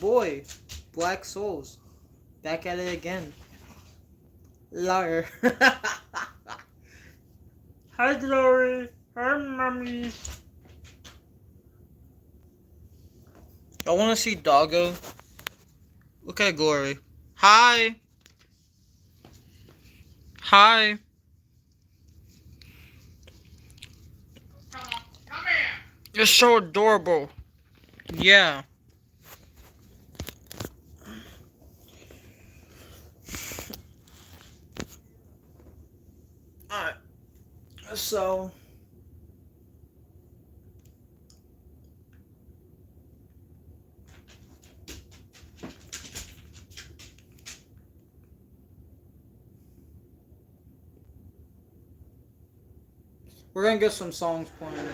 Boy, Black Souls. Back at it again. Liar. Hi, Glory. Hi, Mommy. I want to see Doggo. Look at Glory. Hi. Hi. Come here. You're so adorable. Yeah. Alright. So. We're gonna get some songs playing.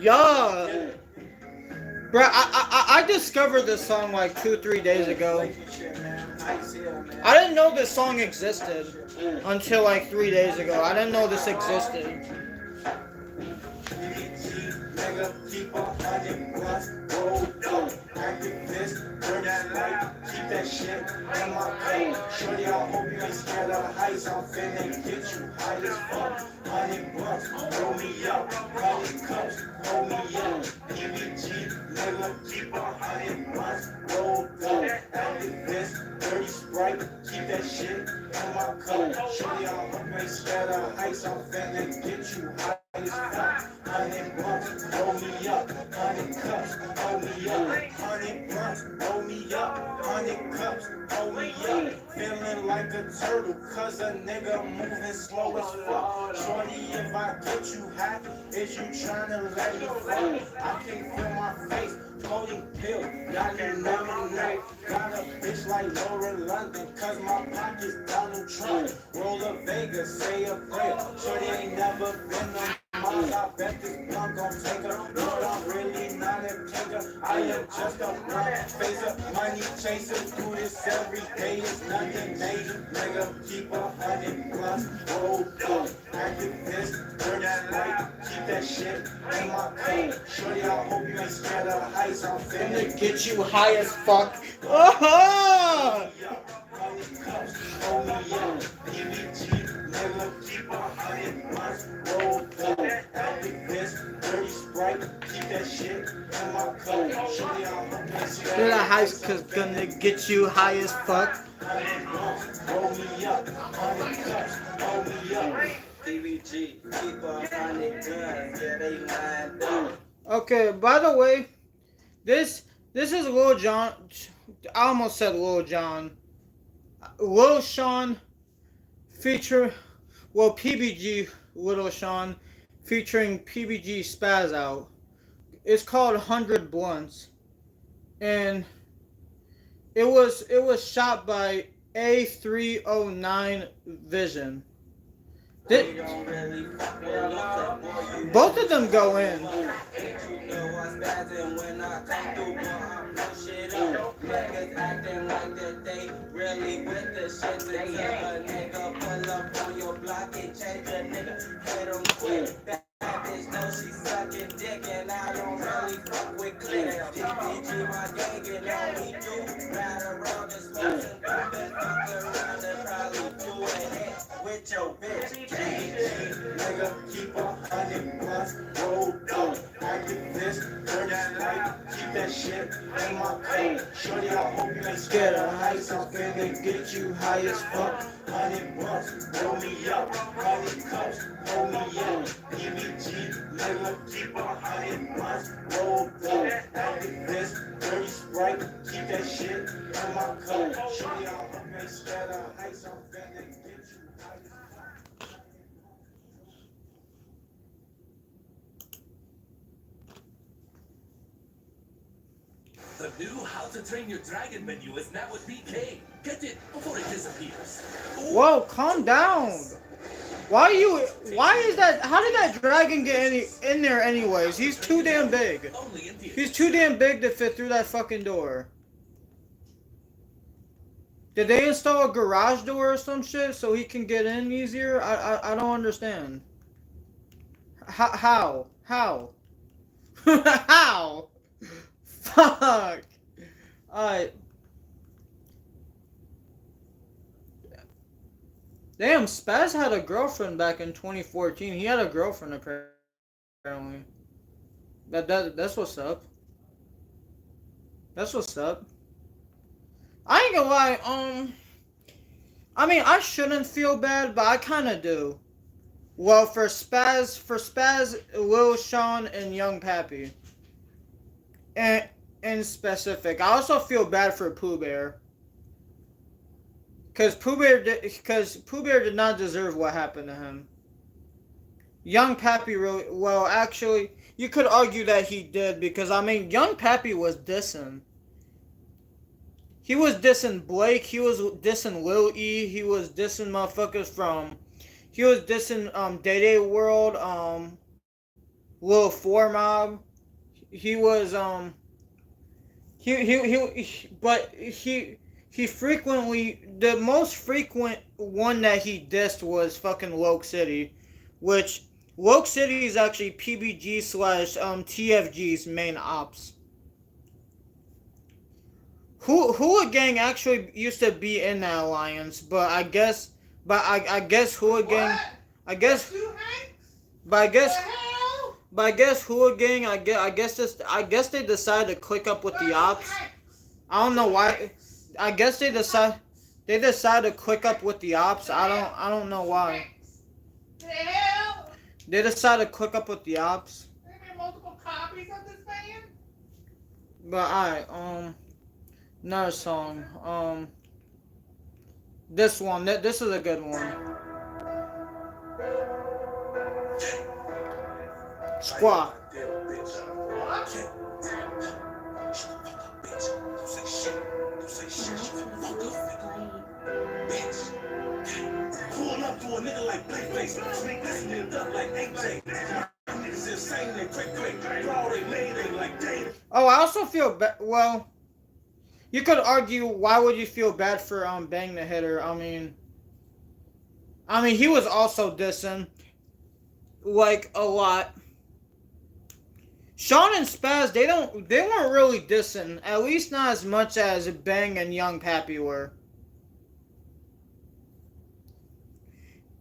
Yeah. Bro, I discovered this song like 2-3 days ago. I didn't know this song existed until like 3 days ago. I didn't know this existed. Keep a hundred blunts rolled up. Activist, dirty sprite, keep that shit in my coat. Shorty, I hope you ain't scared of the heights. I'm finna get you high as fuck. 100 blunts, roll me up. 100 cups, hold me up. PBG, nigga, keep a hundred blunts rolled up. Activist, dirty sprite, keep that shit in my coat. Shorty, I hope you ain't scared of the heights. I'm finna get you high. 100 blunts, roll me up. 100 cups, hold me up. 100 blunts, roll me up. 100 cups, hold me up. Feeling like a turtle, cause a nigga moving slow as fuck. Shorty, if I get you hot, is you tryna let me fuck? I can feel my face. Holding pill, y'all can never know. Got a bitch like Laura London, cause my pocket's Donald Trump. Roll a Vegas, say a prayer. Shorty ain't never been on mine. I bet this blunt gon' take her. Lord, I'm really not a taker. I am just a blunt facer. Money chaser, do this every day. It's nothing major. Nigga, keep 100 blunts rolled up. Activist, dirty sprite, keep that shit in my coat. Shorty, I hope you ain't scared of the heights. I'm finna Get you high as fuck. Oh! hold me up. PBG, nigga, keep 100 blunts rolled up. Activist, dirty sprite, keep that shit in my coat. Shorty, I hope you ain't scared Feel of the like high heights. cause gonna get you high as fuck. 100 blunts, roll me up. 100 cups, hold me up. PBG, keep 100 guns, yeah, they lined up. Okay, by the way, this is Lil Jon. I almost said Lil Jon. Lil Sean feature, well, PBG Little Sean featuring PBG Spaz Out. It's called 100 Blunts, and it was shot by A309 Vision. They don't really fuck with us, Both of them go in. you know what's spazzing when I come through, boy, I blow shit up. Niggas acting like that they really with the shit. Until a nigga pull up on your block and change a nigga, hit 'em quick. That bitch know she sucking dick and I don't really fuck with clicks. GPG my gang and all we do, ride around and smoke some dope and fuck around and probably do a hit with your bitch. GPG, nigga, keep 100 blunts rolled up. Activist, dirty sprite, keep that shit in my coat. Shorty, I hope you ain't scared of heights. I'm finna get you high as fuck. 100 blunts, roll me up. 100 cups, hold me up. PBG, nigga, keep 100 blunts rolled up. Activist, dirty sprite, keep that shit in my coat. Shorty, I hope you ain't scared of heights. I'm finna get you high as fuck. The new How to Train Your Dragon menu is now with BK. Get it before it disappears. Whoa, calm down. Why is that? How did that dragon get in there anyways? He's too damn big. Only in theaters. He's too damn big to fit through that fucking door. Did they install a garage door or some shit so he can get in easier? I don't understand. How? How? How? Fuck. Alright. Damn, Spaz had a girlfriend back in 2014. He had a girlfriend apparently. That's what's up. That's what's up. I ain't gonna lie, I mean, I shouldn't feel bad, but I kinda do. Well, for Spaz, Lil Sean, and Young Pappy. And in specific. I also feel bad for Pooh Bear. Because Pooh Bear did not deserve what happened to him. Young Pappy really, well, actually, you could argue that he did, because, I mean, Young Pappy was dissing. He was dissing Blake, he was dissing Lil E, he was dissing motherfuckers from, he was dissing, Day Day World, Lil 4 Mob. He was, he frequently, the most frequent one that he dissed was fucking Loke City, which Loke City is actually PBG slash TFG's main ops. Hula Gang actually used to be in that alliance, but I guess Hula Gang, I guess Hula Gang, I guess they decided to click up with the ops. I don't know why. I guess they decided to click up with the ops. I don't know why. They decided to click up with the ops. Multiple copies of this band? But alright, another song. This one. This is a good one. Squaw. Pull up to a nigga like Blackface, sneak listening up like AJ. Niggas insane and quick, draw they made it like David. Oh, I also feel well. You could argue, why would you feel bad for Bang the Hitter? I mean, he was also dissing, like, a lot. Sean and Spaz, they weren't really dissing, at least not as much as Bang and Young Pappy were.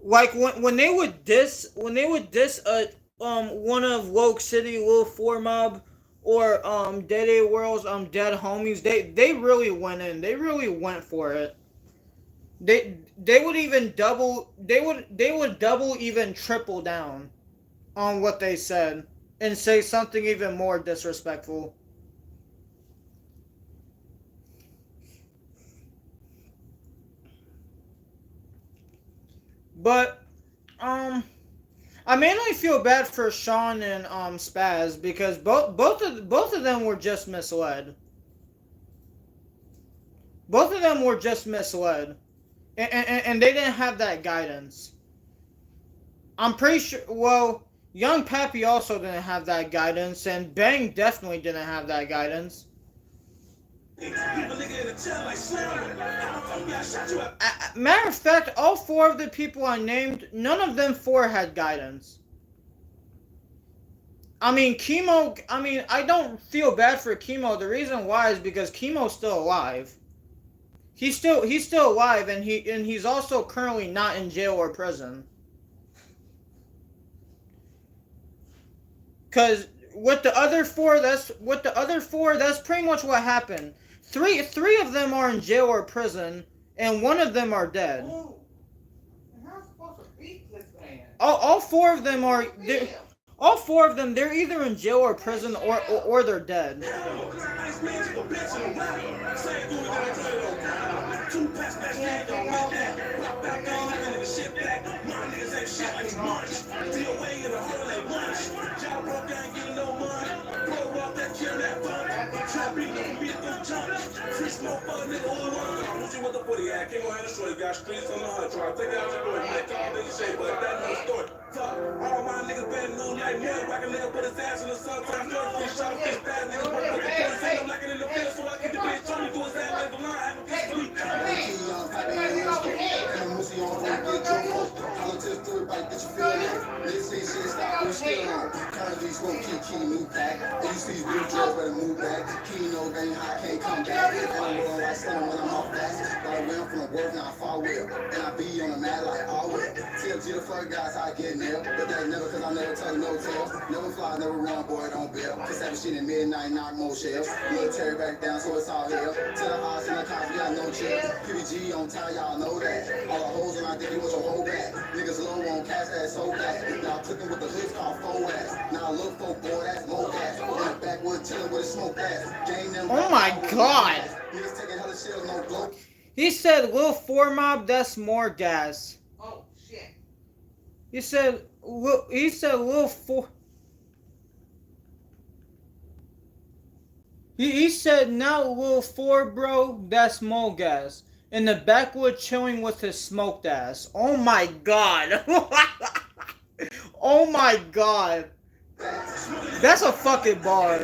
Like when they would diss one of Woke City, Lil 4 Mob, or Dead A World's Dead Homies, they really went in. They really went for it. They would even double, they would double, even triple down on what they said and say something even more disrespectful. But I mainly feel bad for Sean and Spaz, because both of them were just misled. Both of them were just misled, and they didn't have that guidance. I'm pretty sure. Well, Young Pappy also didn't have that guidance, and Bang definitely didn't have that guidance. Matter of fact, all four of the people I named, none of them four had guidance. I mean, Chemo, I don't feel bad for Chemo. The reason why is because Chemo's still alive. He's still alive, and he's also currently not in jail or prison. Cause with the other four, that's pretty much what happened. Three of them are in jail or prison, and one of them are dead. Ooh. How am I supposed to beat this man? All four of them are. All four of them, they're either in jail or prison, or they're dead. All my niggas been new like me. Whack a nigga, put his ass in the sun. Time to shot a fish, bad niggas. Put his head like it in the field, so I get the bitch on me. Do his ass like the line. Have a piece of meat. still on. Currently smoke Key new pack. And you see these blue drugs better move back. Key no game high, can't come back. And I'm going like stunning when I'm off that. Got a win from the work, now I fall well. And I be on the mat like all well. TLG the fuck guys, how I get nailed. But that never, cause I never tell no tales. Never fly, never run, boy, don't bail. Cause that shit in midnight, knock more shells. Military back down, so it's all hell. To the odds and the cops, we got no chill. PBG on time, y'all know that. All the hoes on our dick, you want your whole back. Niggas low on cash, that's so bad. Now I'm cooking with the hoods called faux ass. Now I look for boy, that's more gas. In the backwood, chillin' with a smoke ass. Gang them. Oh my god. Niggas taking hella shells, no blow. He said Lil 4 Mob, that's more gas. Oh shit. He said Lil 4. He said now Lil 4, bro, that's more gas. In the backwood chilling with his smoked ass. Oh my god. Oh my god. That's a fucking bar.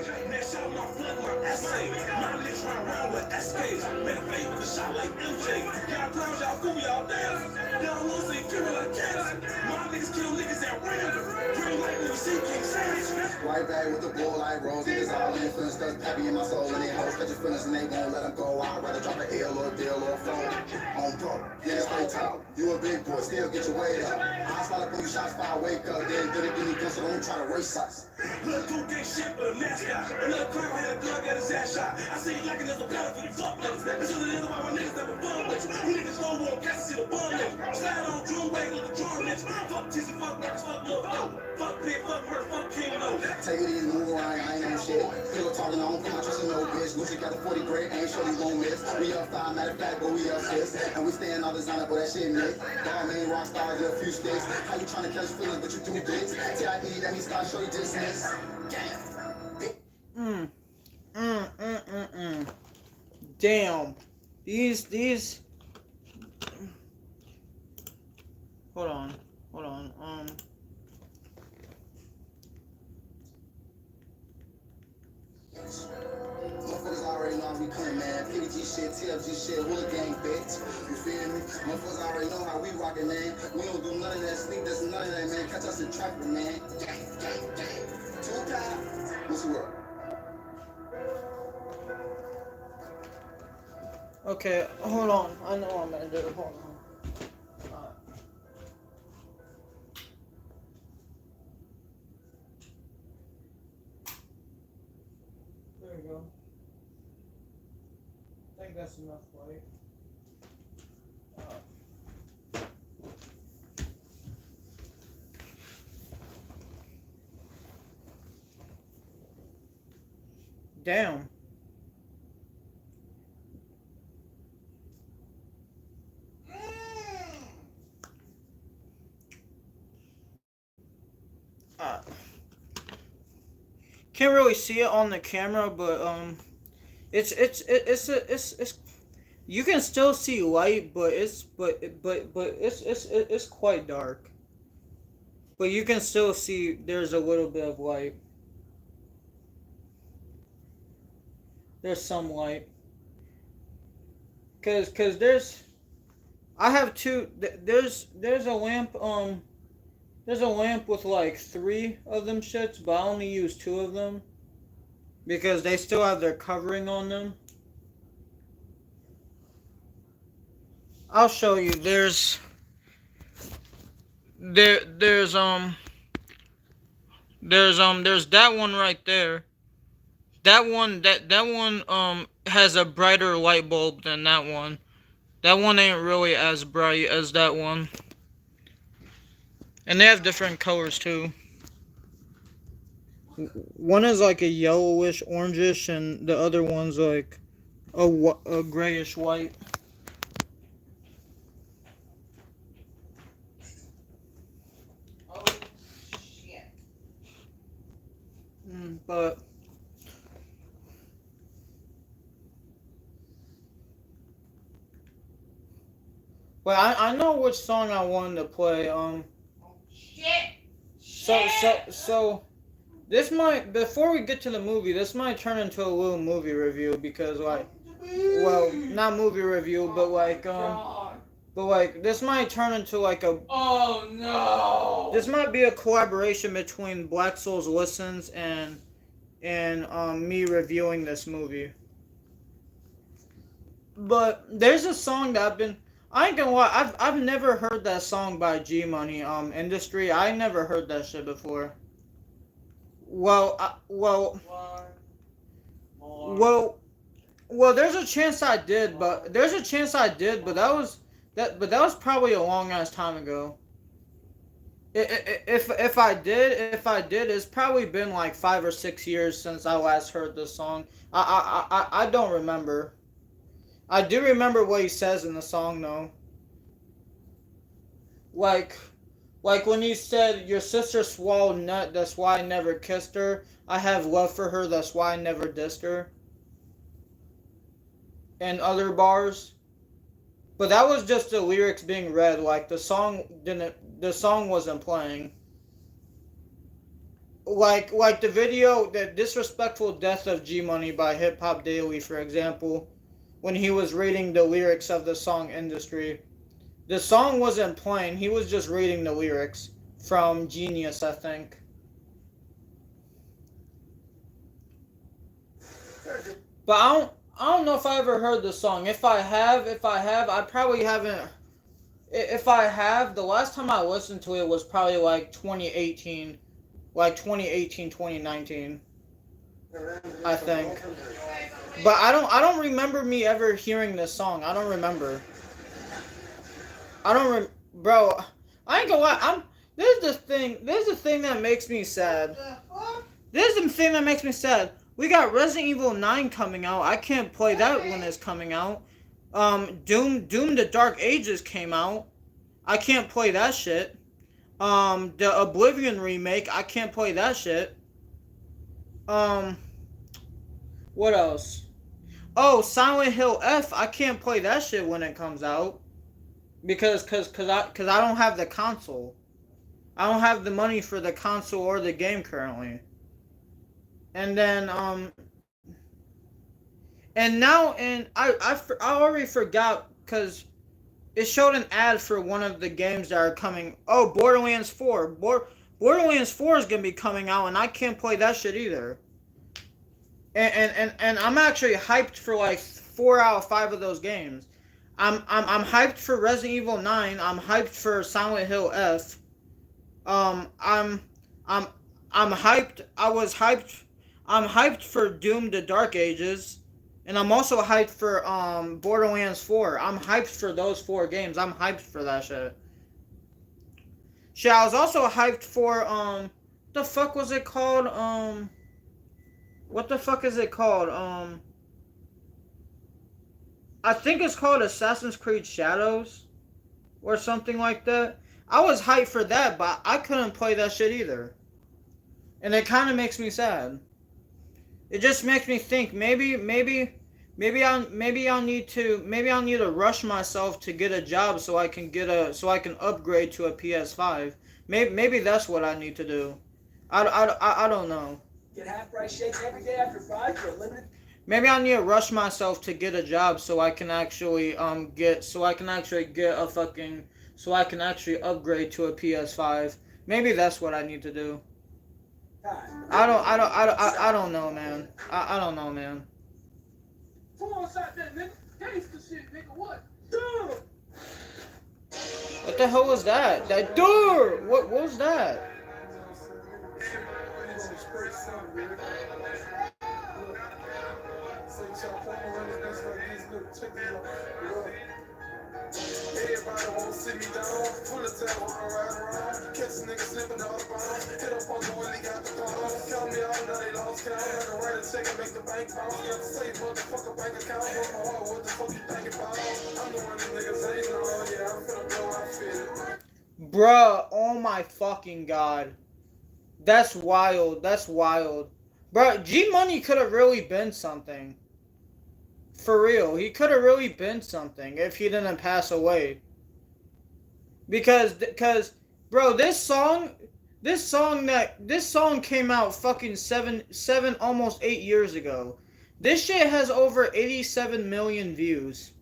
Right back with the bull like rose, niggas all in feelings, stuff happy in my soul, and they hoes catch your feelings and they won't let them go. I'd rather drop an L or a deal or a phone. On bro, yeah, stay top. You a big boy, still get your weight up. I spot up on you shots, fire, wake up, then get it, give me guns, so don't try to race us. Look who get shit for the mascot. Another clown had a glove, got his ass shot. I see you like it as a battle for the fuck niggas. This is the reason why my niggas never fun with you. You niggas don't want gas to see the bun niggas. Slide on drum wave with the drum niggas. Fuck Tizzy, fuck Rex, fuck Lil' Fo. Fuck Pig, fuck Murph, fuck King Lo. Take it easy, move around, I ain't on shit. Still talking on, put my trust in no bitch. Gucci got a 40 grade, ain't sure he won't miss. We up 5, matter of fact, but we up 6. And we staying all designer, but that shit mix. Ball main rock stars, a few sticks. How you trying to catch feelings, but you do dicks? T.I.E. that means start, show you just miss. Damn. These. Hold on. Motherfuckers already know how we coming, man. PBG shit, TFG shit, Hula Gang, bitch. You feel me? Motherfuckers already know how we rockin', man. We don't do none of that sleep, that's none of that, man. Catch us in traffic, man. Gang. Two-time. What's the word? Okay, hold on. I know I'm gonna do it. Hold on. There we go. I think that's enough light. Damn. Can't really see it on the camera, but it's you can still see light, but it's quite dark. But you can still see there's a little bit of light. There's some light. Cause I have two. There's a lamp. There's a lamp with like 3 of them shits, but I only use 2 of them because they still have their covering on them. I'll show you. There's that one right there. That one has a brighter light bulb than that one. That one ain't really as bright as that one. And they have different colors too. One is like a yellowish, orangish, and the other one's like a grayish white. Oh shit. But I know which song I wanted to play. So this might, before we get to the movie, this might turn into a little movie review because like, well, not movie review, but like But like, this might turn into like a. Oh no! This might be a collaboration between Black Souls Listens and me reviewing this movie. But there's a song that I've been. I ain't gonna lie. I've never heard that song by G Money. Industry. I never heard that shit before. Well, well. There's a chance I did, but that was probably a long ass time ago. If I did, it's probably been like 5 or 6 years since I last heard this song. I don't remember. I do remember what he says in the song though. Like, when he said, "Your sister swallowed nut, that's why I never kissed her. I have love for her, that's why I never dissed her." And other bars. But that was just the lyrics being read. Like, the song wasn't playing. Like the video, the disrespectful death of G Money by Hip Hop Daily, for example, when he was reading the lyrics of the song Industry. The song wasn't playing, he was just reading the lyrics from Genius, I think. But I don't know if I ever heard the song. If I have, I probably haven't. If I have, the last time I listened to it was probably like 2018. Like 2018, 2019. I think. But I don't remember me ever hearing this song. I don't remember. Bro, I ain't gonna lie. This is the thing that makes me sad. This is the thing that makes me sad. We got Resident Evil 9 coming out. I can't play that when it's coming out. Doom the Dark Ages came out. I can't play that shit. The Oblivion remake, I can't play that shit. What else? Oh, Silent Hill F, I can't play that shit when it comes out. Because I don't have the console. I don't have the money for the console or the game currently. And then I already forgot because it showed an ad for one of the games that are coming. Oh, Borderlands 4. Borderlands 4 is gonna be coming out, and I can't play that shit either. And I'm actually hyped for like 4 out of 5 of those games. I'm hyped for Resident Evil 9. I'm hyped for Silent Hill F. I'm hyped. I'm hyped for Doom the Dark Ages. And I'm also hyped for Borderlands 4. I'm hyped for those 4 games. I'm hyped for that shit. Shit, I was also hyped for the fuck was it called? What the fuck is it called? I think it's called Assassin's Creed Shadows or something like that. I was hyped for that, but I couldn't play that shit either. And it kind of makes me sad. It just makes me think maybe I'll need to rush myself to get a job so I can upgrade to a PS5. Maybe that's what I need to do. I don't know. Get half price shakes every day after 5 for a limited. Maybe I need to rush myself to get a job so I can actually upgrade to a PS5. Maybe that's what I need to do. I don't know, man. I don't know, man. Come on, shot that nigga. Gangsta shit, nigga. What? What the hell was that? That door! What was that? Everybody wanna sit me down, full of time, wanna ride around. Catch a nigga slipping out the bottom. Hit up on the Willie, got the bottom. Count me out, now they lost count. I can write a check and make the bank bounce. Got to say, motherfucker, bank account. Work my heart, what the fuck you thinking about? I'm the one that niggas ain't know, yeah, I'm finna blow my fit. Bruh, oh my fucking god. That's wild, that's wild. Bruh, G Money could have really been something. For real, he could have really been something if he didn't pass away. Because, bro, this song came out fucking seven, almost 8 years ago. This shit has over 87 million views.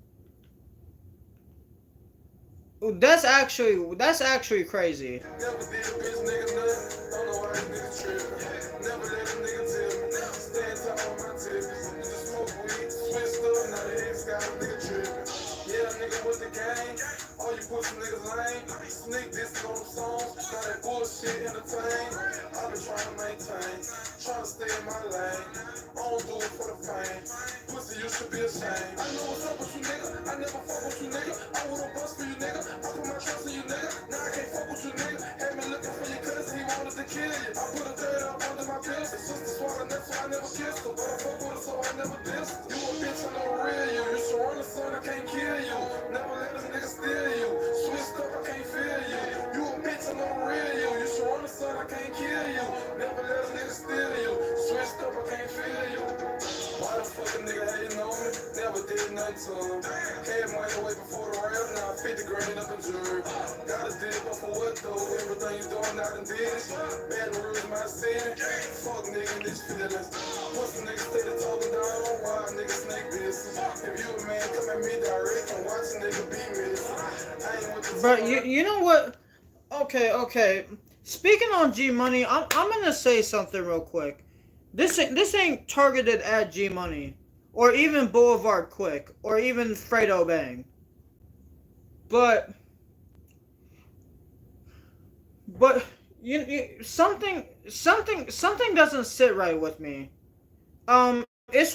That's actually crazy. Never did a bitch nigga nothing. Don't know why these niggas trippin'. Never let a nigga tell me. Stand top on my tips. You just smoke weed, switched up, now the ex got a nigga trippin'. Yeah, nigga with the gang. All you pussy niggas lame. Sneak this on them songs. Now that bullshit entertain. I been trying to maintain. Trying to stay in my lane. I don't do it for the fame. Pussy, you should be ashamed. I know what's up with you, nigga. I never fuck with you, nigga. I wouldn't bust for you, nigga. I put my trust in you, nigga. Now I can't fuck with you, nigga. Had me looking for your cousin, he wanted to kill you. I put a third up under my pills. His sister swallowed nuts, so I never kissed her. But I fuck with her, so I never dissed her. You a bitch, I know real you. You should run the sun, I can't kill you. Never let a nigga steal you. Switched up, I can't feel you. You a bitch, I know real you. You should run the sun, I can't kill you. Never let a nigga steal you. Switched up, I can't feel you. Why the fuck a nigga hating on me? Never did nothing to him. Had money away before the rap, now 50 grand up in jury. Got a deal, but for what though? Everything you doing, not in this. Bad rules, my city. Fuck nigga in these feelings. Pussy niggas steady talking down on wild nigga snake business. If you a man, come at me direct and watch a nigga be missing. I ain't with the But you know what? Okay. Speaking on G Money, I'm gonna say something real quick. This ain't targeted at G Money, or even Boulevard Quick, or even Fredo Bang. But something doesn't sit right with me. It's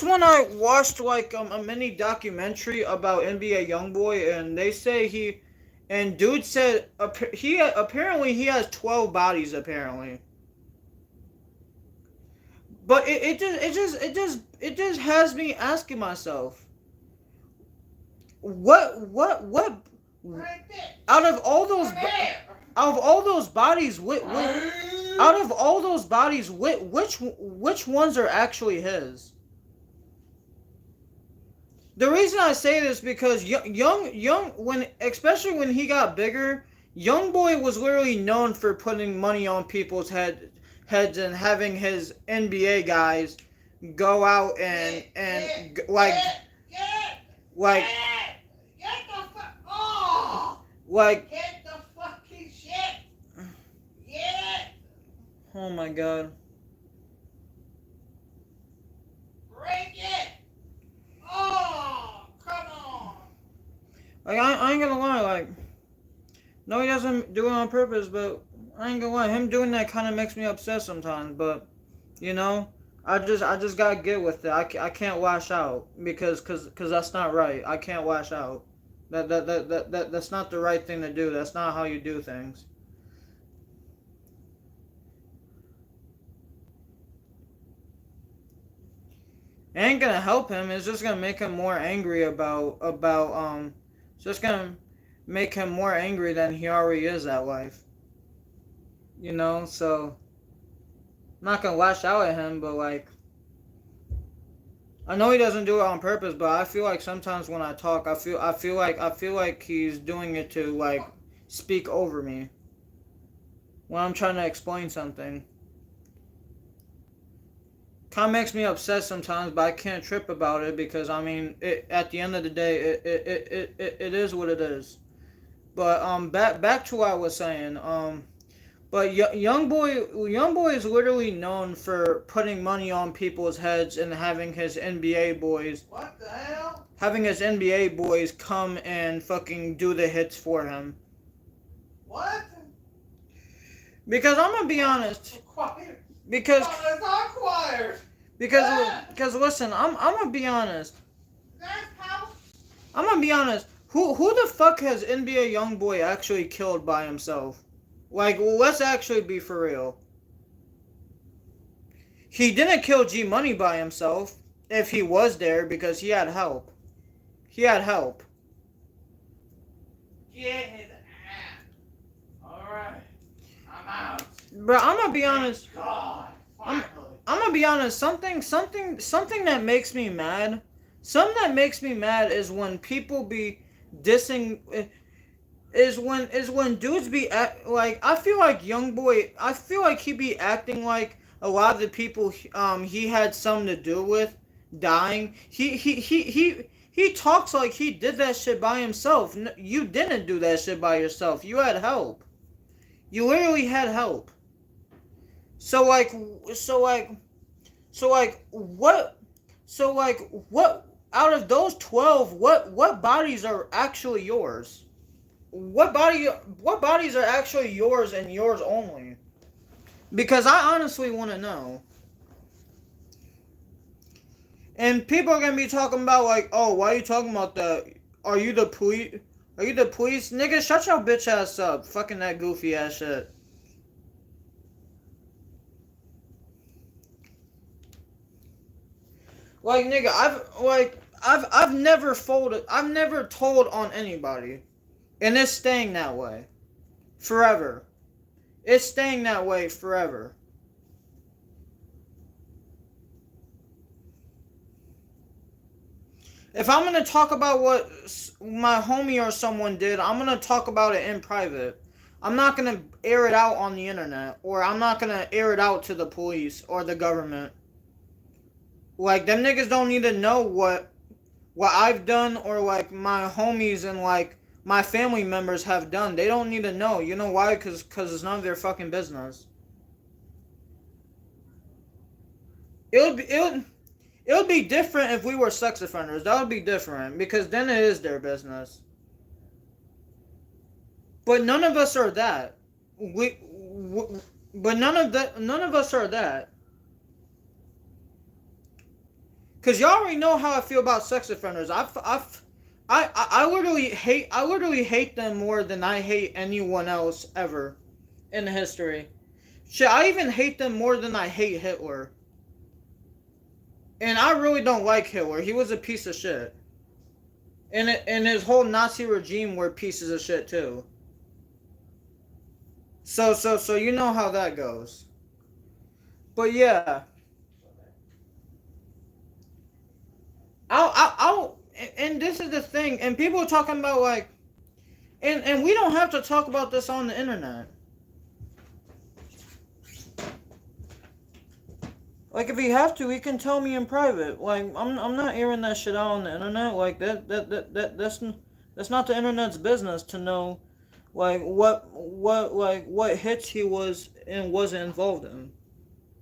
when I watched like a mini documentary about NBA YoungBoy, and they say dude said apparently he has 12 bodies apparently. But it just has me asking myself, what Right there. out of all those There. bodies, which ones are actually his? The reason I say this because especially when he got bigger, YoungBoy was literally known for putting money on people's heads and having his NBA guys go out and Get the fuck. Oh. like Get the fucking shit. Get it. oh my god. Break it. Oh, come on. Like I ain't gonna lie, like no, he doesn't do it on purpose, but I ain't gonna lie, him doing that kind of makes me upset sometimes. But you know, I just gotta get with it. I can't lash out because that's not right. I can't lash out. That's not the right thing to do. That's not how you do things. It ain't gonna help him. It's just gonna make him more angry about It's just gonna make him more angry than he already is at life. You know, so I'm not gonna lash out at him, but like I know he doesn't do it on purpose, but I feel like sometimes when I talk, I feel like he's doing it to like speak over me when I'm trying to explain something. Kind of makes me upset sometimes, but I can't trip about it because I mean, at the end of the day, it is what it is. But back to what I was saying. But YoungBoy is literally known for putting money on people's heads and having his NBA boys What the hell? come and fucking do the hits for him. What? Because I'm gonna be honest. Quiet. Because Oh, it's all quiet. listen, I'm gonna be honest. That's how. I'm gonna be honest. Who the fuck has NBA YoungBoy actually killed by himself? Like, let's actually be for real. He didn't kill G Money by himself if he was there because he had help. He had help. Get his ass. Alright. I'm out. But I'm gonna be honest. God. I'm Finally. gonna be honest. Something that makes me mad. Something that makes me mad is when people be dissing. Is when dudes be like I feel like YoungBoy. I feel like he be acting like a lot of the people he had something to do with dying. He he talks like he did that shit by himself. You didn't do that shit by yourself. You had help. You literally had help. So like what? So like what? Out of those 12, what bodies are actually yours? What bodies are actually yours and yours only? Because I honestly want to know. And people are gonna be talking about like, oh, why are you talking about that? Are you the police? Are you the police? Nigga, shut your bitch ass up. Fucking that goofy ass shit. Like nigga, I've never folded. I've never told on anybody, and it's staying that way, forever. It's staying that way forever. If I'm gonna talk about what my homie or someone did, I'm gonna talk about it in private. I'm not gonna air it out on the internet, or I'm not gonna air it out to the police or the government. Like, them niggas don't need to know what I've done, or like my homies and like my family members have done. They don't need to know. You know why? Cause it's none of their fucking business. It would be different if we were sex offenders. That would be different, because then it is their business. But none of us are that. But none of us are that. Cause y'all already know how I feel about sex offenders. I literally hate them more than I hate anyone else ever in history. Shit, I even hate them more than I hate Hitler. And I really don't like Hitler. He was a piece of shit. And his whole Nazi regime were pieces of shit too. So you know how that goes. But yeah. And this is the thing, and people are talking about like, and we don't have to talk about this on the internet. Like, if he have to, he can tell me in private. Like, I'm not airing that shit out on the internet. Like, that's not the internet's business to know, like, what hits he was and wasn't involved in.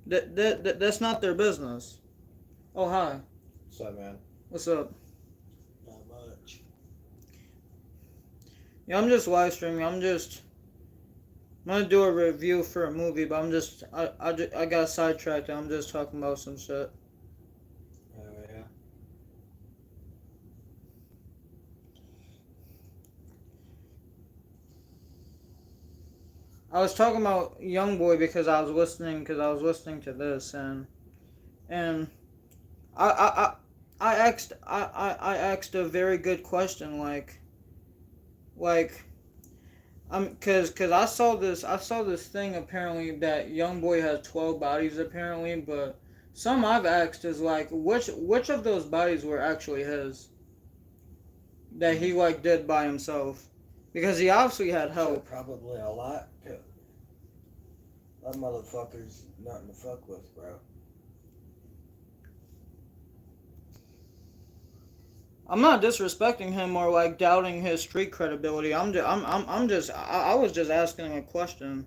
That's not their business. Oh, hi. What's up, man? What's up? Not much. Yeah, I'm just live streaming. I'm gonna do a review for a movie, but I got sidetracked. I'm just talking about some shit. Oh, yeah. I was talking about YoungBoy because I was listening to this, and I asked a very good question, like cause I saw this thing apparently that YoungBoy has 12 bodies apparently, but some I've asked is like which of those bodies were actually his, that he like did by himself, because he obviously had help. Probably a lot. That motherfucker's nothing to fuck with, bro. I'm not disrespecting him or like doubting his street credibility. I was just asking a question.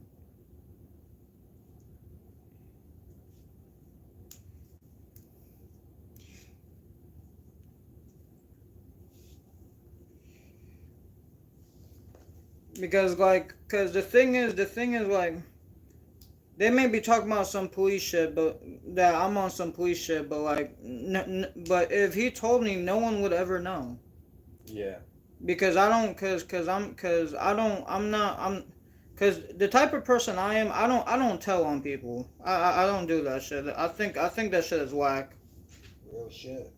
Because the thing is like, they may be talking about some police shit, but that I'm on some police shit, but like, but if he told me, no one would ever know. Yeah. Because because the type of person I am, I don't tell on people. I don't do that shit. I think that shit is whack. Real shit.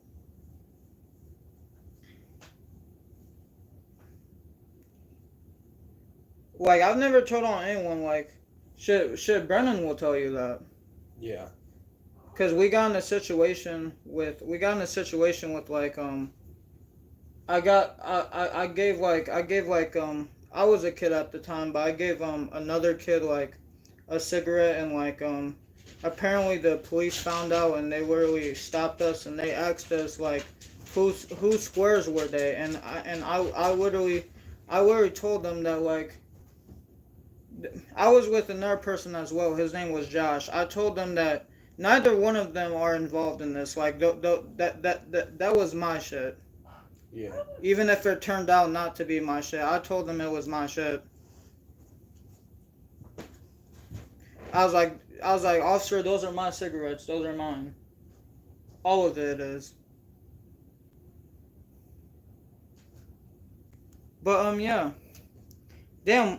Like, I've never told on anyone, like, shit, Brennan will tell you that. Yeah. Cause we got in a situation with like, I gave I was a kid at the time, but I gave another kid like a cigarette, and like apparently the police found out, and they literally stopped us, and they asked us like whose squares were they? And I literally told them that like I was with another person as well. His name was Josh. I told them that neither one of them are involved in this. Like that was my shit. Yeah. Even if it turned out not to be my shit, I told them it was my shit. I was like, officer, those are my cigarettes. Those are mine. All of it is. But yeah. Damn.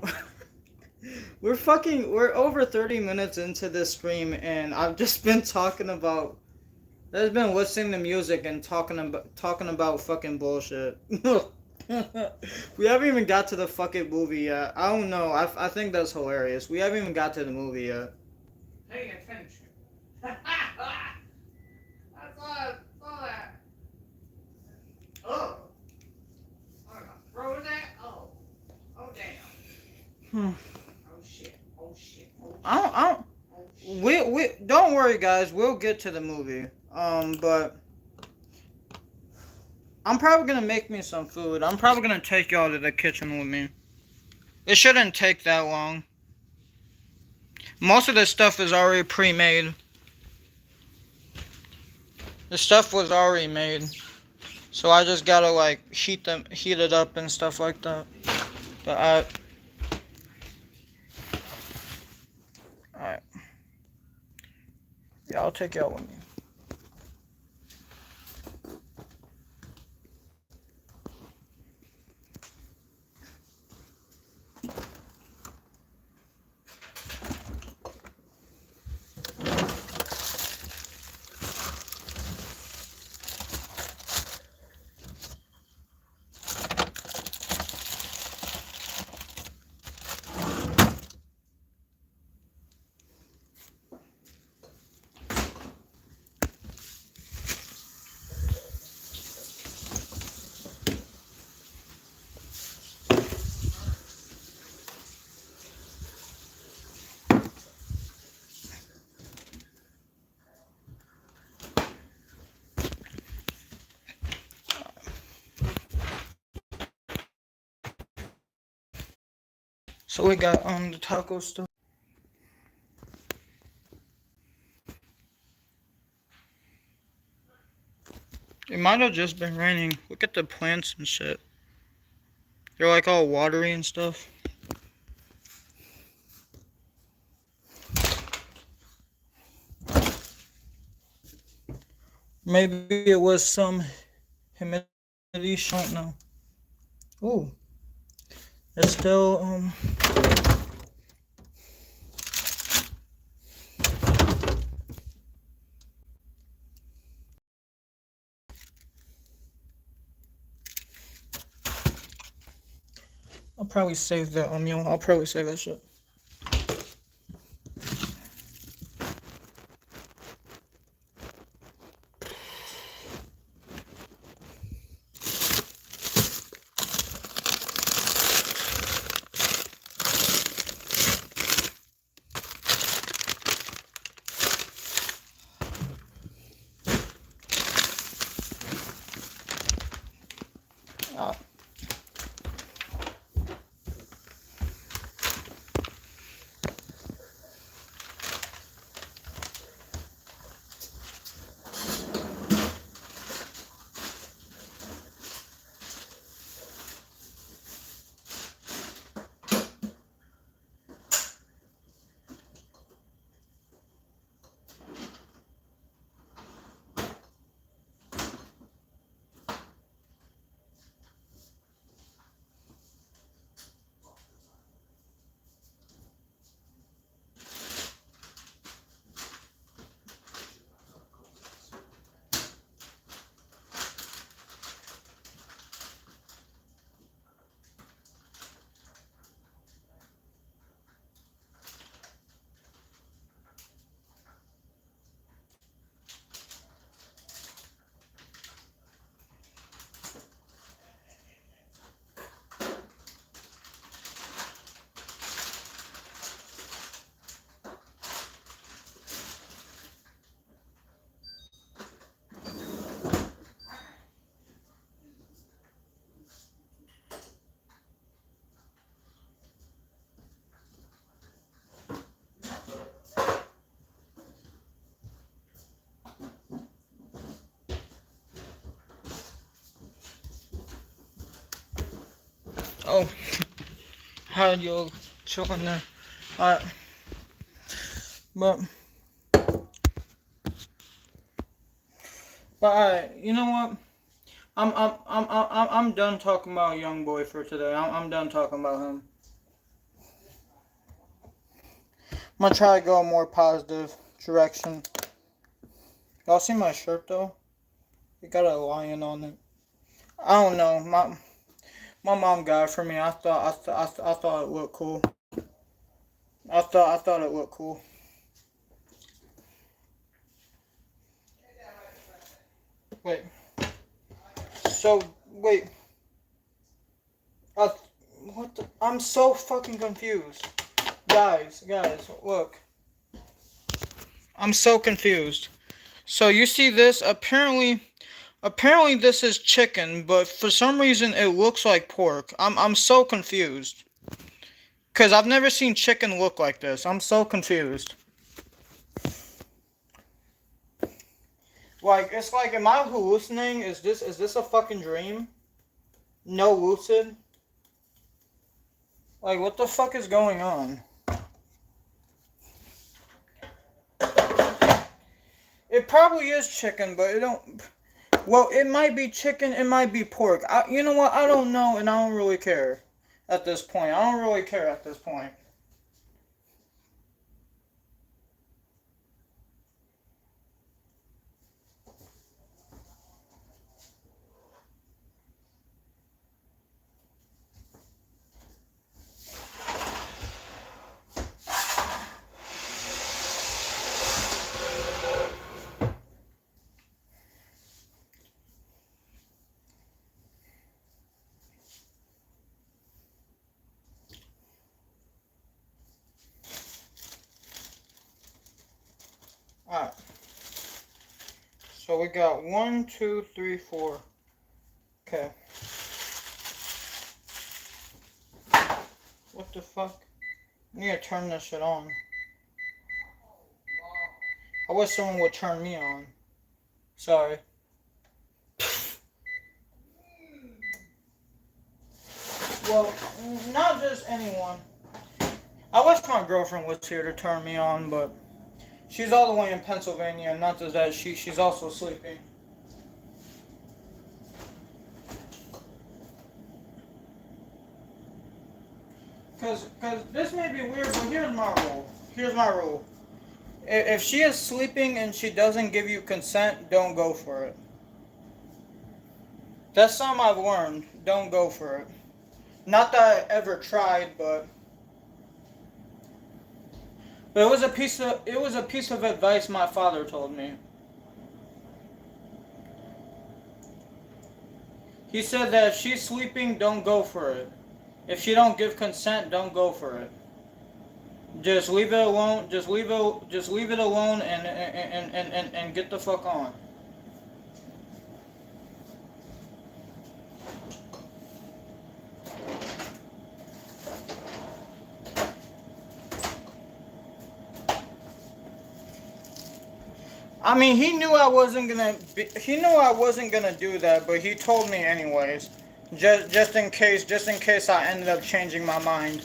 We're over 30 minutes into this stream and I've just been talking about I've been listening to music and talking about fucking bullshit. We haven't even got to the fucking movie yet. I don't know. I think that's hilarious. We haven't even got to the movie yet. Pay attention. I saw that. Oh. I'm gonna throw that. Oh. Oh damn. Oh shit. Oh shit. Oh shit. I don't. Oh, shit. We don't worry, guys. We'll get to the movie. But I'm probably gonna make me some food. I'm probably gonna take y'all to the kitchen with me. It shouldn't take that long. Most of this stuff is already pre-made. The stuff was already made, so I just gotta like heat it up and stuff like that. But alright. Yeah, I'll take y'all with me. So we got the taco stuff. It might have just been raining. Look at the plants and shit. They're like all watery and stuff. Maybe it was some humidity. I don't know. Ooh. It's still I'll probably save that meal. I'll probably save that shit. Oh, how you chilling there? Alright, but alright. You know what? I'm done talking about Young Boy for today. I'm done talking about him. I'm gonna try to go a more positive direction. Y'all see my shirt though? It got a lion on it. I don't know. My mom got it for me. I thought it looked cool. I thought it looked cool. Wait. So wait. What the? I'm so fucking confused. Guys, look. I'm so confused. So you see this? Apparently this is chicken, but for some reason it looks like pork. I'm so confused. Cause I've never seen chicken look like this. I'm so confused. Like it's like, am I hallucinating? Is this a fucking dream? No lucid? Like what the fuck is going on? It probably is chicken, but it don't. Well, it might be chicken, it might be pork. You know what? I don't know, and I don't really care at this point. I don't really care at this point. Alright. So we got 1, 2, 3, 4. Okay. What the fuck? I need to turn this shit on. I wish someone would turn me on. Sorry. Well, not just anyone. I wish my girlfriend was here to turn me on, but she's all the way in Pennsylvania, and not just that, she's also sleeping. Cause this may be weird, but here's my rule. Here's my rule. If she is sleeping and she doesn't give you consent, don't go for it. That's something I've learned. Don't go for it. Not that I ever tried, but it was a piece of advice my father told me. He said that if she's sleeping, don't go for it. If she don't give consent, don't go for it. Just leave it alone. Just leave it alone and get the fuck on. I mean, he knew I wasn't gonna do that, but he told me anyways. Just in case I ended up changing my mind.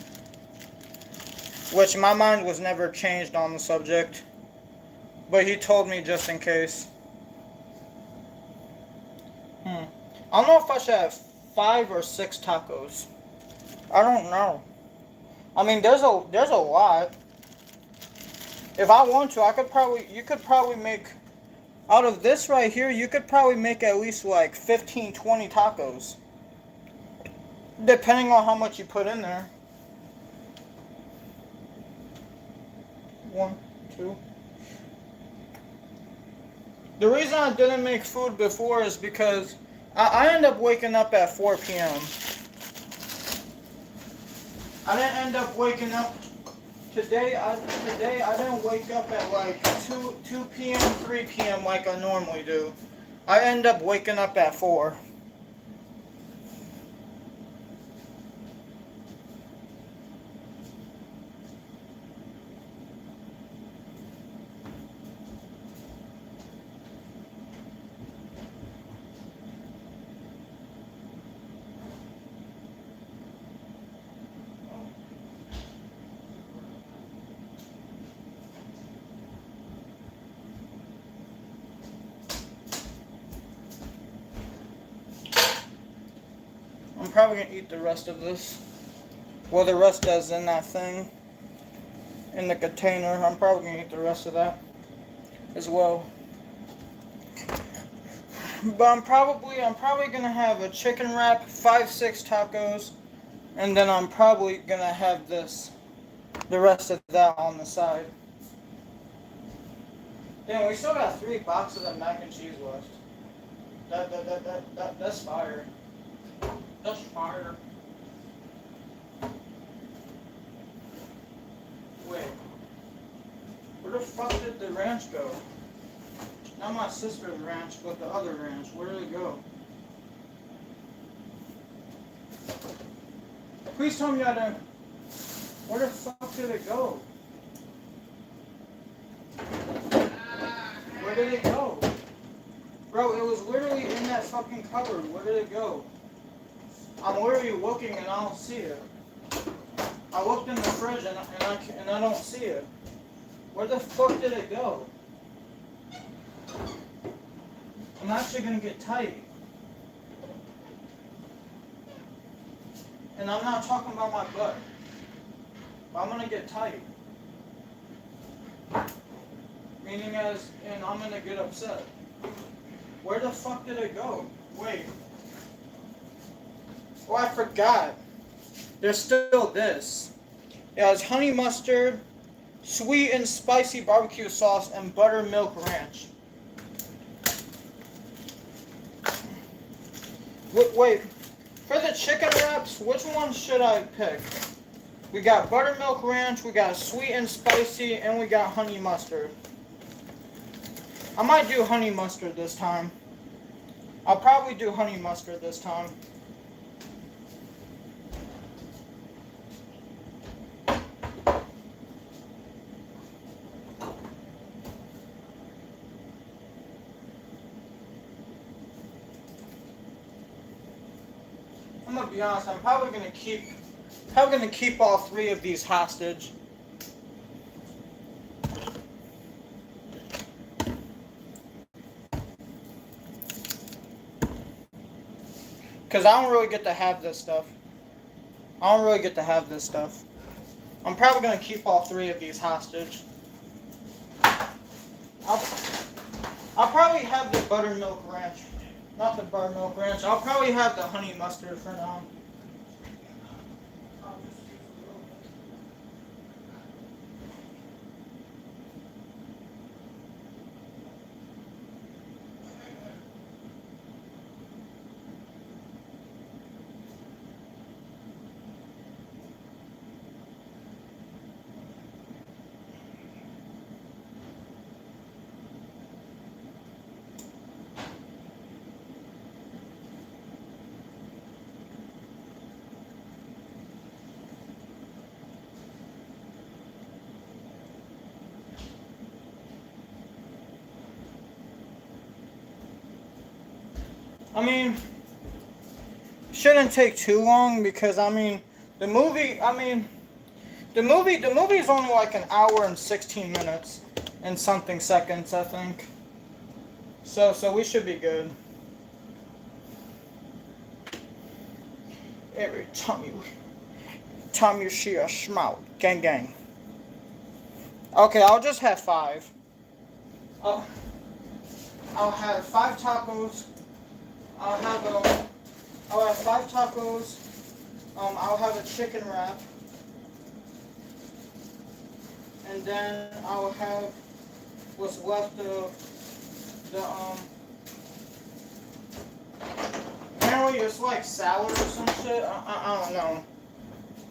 Which my mind was never changed on the subject. But he told me just in case. I don't know if I should have 5 or 6 tacos. I don't know. I mean, there's a lot. If I want to, you could probably make, out of this right here, you could probably make at least like 15, 20 tacos. Depending on how much you put in there. 1, 2. The reason I didn't make food before is because I end up waking up at 4 p.m. I didn't end up waking up today. I didn't wake up at like 2 p.m., 3 p.m. like I normally do. I end up waking up at 4. probably gonna eat the rest of this. Well, the rest that's in that thing, in the container. I'm probably gonna eat the rest of that as well. But I'm probably gonna have a chicken wrap, 5-6 tacos, and then I'm probably gonna have the rest of that on the side. Damn, we still got 3 boxes of mac and cheese left. That's fire. That's fire. Wait. Where the fuck did the ranch go? Not my sister's ranch, but the other ranch. Where did it go? Please tell me I didn't. Where the fuck did it go? Where did it go? Bro, it was literally in that fucking cupboard. Where did it go? I'm literally looking and I don't see it. I looked in the fridge and I don't see it. Where the fuck did it go? I'm actually gonna get tight. And I'm not talking about my butt. But I'm gonna get tight. Meaning and I'm gonna get upset. Where the fuck did it go? Wait. Oh, I forgot. There's still this. It has honey mustard, sweet and spicy barbecue sauce, and buttermilk ranch. Wait. For the chicken wraps, which one should I pick? We got buttermilk ranch, we got sweet and spicy, and we got honey mustard. I might do honey mustard this time. I'll probably do honey mustard this time. I'm gonna be honest, I'm probably gonna keep all 3 of these hostage. Because I don't really get to have this stuff. I'm probably going to keep all 3 of these hostage. I'll probably have the buttermilk ranch. Not the buttermilk ranch. I'll probably have the honey mustard for now. I mean, shouldn't take too long because the movie is only like an hour and 16 minutes and something seconds, I think. So we should be good. Every time you see a smile, gang gang. Okay, I'll just have 5. I'll have 5 tacos. I'll have 5 tacos. I'll have a chicken wrap. And then I'll have what's left of apparently it's like salad or some shit. I don't know.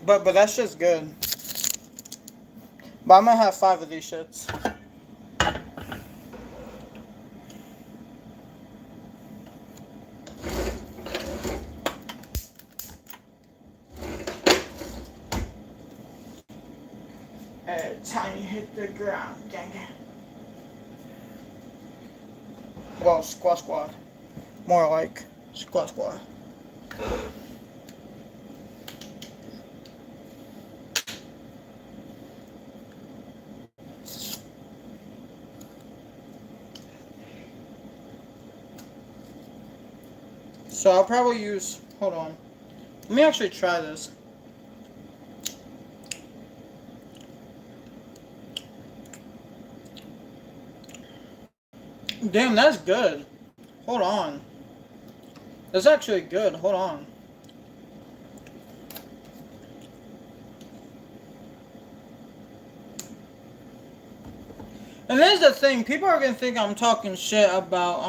But that's just good. But I'm gonna have 5 of these shits. Every time you hit the ground, gang gang. Well, squad. More like squad. So I'll probably use, hold on. Let me actually try this. Damn, that's good. Hold on. That's actually good. Hold on. And here's the thing, people are gonna think I'm talking shit about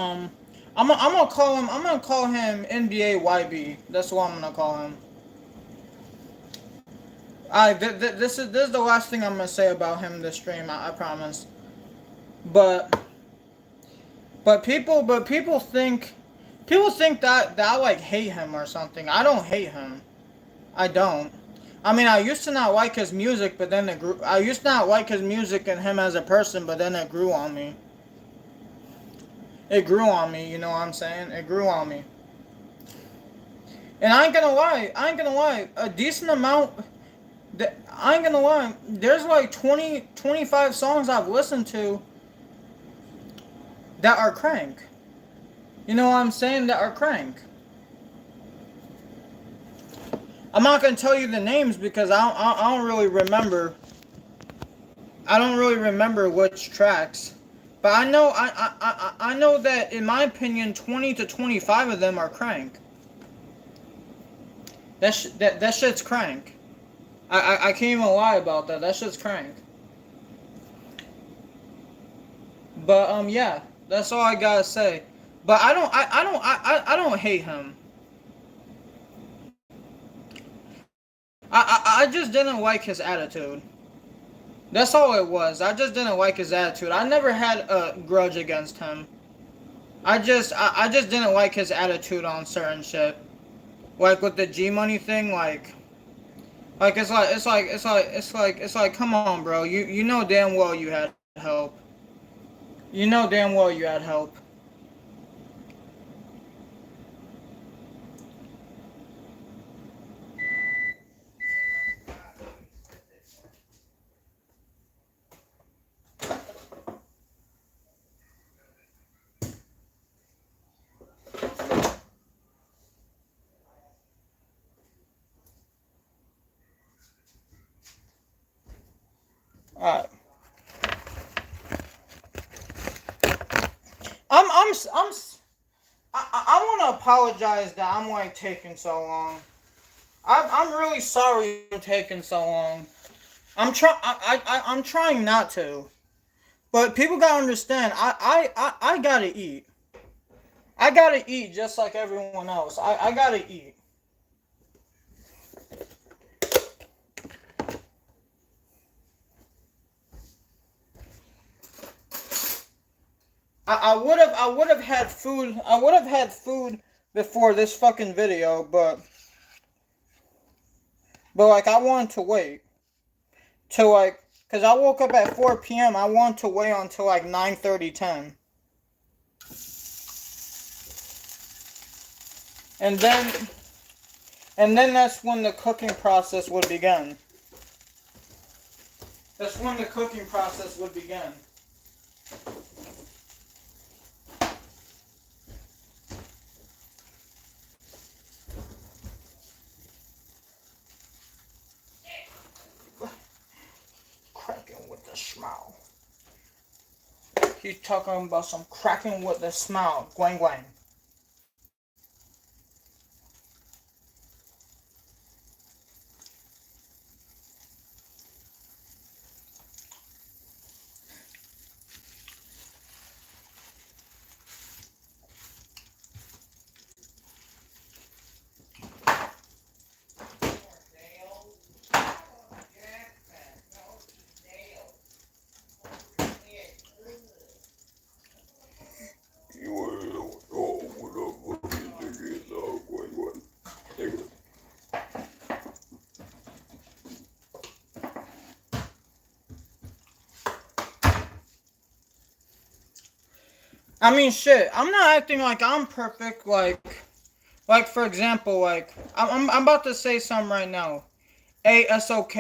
I'm gonna call him NBA YB. That's what I'm gonna call him. This is the last thing I'm gonna say about him this stream. I promise. But people think that I like hate him or something. I don't hate him. I don't. I mean, I used to not like his music, but then it grew. I used to not like his music and him as a person, but then it grew on me. It grew on me, you know what I'm saying? It grew on me. And I ain't gonna lie, a decent amount. I ain't gonna lie, there's like 20, 25 songs I've listened to that are crank. You know what I'm saying? That are crank. I'm not gonna tell you the names because I don't really remember. I don't really remember which tracks, but I know that in my opinion, 20 to 25 of them are crank. That shit's crank. I can't even lie about that. That shit's crank. But yeah, that's all I gotta say. But I don't hate him. I just didn't like his attitude. That's all it was. I just didn't like his attitude. I never had a grudge against him. I just didn't like his attitude on certain shit. Like with the G Money thing, like it's like come on, bro. You know damn well you had help. You know damn well you had help. Alright. I want to apologize that I'm like taking so long. I'm really sorry for taking so long. I'm trying not to, but people gotta understand. I gotta eat. I gotta eat just like everyone else. I gotta eat. I would have had food. I would have had food before this fucking video, but like I wanted to wait till like, cause I woke up at 4 p.m. I wanted to wait until like 9:30, 10. And then that's when the cooking process would begin. That's when the cooking process would begin. Cracking with the smile. He's talking about some cracking with the smile. Guang guang. I mean, shit. I'm not acting like I'm perfect. Like for example, like I'm about to say something right now. ASOK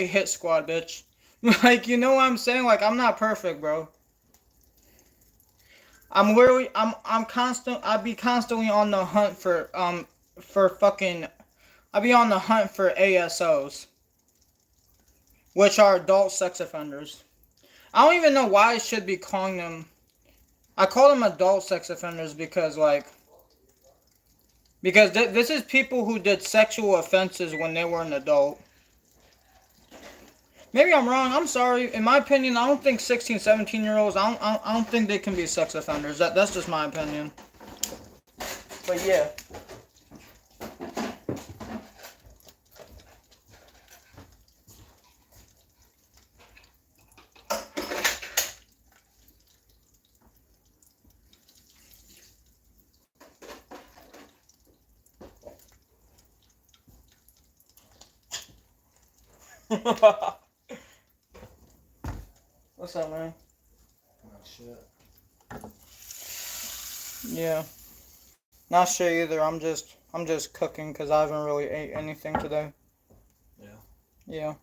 hit squad, bitch. Like you know what I'm saying? Like I'm not perfect, bro. I'm literally I'm constant. I'd be constantly on the hunt for for fucking. I be on the hunt for ASOs, which are adult sex offenders. I don't even know why I should be calling them. I call them adult sex offenders because this is people who did sexual offenses when they were an adult. Maybe I'm wrong. I'm sorry. In my opinion, I don't think 16, 17-year-olds. I don't think they can be sex offenders. That's just my opinion. But yeah. What's up, man? Oh, shit. Yeah. Not sure either. I'm just cooking because I haven't really ate anything today. Yeah. Yeah.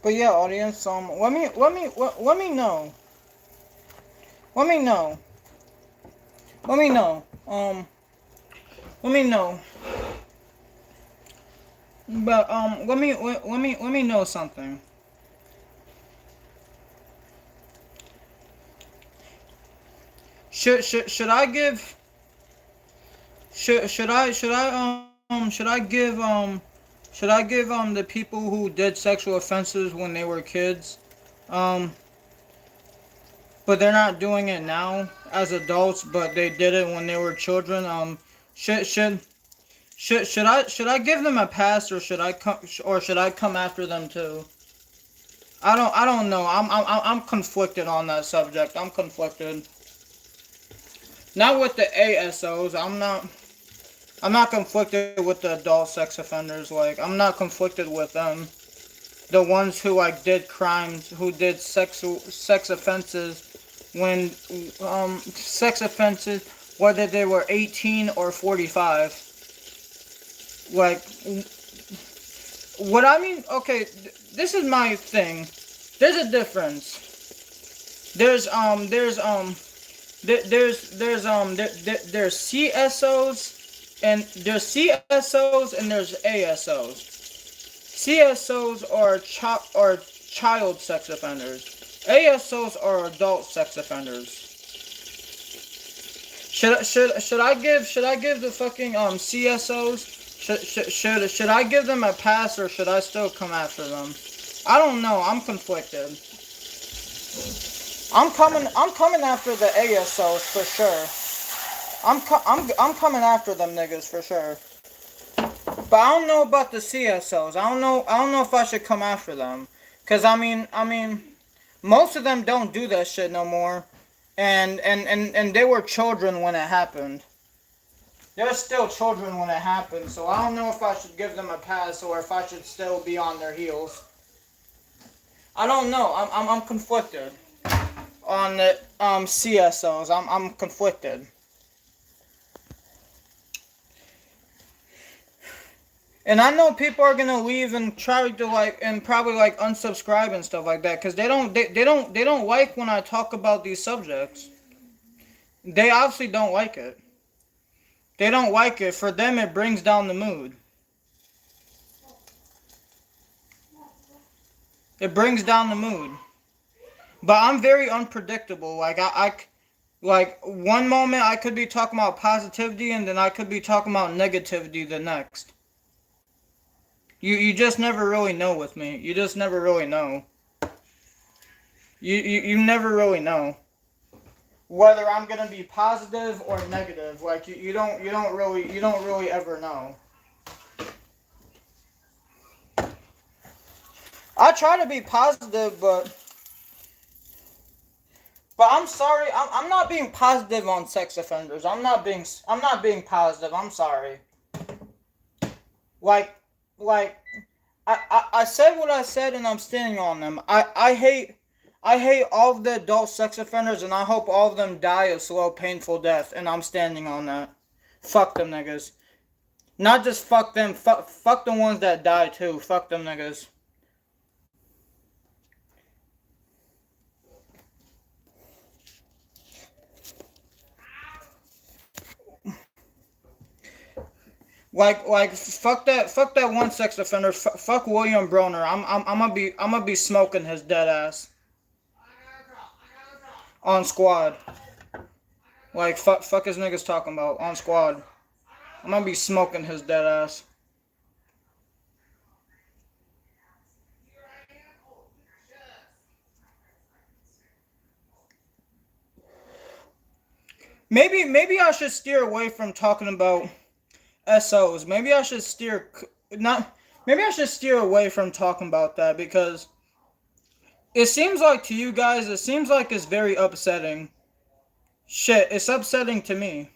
But yeah, audience. Let me know. Let me know. Let me know. Let me know. But let me know something. Should I give should I give the people who did sexual offenses when they were kids, um but they're not doing it now as adults, but they did it when they were children, should should should I give them a pass, or should I come after them too? I don't know. I'm conflicted on that subject. I'm conflicted. Not with the ASOs. I'm not conflicted with the adult sex offenders. Like, I'm not conflicted with them. The ones who like did crimes, who did sex offenses when sex offenses, whether they were 18 or 45. Like, what I mean, okay, this is my thing. There's a difference. There's CSOs and there's ASOs. CSOs are child sex offenders. ASOs are adult sex offenders. Should I give the fucking CSOs, should I give them a pass, or should I still come after them? I don't know. I'm conflicted. I'm coming after the ASOs for sure. I'm coming after them niggas for sure. But I don't know about the CSOs. I don't know if I should come after them. Cause I mean, most of them don't do that shit no more. And they were children when it happened. They're still children when it happened, so I don't know if I should give them a pass or if I should still be on their heels. I don't know. I'm conflicted on the CSOs. I'm conflicted. And I know people are gonna leave and try to probably unsubscribe and stuff like that, because they don't like when I talk about these subjects. They obviously don't like it. They don't like it. For them, it brings down the mood. It brings down the mood. But I'm very unpredictable. Like one moment I could be talking about positivity, and then I could be talking about negativity the next. You just never really know with me. You just never really know. You never really know whether I'm gonna be positive or negative. Like you don't really ever know. I try to be positive, but I'm sorry. I'm not being positive on sex offenders. I'm not being positive. I'm sorry. Like like I said what I said and I'm standing on them. I hate all of the adult sex offenders and I hope all of them die a slow, painful death and I'm standing on that. Fuck them niggas. Not just fuck them, fuck the ones that die too. Fuck them niggas. Fuck that one sex offender. Fuck William Broner. I'm gonna be smoking his dead ass on squad. Like fuck his niggas talking about on squad. I'm gonna be smoking his dead ass. Maybe I should steer away from talking about SOs. Maybe I should steer not. Maybe I should steer away from talking about that because it seems like to you guys, it seems like it's very upsetting. Shit, it's upsetting to me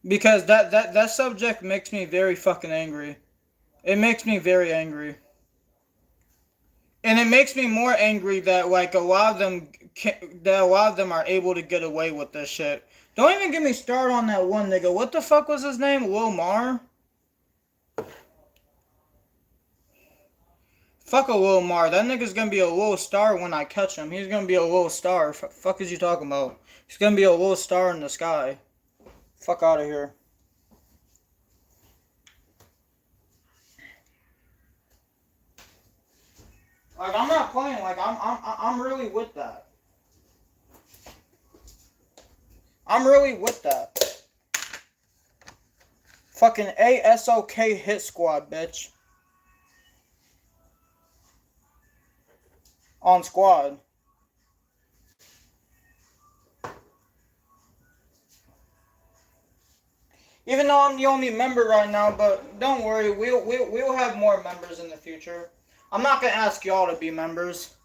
because that subject makes me very fucking angry. It makes me very angry. And it makes me more angry that like a lot of them are able to get away with this shit. Don't even get me started on that one nigga. What the fuck was his name? Lil Mar? Fuck a Lil Mar. That nigga's gonna be a little star when I catch him. He's gonna be a little star. Fuck is you talking about? He's gonna be a little star in the sky. Fuck out of here. Like I'm not playing. Like I'm really with that. I'm really with that. Fucking ASOK hit squad, bitch. On squad. Even though I'm the only member right now, but don't worry, we'll have more members in the future. I'm not gonna ask y'all to be members.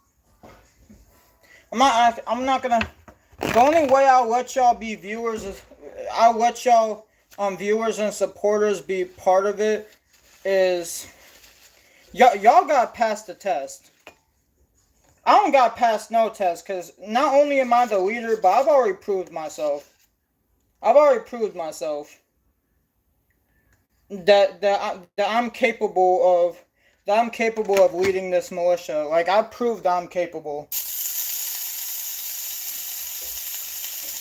I'm not gonna. The only way I'll let y'all be viewers is I'll let y'all viewers and supporters be part of it is y'all got past the test. I don't got past no test because not only am I the leader, but I've already proved myself. I've already proved myself that I'm capable of leading this militia. Like I proved I'm capable.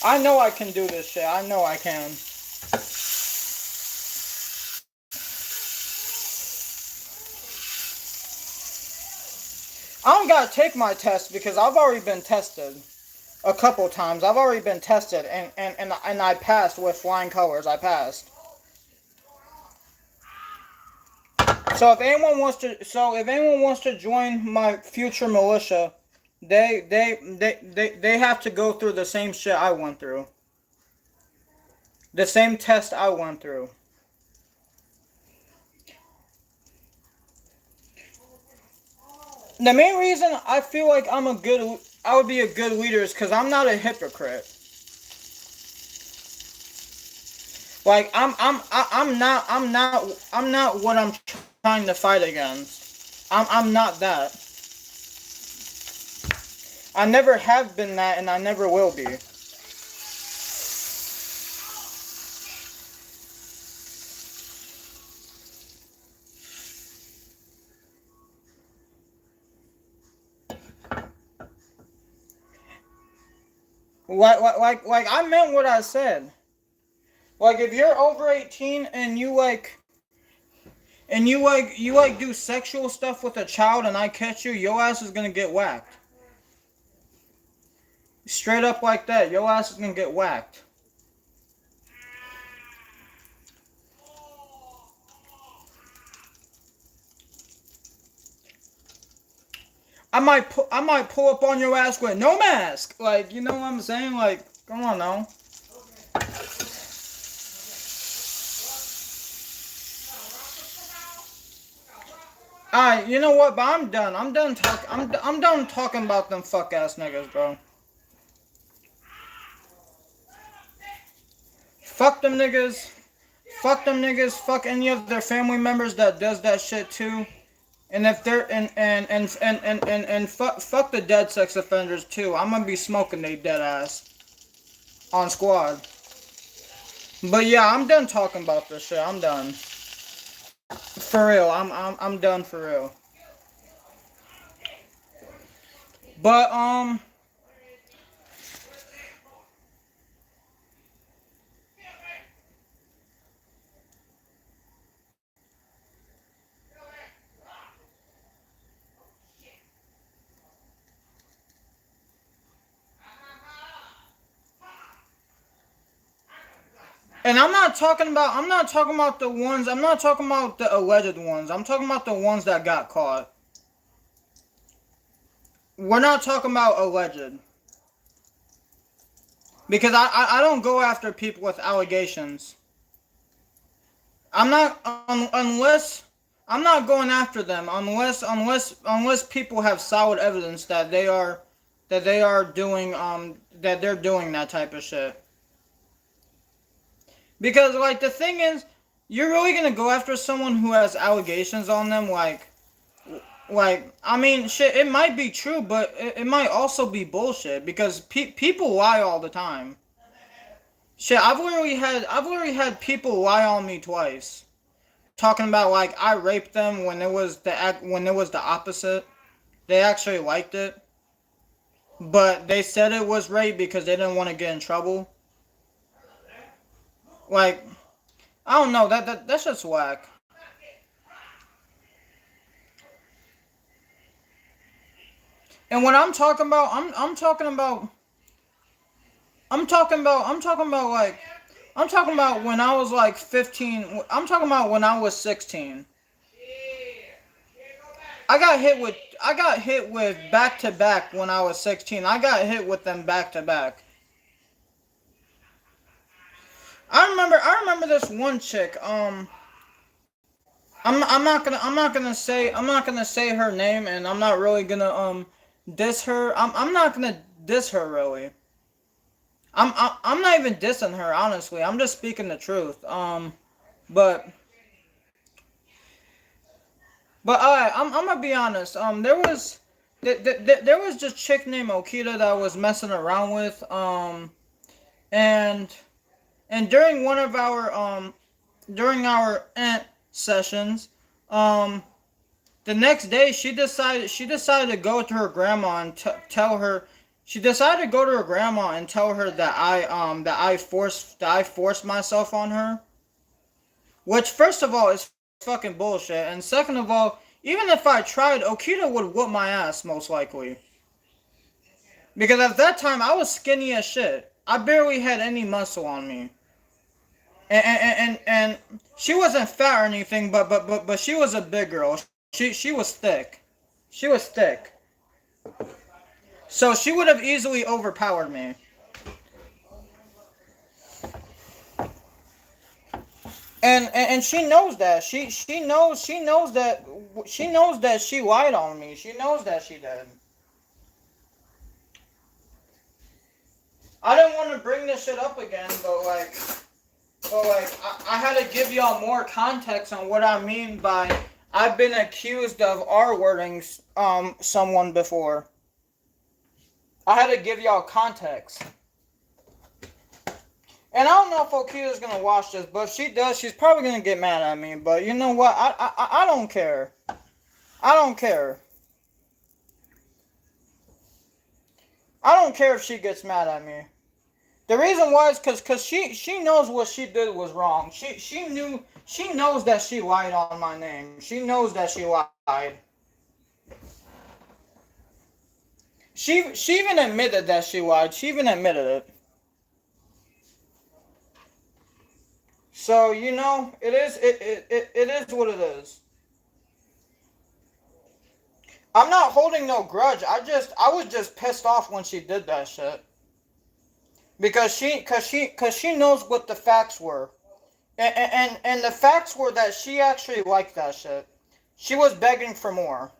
I know I can do this shit. I know I can. I don't gotta take my test because I've already been tested a couple times. I've already been tested and I passed with flying colors. I passed. So if anyone wants to join my future militia, they have to go through the same shit I went through. The same test I went through. The main reason I feel like I would be a good leader is because I'm not a hypocrite. Like I'm not what I'm trying to fight against. I'm not that. I never have been that, and I never will be. Like I meant what I said. Like if you're over 18 and you do sexual stuff with a child and I catch you, your ass is gonna get whacked. Straight up like that, your ass is gonna get whacked. I might pull up on your ass with no mask. Like, you know what I'm saying? Like, come on now. Alright, you know what? But I'm done. I'm done talking about them fuck ass niggas, bro. Fuck them niggas. Fuck them niggas. Fuck any of their family members that does that shit too. And if they're and fuck the dead sex offenders too. I'm gonna be smoking they dead ass on squad. But yeah, I'm done talking about this shit. I'm done. For real. I'm done for real. But and I'm not talking about the ones, I'm not talking about the alleged ones. I'm talking about the ones that got caught. We're not talking about alleged. Because I don't go after people with allegations. I'm not unless I'm not going after them unless people have solid evidence that they're doing that type of shit. Because like the thing is, you're really gonna go after someone who has allegations on them, like I mean shit, it might be true, but it might also be bullshit because people lie all the time. Shit, I've literally had people lie on me twice, talking about like I raped them when it was the opposite. They actually liked it, but they said it was rape because they didn't want to get in trouble. Like, I don't know, that's just whack. And what I'm talking about, I'm talking about when I was like 15. I'm talking about when I was 16. I got hit with back to back when I was 16. I got hit with them back to back. I remember this one chick. I'm not gonna say her name, and I'm not really gonna diss her. I'm not gonna diss her really. I'm not even dissing her, honestly. I'm just speaking the truth. But I'm gonna be honest. There was this chick named Okita that I was messing around with. And during one of our during our sessions, the next day she decided to go to her grandma and tell her. She decided to go to her grandma and tell her that I forced myself on her. Which, first of all, is fucking bullshit, and second of all, even if I tried, Okita would whoop my ass most likely. Because at that time I was skinny as shit. I barely had any muscle on me. And she wasn't fat or anything, but she was a big girl. She was thick. She was thick. So she would have easily overpowered me. And she knows that. She knows that she lied on me. She knows that she did. I didn't want to bring this shit up again, but I had to give y'all more context on what I mean by I've been accused of R-wording someone before. I had to give y'all context. And I don't know if Okita's gonna watch this, but if she does, she's probably gonna get mad at me. But you know what? I don't care. I don't care. I don't care if she gets mad at me. The reason why is because she knows what she did was wrong. She knows that she lied on my name. She knows that she lied. She even admitted that she lied. She even admitted it. So, you know, it is what it is. I'm not holding no grudge. I was just pissed off when she did that shit. Because she knows what the facts were. And the facts were that she actually liked that shit. She was begging for more.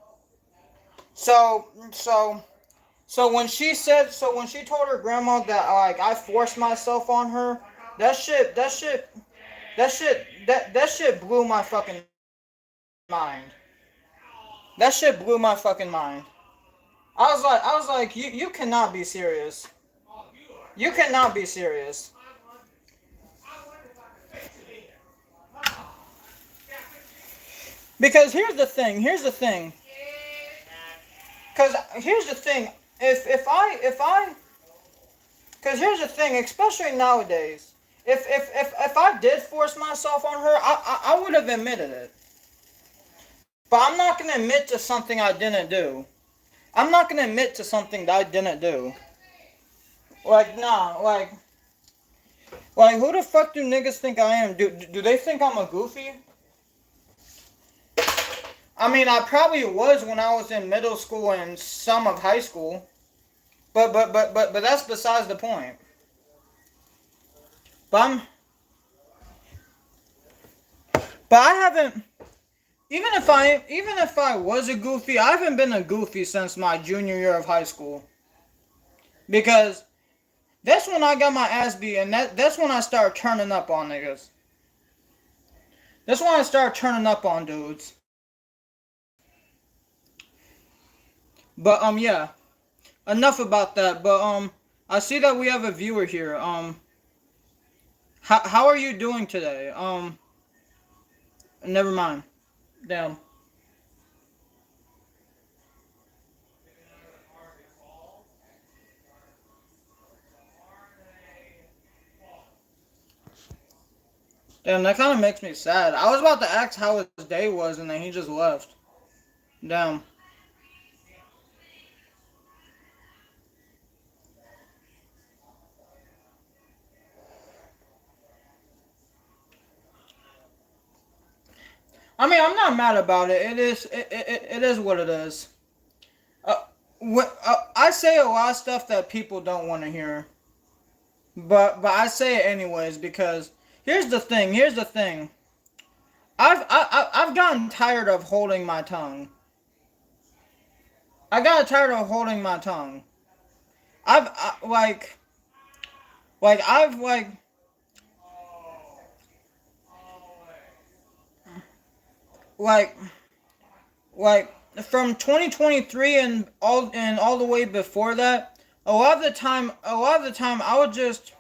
So when she told her grandma that like I forced myself on her, that shit blew my fucking mind. That shit blew my fucking mind. I was like, you cannot be serious. You cannot be serious. Because here's the thing. Because here's the thing. Because here's the thing. Especially nowadays, if I did force myself on her, I would have admitted it. But I'm not gonna admit to something I didn't do. I'm not gonna admit to something that I didn't do. Like nah, like who the fuck do niggas think I am? Do they think I'm a goofy? I mean, I probably was when I was in middle school and some of high school, but that's besides the point. But I haven't. Even if I was a goofy, I haven't been a goofy since my junior year of high school. Because that's when I got my ass beat, and that's when I started turning up on niggas. That's when I started turning up on dudes. But yeah, enough about that. But I see that we have a viewer here. How are you doing today? Never mind. Damn. Damn, that kind of makes me sad. I was about to ask how his day was, and then he just left. Damn. I mean, I'm not mad about it. It is what it is. I say a lot of stuff that people don't want to hear, but I say it anyways because here's the thing. I've gotten tired of holding my tongue. I got tired of holding my tongue. I've I, like I've like like from 2023 and all the way before that, a lot of the time I would just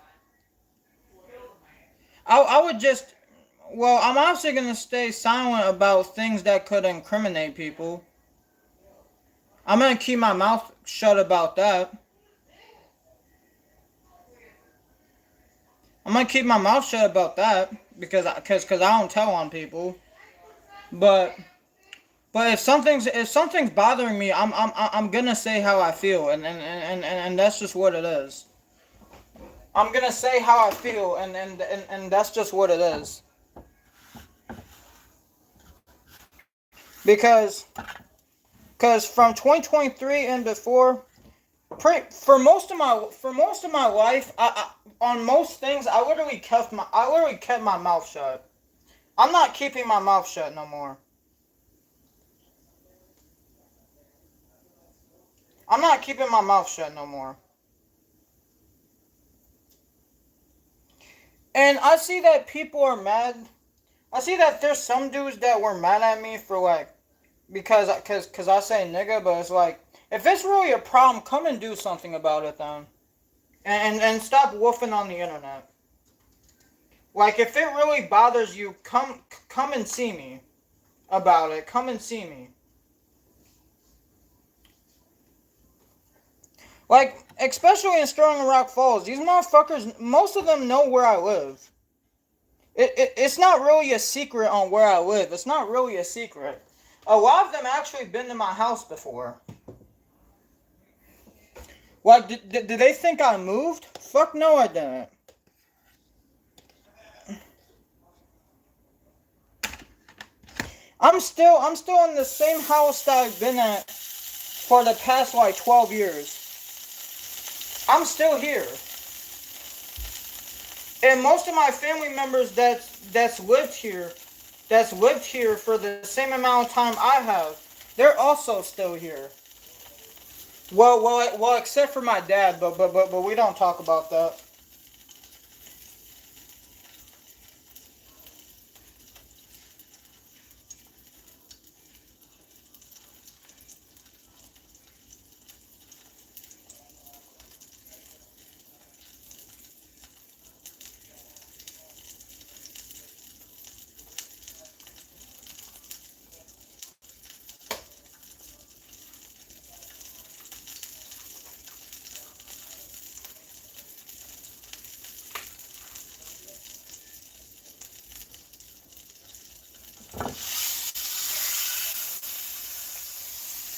well, I'm obviously going to stay silent about things that could incriminate people. I'm going to keep my mouth shut about that. I'm going to keep my mouth shut about that because I don't tell on people. But if something's bothering me, I'm going to say how I feel and that's just what it is. I'm going to say how I feel and that's just what it is. Because from 2023 and before, for most of my life, on most things, I literally kept my mouth shut. I'm not keeping my mouth shut no more. I'm not keeping my mouth shut no more. And I see that people are mad. I see that there's some dudes that were mad at me for because I say nigga, but it's like, if it's really a problem, come and do something about it then. And stop woofing on the internet. Like, if it really bothers you, come and see me about it. Come and see me. Like, especially in Sterling Rock Falls, these motherfuckers, most of them know where I live. It's not really a secret on where I live. It's not really a secret. A lot of them actually been to my house before. Like, did they think I moved? Fuck no, I didn't. I'm still in the same house that I've been at for the past like 12 years. I'm still here. And most of my family members that's lived here for the same amount of time I have, they're also still here. Well, except for my dad, but we don't talk about that.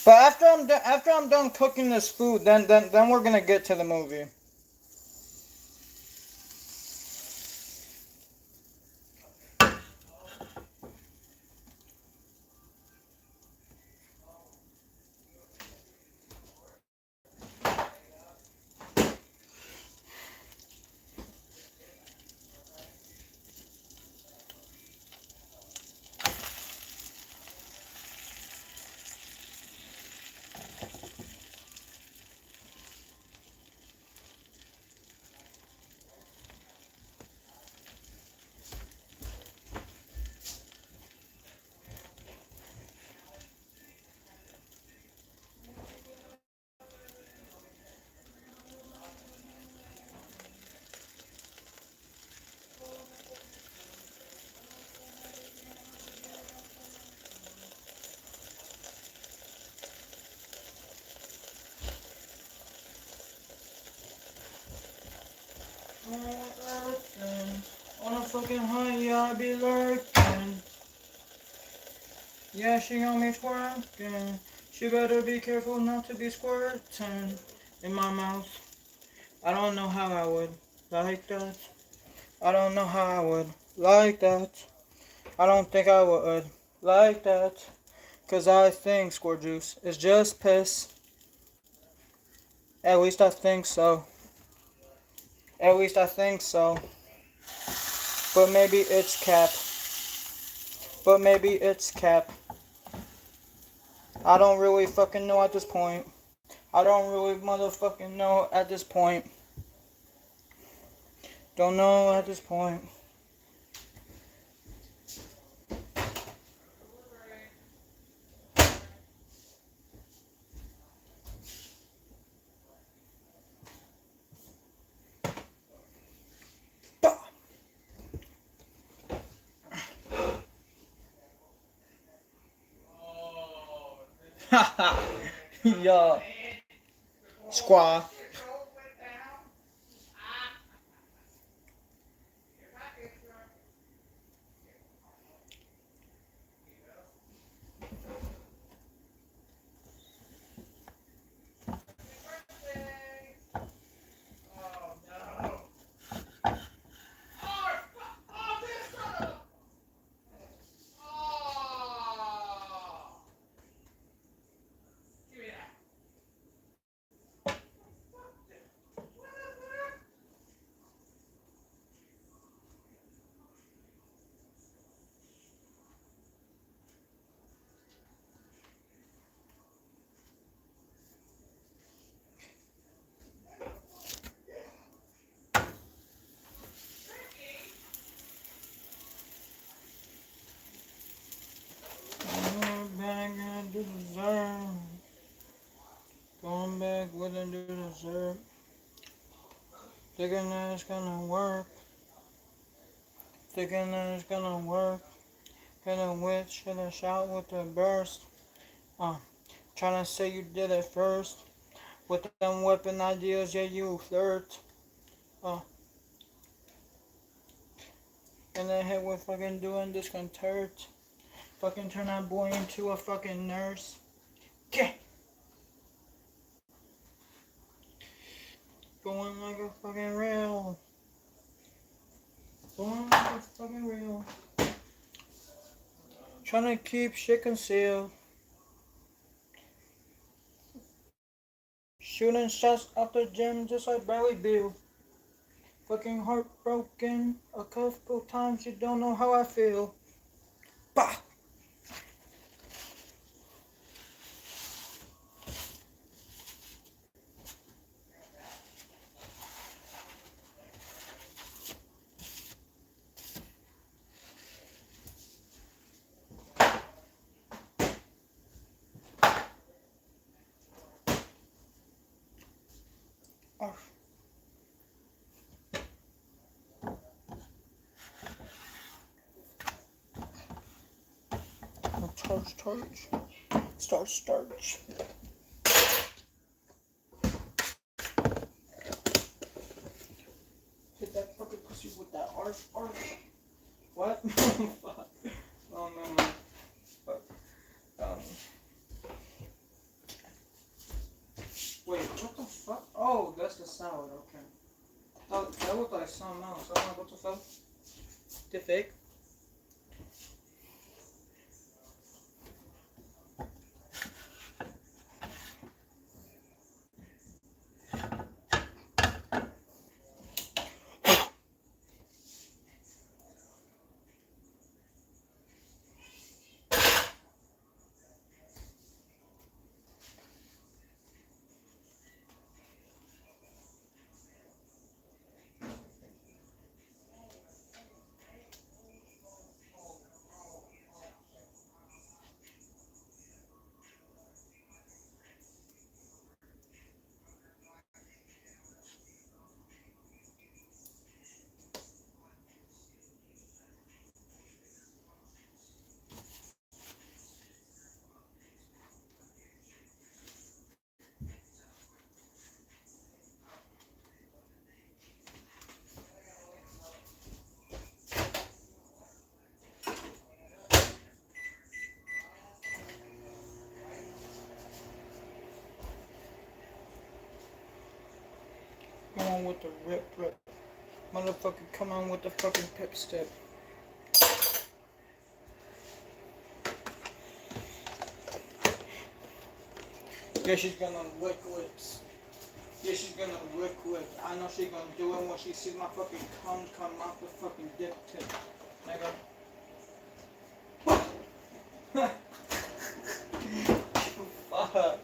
But after I'm done cooking this food, then we're gonna get to the movie. On a fucking high, I be lurking. Yeah, she on me twerking. She better be careful not to be squirting in my mouth. I don't know how I would like that. I don't know how I would like that. I don't think I would like that. Cause I think squirt juice is just piss. At least I think so. At least I think so. But maybe it's cap. But maybe it's cap. I don't really fucking know at this point. I don't really motherfucking know at this point. Don't know at this point. Haha. Yeah. Squaw. Going back with a do dessert. Thinking that it's gonna work. Thinking that it's gonna work. Hit a witch, hit a shout with a burst. Trying to say you did it first. With them weapon ideas, yeah, you flirt. And then hit with fucking doing discontert. Fucking turn that boy into a fucking nurse. Yeah. Going like a fucking real. Going like a fucking real. Trying to keep shit concealed. Shooting shots out the gym just like Bradley Beal. Fucking heartbroken a couple times, you don't know how I feel. Bah! Oh. Starch. Hit that fucking pussy with that arch. What? Fuck. Oh no. Fuck. Wait, what the fuck? Oh, that's the salad, okay. Oh, that looked like something else. I'm like, what the fuck? The fake? Come on with the rip. Motherfucker, come on with the fucking pip step. Yeah, she's gonna lick lips. Yeah, she's gonna lick lips. I know she's gonna do it when she sees my fucking cum come off the fucking dick tip. Nigga. Fuck.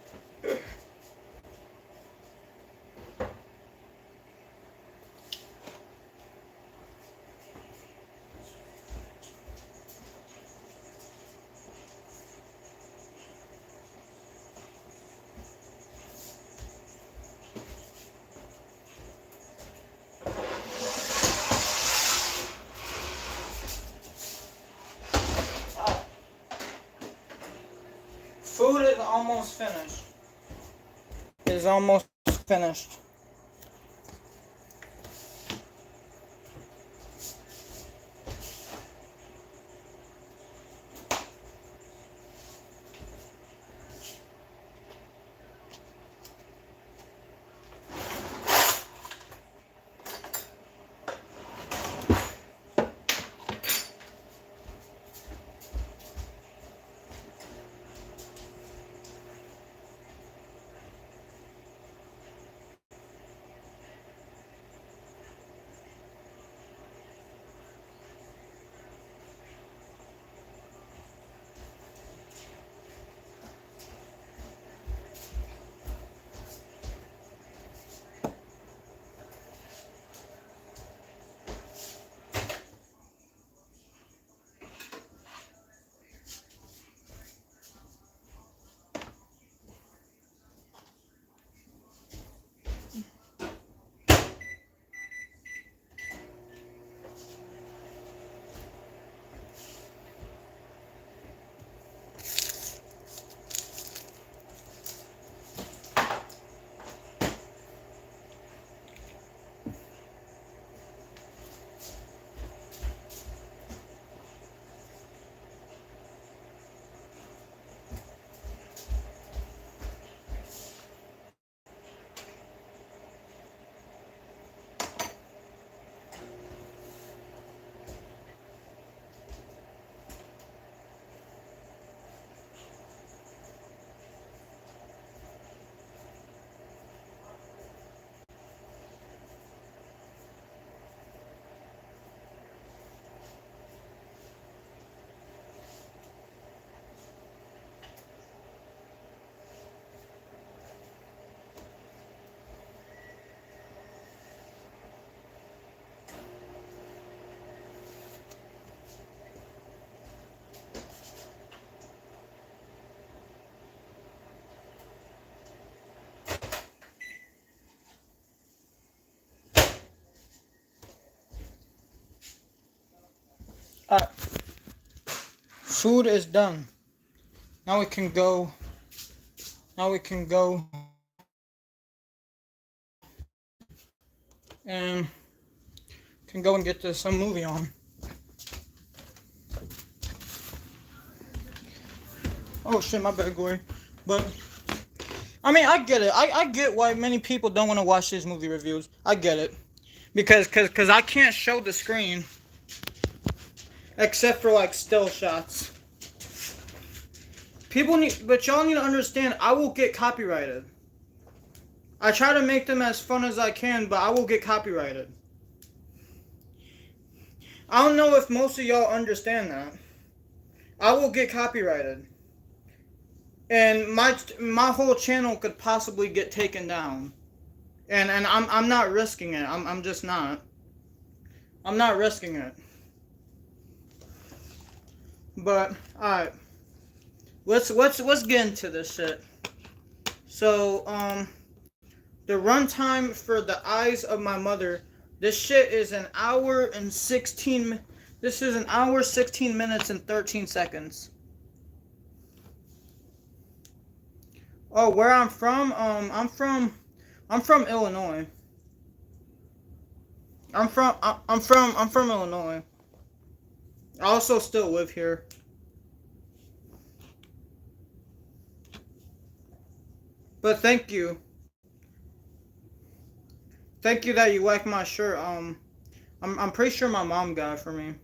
Food is almost finished. It's almost finished. Alright. Food is done. Now we can go. Now we can go. And can go and get some movie on. Oh shit, my bad, Gory. But I mean, I get it. I get why many people don't want to watch these movie reviews. I get it. Because I can't show the screen. Except for like still shots. But y'all need to understand, I will get copyrighted. I try to make them as fun as I can, but I will get copyrighted. I don't know if most of y'all understand that. I will get copyrighted. And my whole channel could possibly get taken down. And I'm not risking it. I'm just not. I'm not risking it. But alright. Let's get into this shit. So, the runtime for The Eyes of My Mother, this shit is an hour and 16 this is an hour, 16 minutes and 13 seconds. Oh, where I'm from? I'm from Illinois. I'm from Illinois. I also still live here. But thank you. Thank you that you like my shirt. I'm pretty sure my mom got it for me.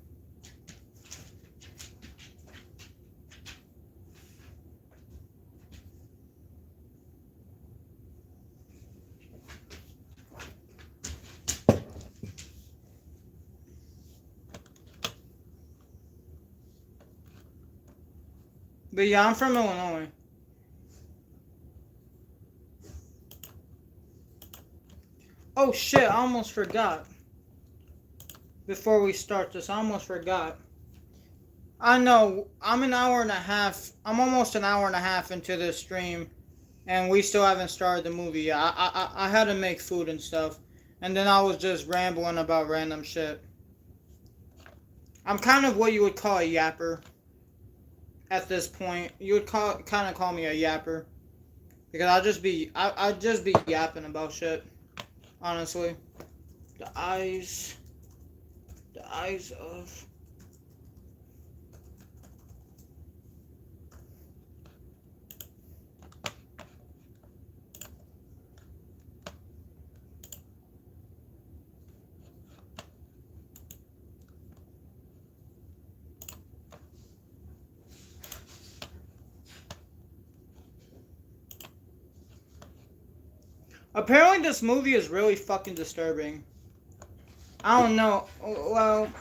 But yeah, I'm from Illinois. Oh shit, I almost forgot. Before we start this, I almost forgot. I know, I'm almost an hour and a half into this stream, and we still haven't started the movie yet. I had to make food and stuff, and then I was just rambling about random shit. I'm kind of what you would call a yapper. At this point, you would kind of call me a yapper, because I'd just be yapping about shit. Honestly, the eyes of. Apparently, this movie is really fucking disturbing. I don't know. Well,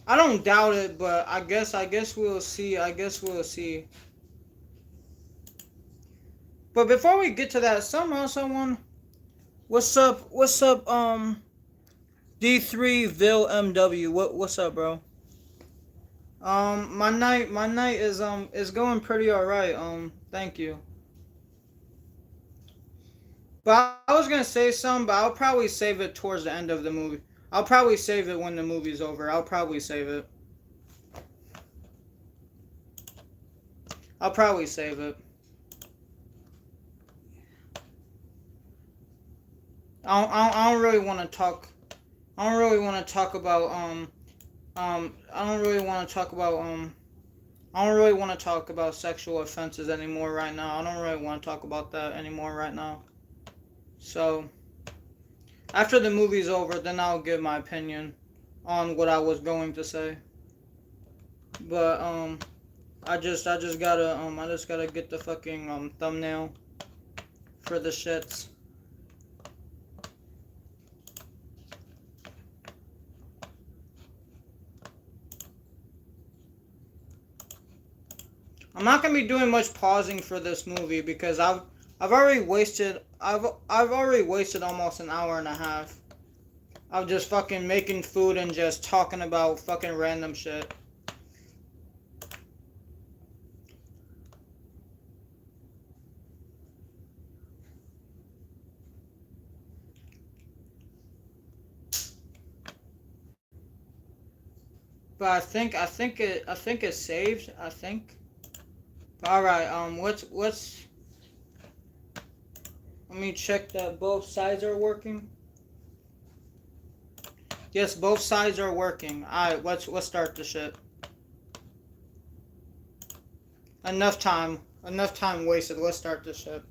I don't doubt it, but I guess we'll see. I guess we'll see. But before we get to that, someone, what's up? D3 MW. What's up, bro? My night is going pretty alright. Thank you. But I was gonna say something, but I'll probably save it towards the end of the movie. I'll probably save it when the movie's over. I'll probably save it. I'll probably save it. I don't really want to talk. I don't really want to talk about I don't really want to talk about I don't really want to talk about sexual offenses anymore right now. I don't really want to talk about that anymore right now. So after the movie's over, then I'll give my opinion on what I was going to say. But I just gotta get the fucking thumbnail for the shits. I'm not gonna be doing much pausing for this movie because I've already wasted almost an hour and a half of just fucking making food and just talking about fucking random shit. But I think it's saved. I think. All right. Let's let me check that both sides are working. Yes, both sides are working. All right. Let's start the shit. Enough time. Enough time wasted. Let's start this shit.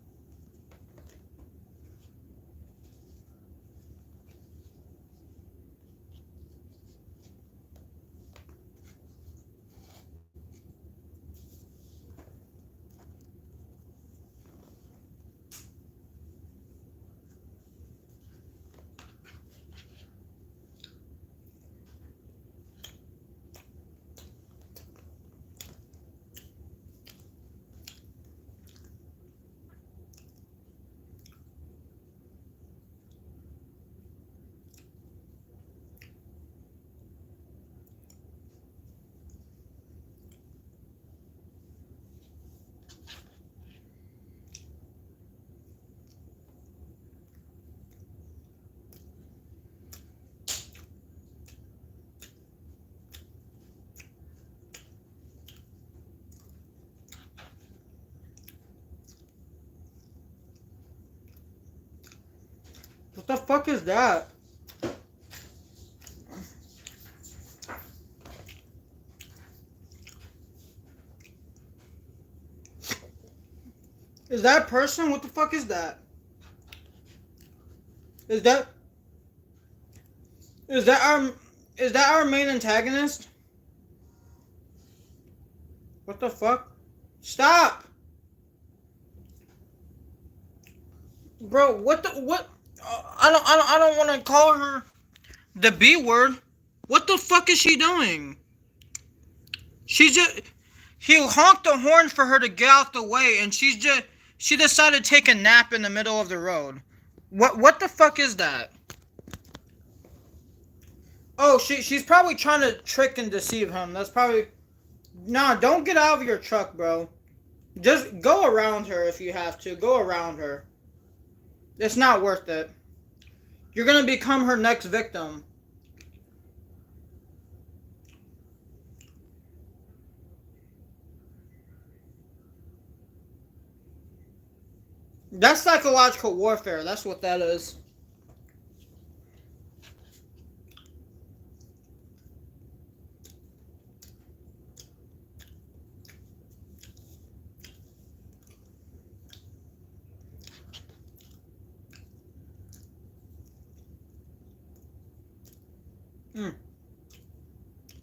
What the fuck is that? Is that a person? What the fuck is that? Is that is that our main antagonist? What the fuck? Stop! Bro, what the what? I don't want to call her the B word. What the fuck is she doing? She just he honked the horn for her to get out the way, and she decided to take a nap in the middle of the road. What the fuck is that? Oh, she's probably trying to trick and deceive him. That's probably nah. Don't get out of your truck, bro. Just go around her if you have to. Go around her. It's not worth it. You're gonna become her next victim. That's psychological warfare. That's what that is.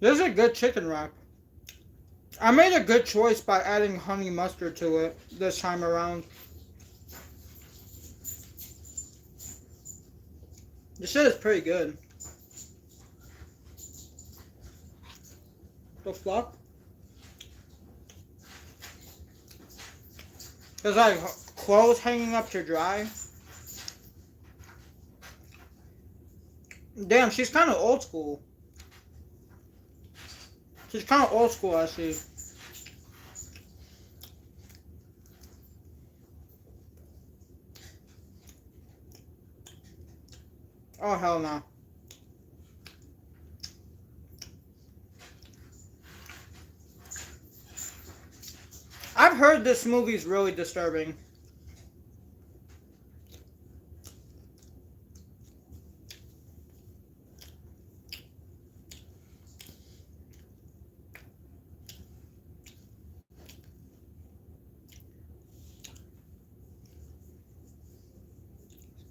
This is a good chicken wrap. I made a good choice by adding honey mustard to it this time around. This shit is pretty good. The fuck? There's like clothes hanging up to dry. Damn, she's kind of old school. She's kind of old school, I see. Oh, hell no. I've heard this movie's really disturbing.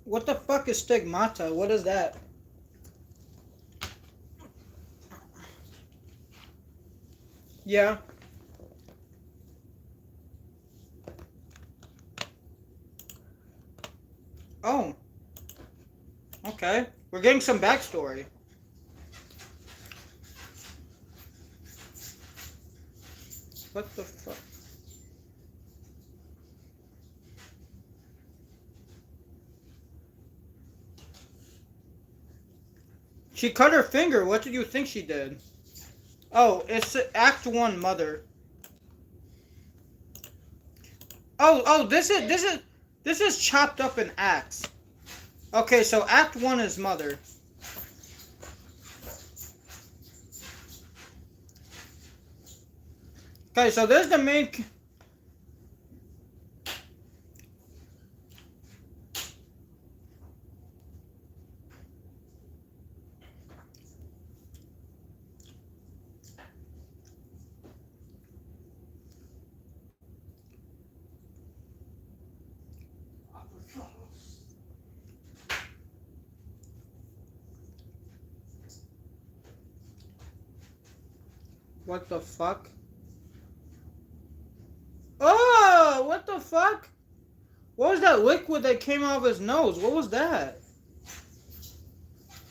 What the fuck is stigmata? What is that? Yeah. Oh. Okay. We're getting some backstory. What the fuck? She cut her finger. What did you think she did? Oh, it's Act 1 Mother. Oh, this is chopped up in acts. Okay, so Act 1 is Mother. Okay, so there's the main. What the fuck? Oh, what the fuck? What was that liquid that came out of his nose? What was that?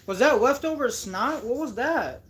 Was that leftover snot? What was that?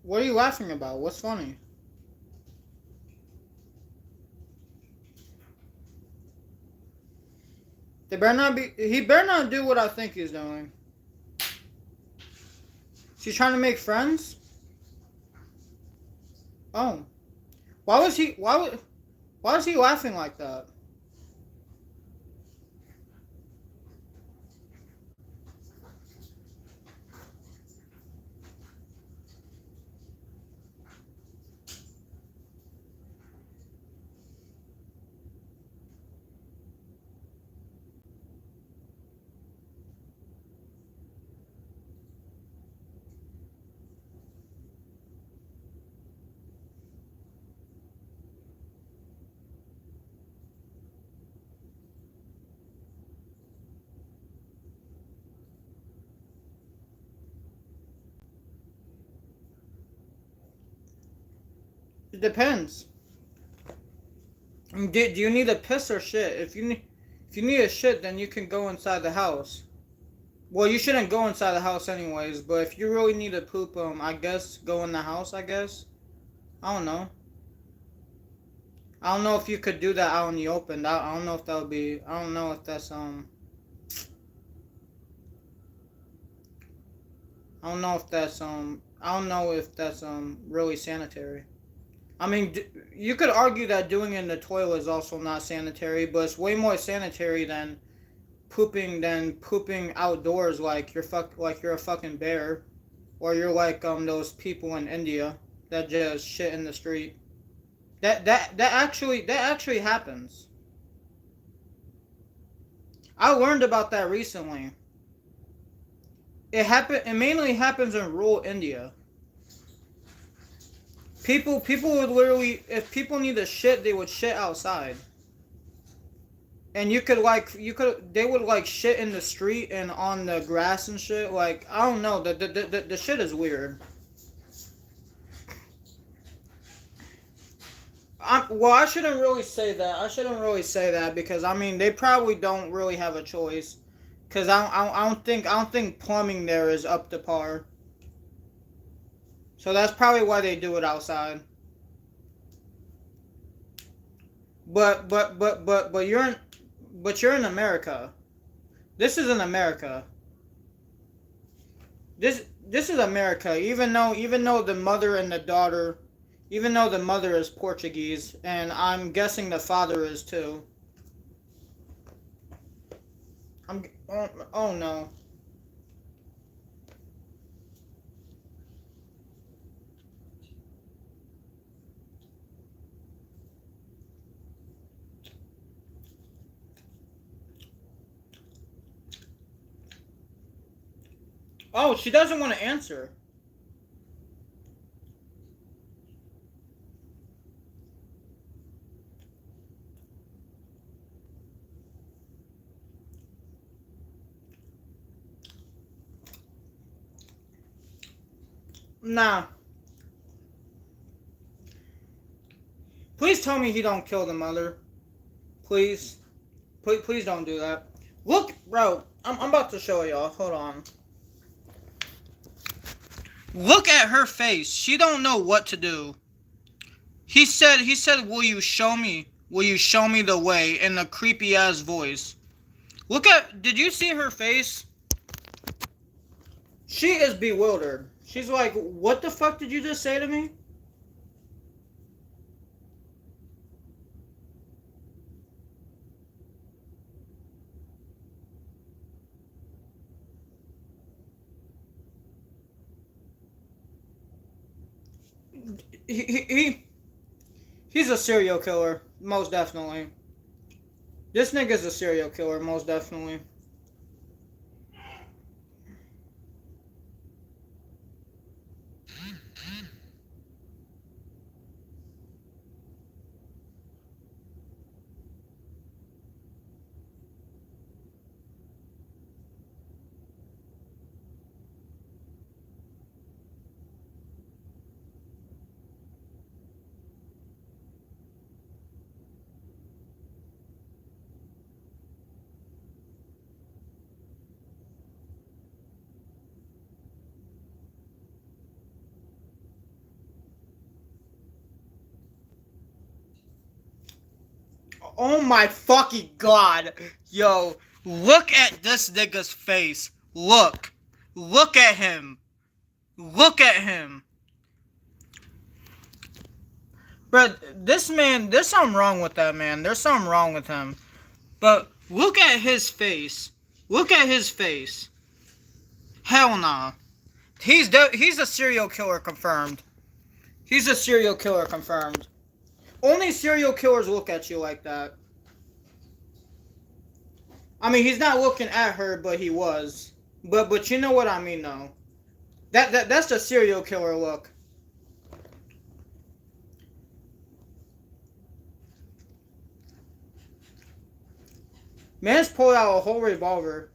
What are you laughing about? What's funny? They better not be. He better not do what I think he's doing. She's trying to make friends. Oh, why was he? Why was he laughing like that? It depends. Do you need a piss or shit? If you need a shit, then you can go inside the house. Well, you shouldn't go inside the house anyways. But if you really need to poop, I guess go in the house. I guess. I don't know. I don't know if you could do that out in the open. I don't know if that would be. I don't know if that's I don't know if that's I don't know if that's really sanitary. I mean, you could argue that doing it in the toilet is also not sanitary, but it's way more sanitary than pooping outdoors like you're a fucking bear, or you're like those people in India that just shit in the street. That actually happens. I learned about that recently. It mainly happens in rural India. People would literally, if people need to shit, they would shit outside. And they would like shit in the street and on the grass and shit. Like, I don't know, the shit is weird. Well, I shouldn't really say that. I shouldn't really say that because I mean they probably don't really have a choice. Cause I don't think plumbing there is up to par. So that's probably why they do it outside. But you're in America. This is in America. This is America. Even though the mother and the daughter, even though the mother is Portuguese and I'm guessing the father is too. Oh no. Oh, she doesn't want to answer. Nah. Please tell me he don't kill the mother. Please. Please don't do that. Look, bro. I'm about to show y'all. Hold on. Look at her face. She don't know what to do. He said, will you show me? Will you show me the way in a creepy ass voice? Did you see her face? She is bewildered. She's like, what the fuck did you just say to me? He's a serial killer, most definitely. This nigga's a serial killer, most definitely. Oh my fucking god. Yo, look at this nigga's face. Look. Look at him. Look at him. Bro, this man, there's something wrong with that man. There's something wrong with him. But look at his face. Look at his face. Hell nah. He's a serial killer confirmed. He's a serial killer confirmed. Only serial killers look at you like that. I mean, he's not looking at her, but he was. But you know what I mean, though. That's the serial killer look. Man's pulled out a whole revolver.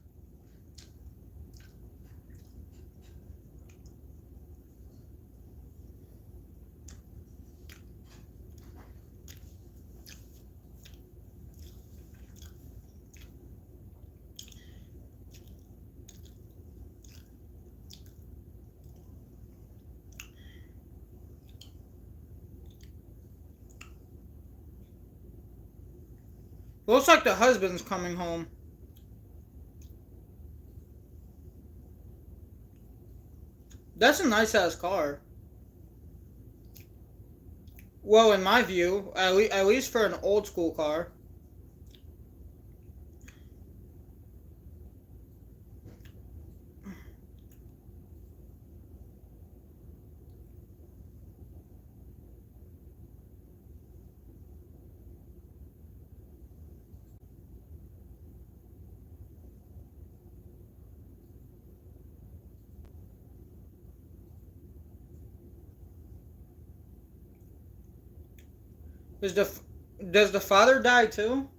Looks like the husband's coming home. That's a nice ass car. Well, in my view, at least for an old school car. Does the father die too?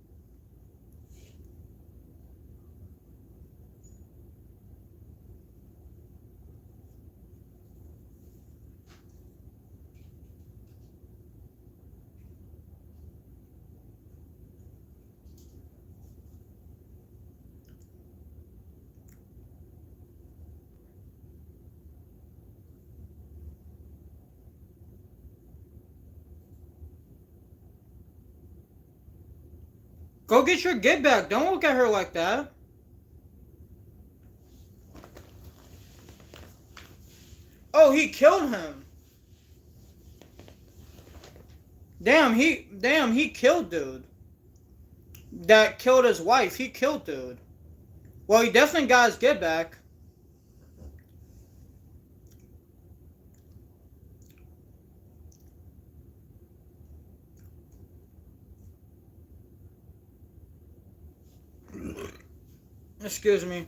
Go get your get back. Don't look at her like that. Oh, he killed him. Damn, he killed dude. That killed his wife. He killed dude. Well, he definitely got his get back. Excuse me.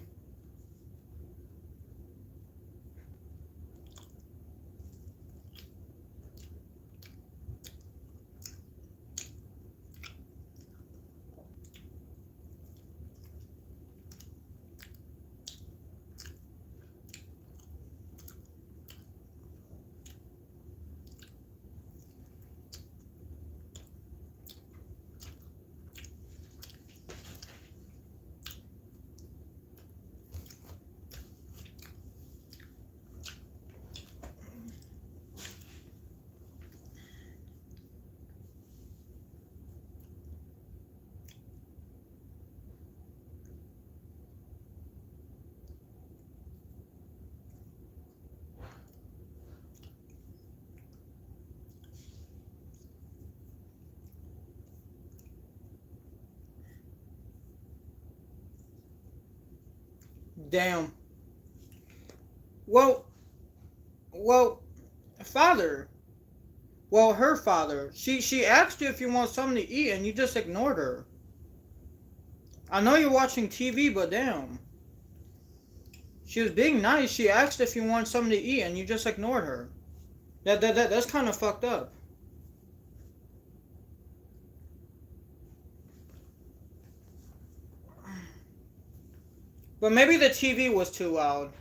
Damn. Well, father. Well, her father. She asked you if you want something to eat, and you just ignored her. I know you're watching TV, but damn. She was being nice. She asked if you want something to eat, and you just ignored her. That's kind of fucked up. But maybe the TV was too loud.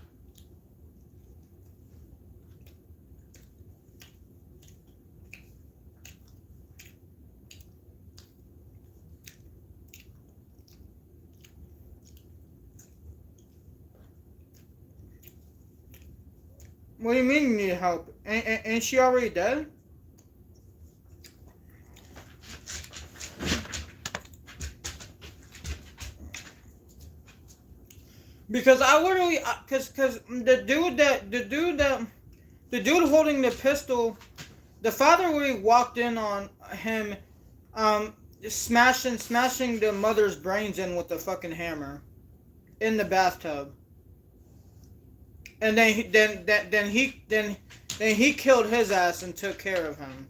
What do you mean you need help? Ain't she already dead? Because I literally, cause the dude holding the pistol, the father literally walked in on him, smashing the mother's brains in with the fucking hammer, in the bathtub. And then he killed his ass and took care of him.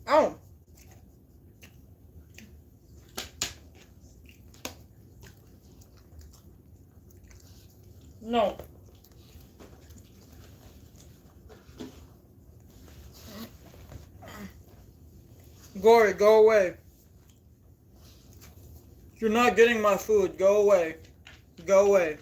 Oh. No. Glory, go away. You're not getting my food. Go away. Go away.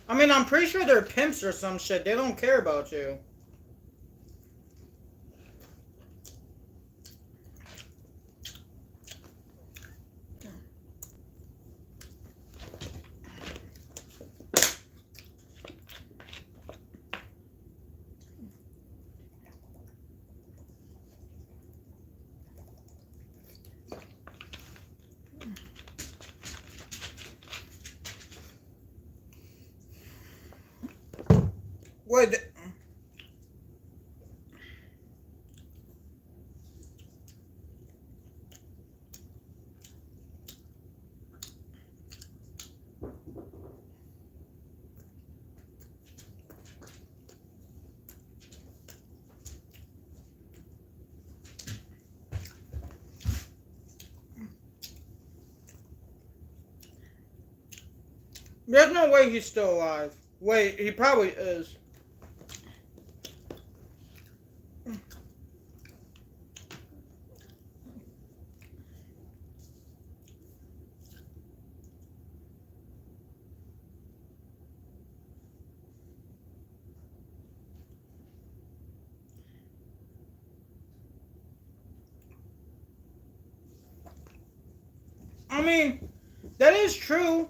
I mean, I'm pretty sure they're pimps or some shit. They don't care about you. Wait. There's no way he's still alive. Wait, he probably is. I mean, that is true.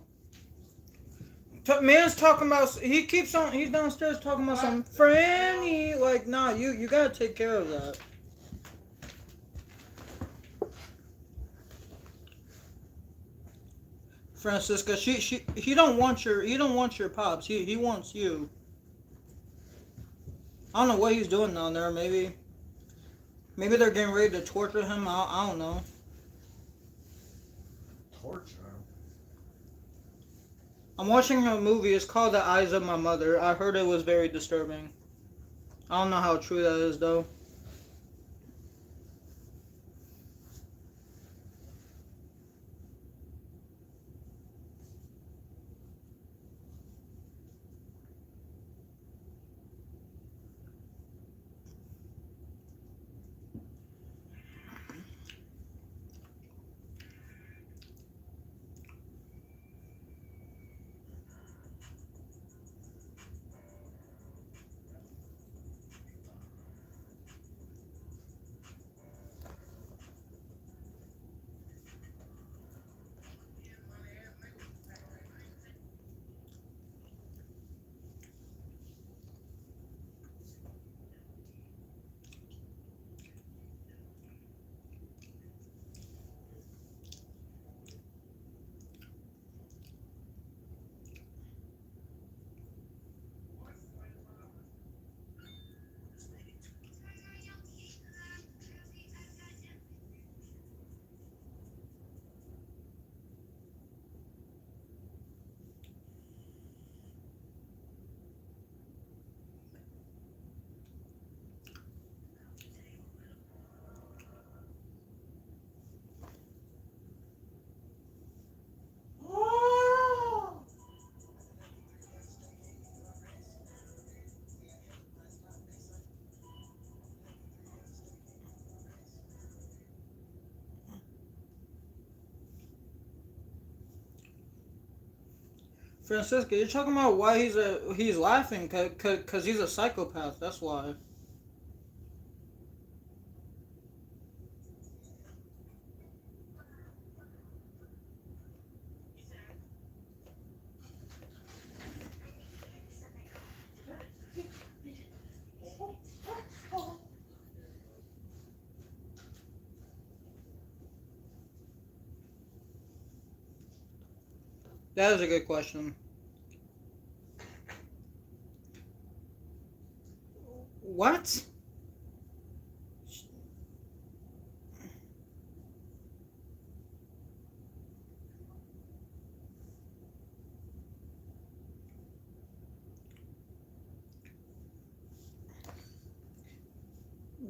Man's talking about, he keeps on, he's downstairs talking about some Franny. Like, nah, you gotta take care of that. Francisca, he don't want your pops. He wants you. I don't know what he's doing down there. Maybe they're getting ready to torture him. I don't know. Torture him? I'm watching a movie. It's called The Eyes of My Mother. I heard it was very disturbing. I don't know how true that is, though. Francisca, you're talking about why he's laughing, cause he's a psychopath. That's why. That is a good question. What?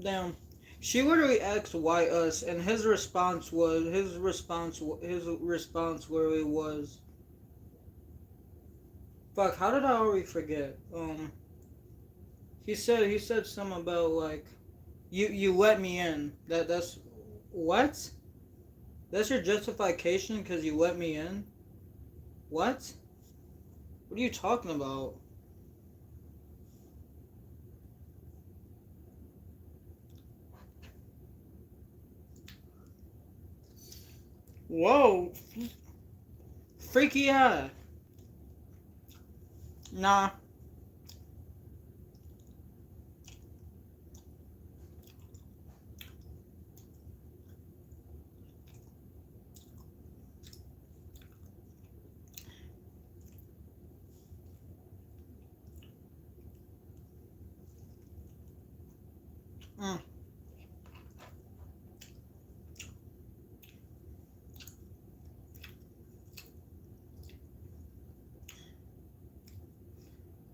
Damn. She literally asked why us, and his response literally was, fuck. How did I already forget? He said something about like, you let me in. That's what? That's your justification because you let me in? What? What are you talking about? Whoa. Freaky eye. Nah. Mm.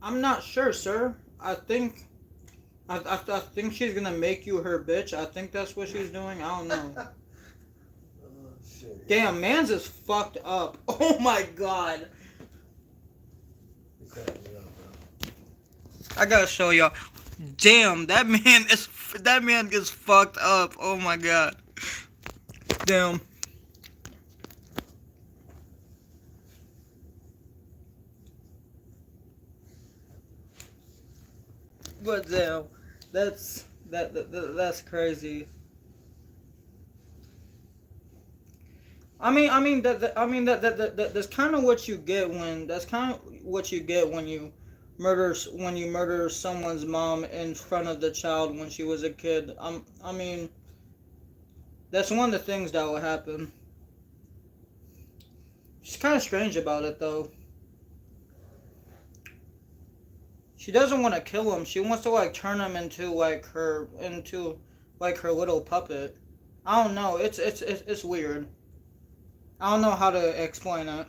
I'm not sure, sir. I think she's gonna make you her bitch. I think that's what she's doing. I don't know. Oh, shit. Damn, man's is fucked up. Oh my god. You cracked me up, bro. I gotta show y'all. Damn, that man is fucked up. Oh my god. Damn. But damn, that's crazy. That's kind of what you get when you murder someone's mom in front of the child when she was a kid. That's one of the things that will happen. She's kind of strange about it though. She doesn't want to kill him. She wants to like turn him into her little puppet. I don't know. It's weird. I don't know how to explain it.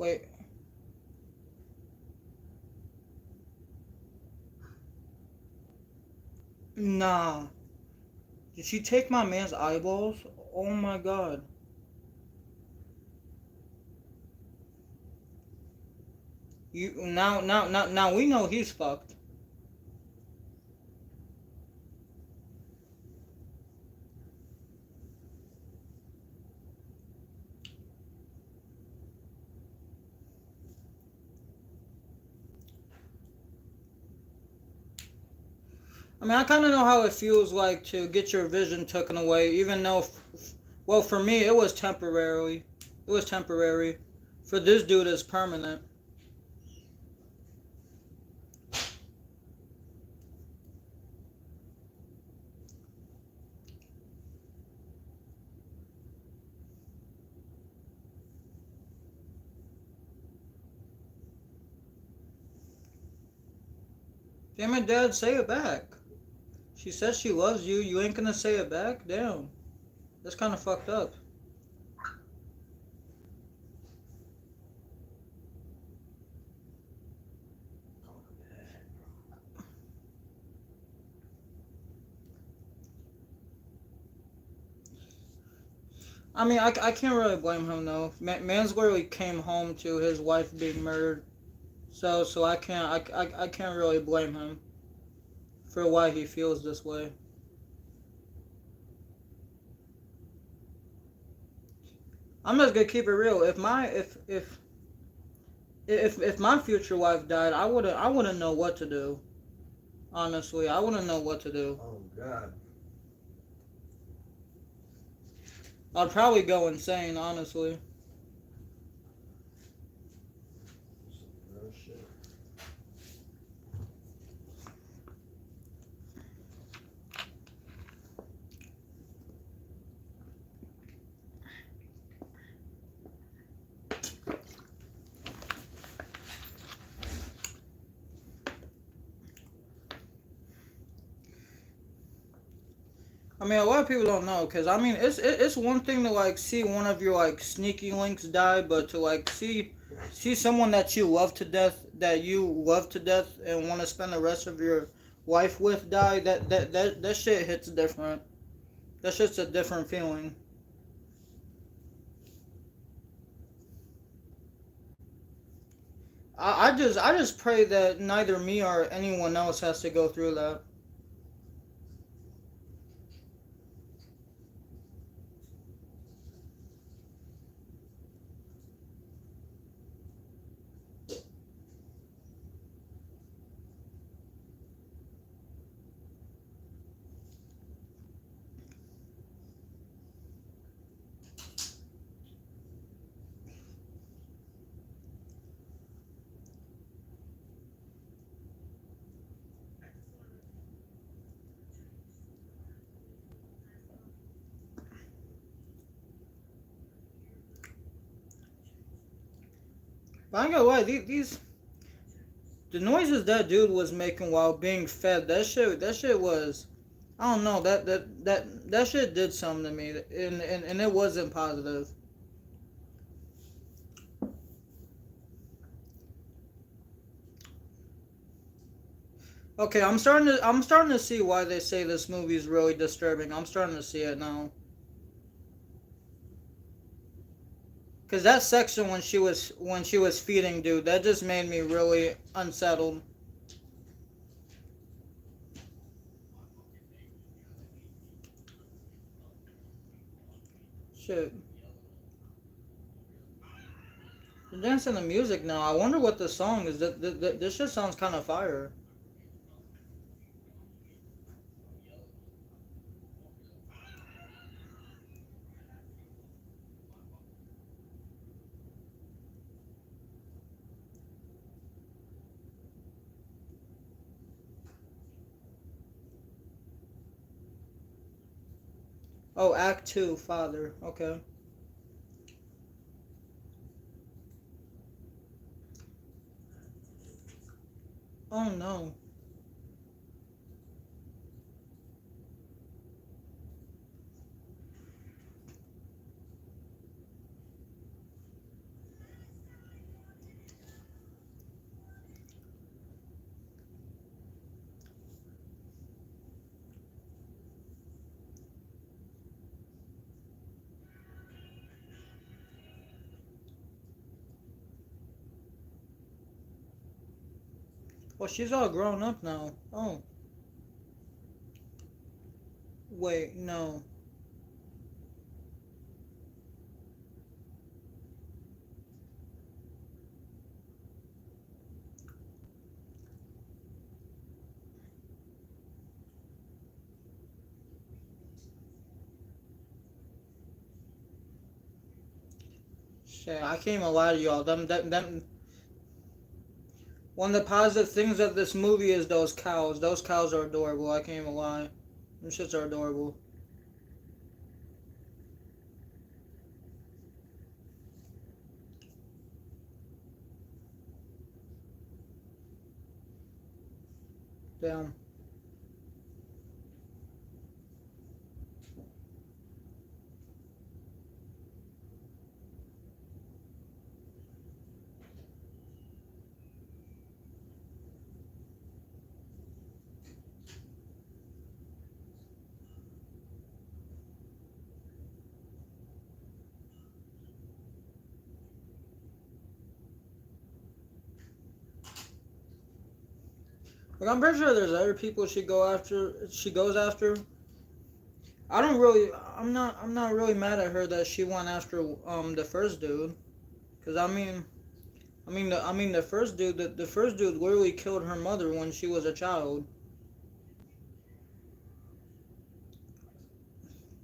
Wait. Nah. Did she take my man's eyeballs? Oh my god. Now we know he's fucked. I mean, I kind of know how it feels like to get your vision taken away, even though, well, for me, it was temporarily. It was temporary. For this dude, it's permanent. Damn it, Dad, say it back. She says she loves you. You ain't gonna say it back? Damn. That's kind of fucked up. I mean, I can't really blame him though. Man's literally came home to his wife being murdered, so I can't really blame him for why he feels this way. I'm just gonna keep it real. If my future wife died, I wouldn't know what to do. Honestly, I wouldn't know what to do. Oh God. I'd probably go insane, honestly. Some real shit. I mean, a lot of people don't know, cause I mean, it's one thing to like see one of your like sneaky links die, but to like see someone that you love to death, and want to spend the rest of your life with die, that shit hits different. That's just a different feeling. I just pray that neither me or anyone else has to go through that. But I ain't gonna lie, these the noises that dude was making while being fed, that shit was, I don't know, that shit did something to me, and it wasn't positive. Okay, I'm starting to see why they say this movie is really disturbing. I'm starting to see it now. Cause that section when she was feeding dude, that just made me really unsettled. Shit. The dance and the music now. I wonder what the song is. This just sounds kind of fire. Oh, Act Two, Father. Okay. Oh no. Oh, she's all grown up now. Oh, wait, no. Shit, I can't even lie to y'all. One of the positive things of this movie is those cows. Those cows are adorable. I can't even lie. Them shits are adorable. Damn. Like, I'm pretty sure there's other people she go after. She goes after. I don't really. I'm not really mad at her that she went after the first dude. Cause the first dude. The first dude literally killed her mother when she was a child.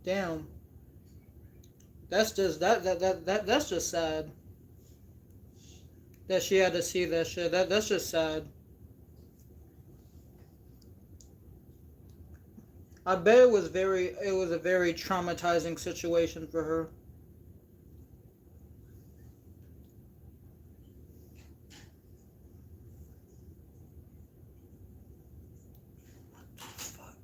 Damn. That's just that's just sad. That she had to see that shit. That's just sad. I bet it was a very traumatizing situation for her. Fuck.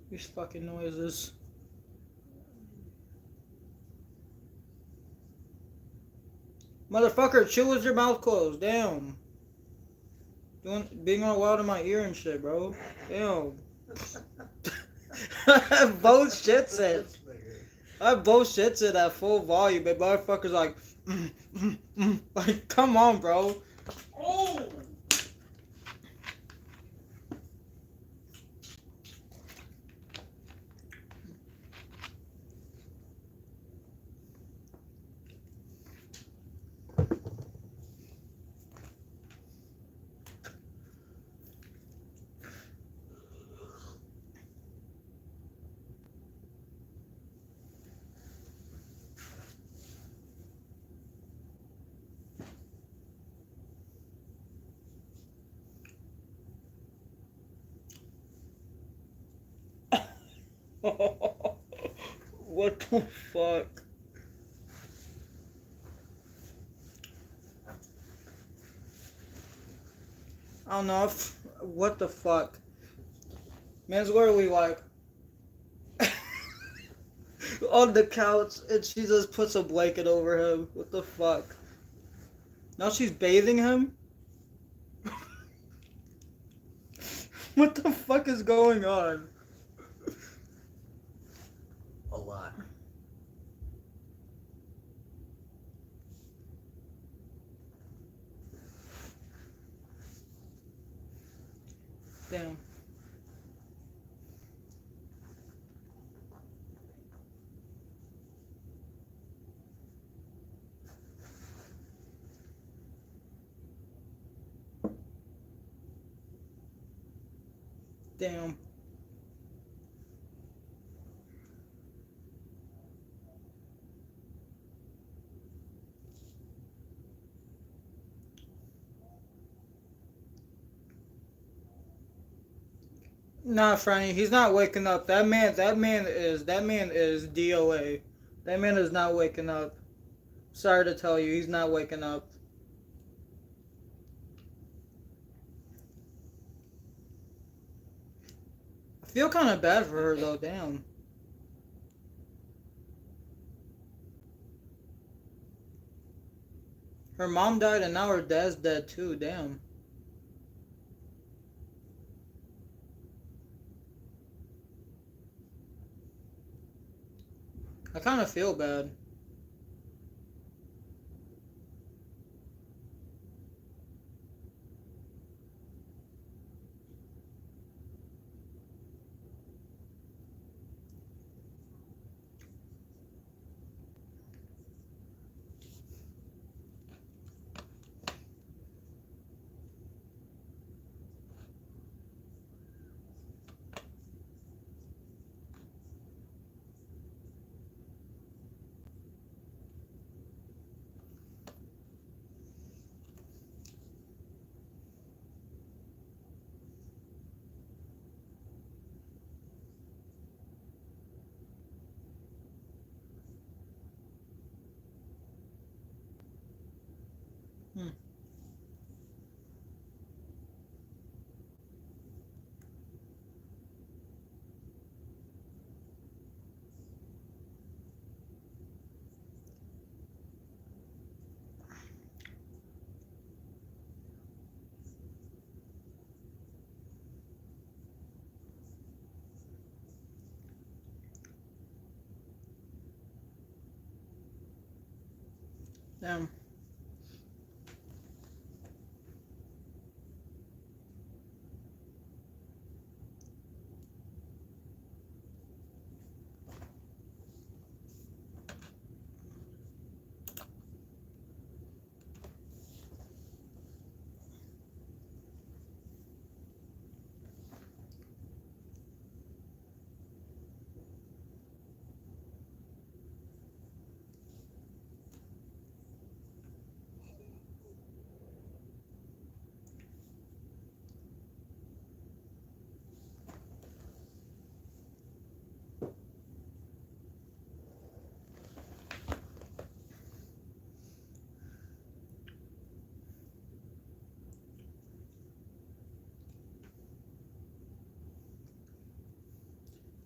These fucking noises. Motherfucker, chew with your mouth closed. Damn. Being all loud in my ear and shit, bro. Damn. I bullshits it. I bullshits it at full volume, but motherfuckers like, like, come on, bro. Oh! What the fuck? I don't know if, what the fuck? Man's literally like on the couch and she just puts a blanket over him. What the fuck? Now she's bathing him? What the fuck is going on? A lot. Damn. Damn. Nah, Franny, he's not waking up. That man is DOA. That man is not waking up. Sorry to tell you, he's not waking up. I feel kind of bad for her though. Damn. Her mom died and now her dad's dead too. Damn. I kind of feel bad. Hmm. Damn.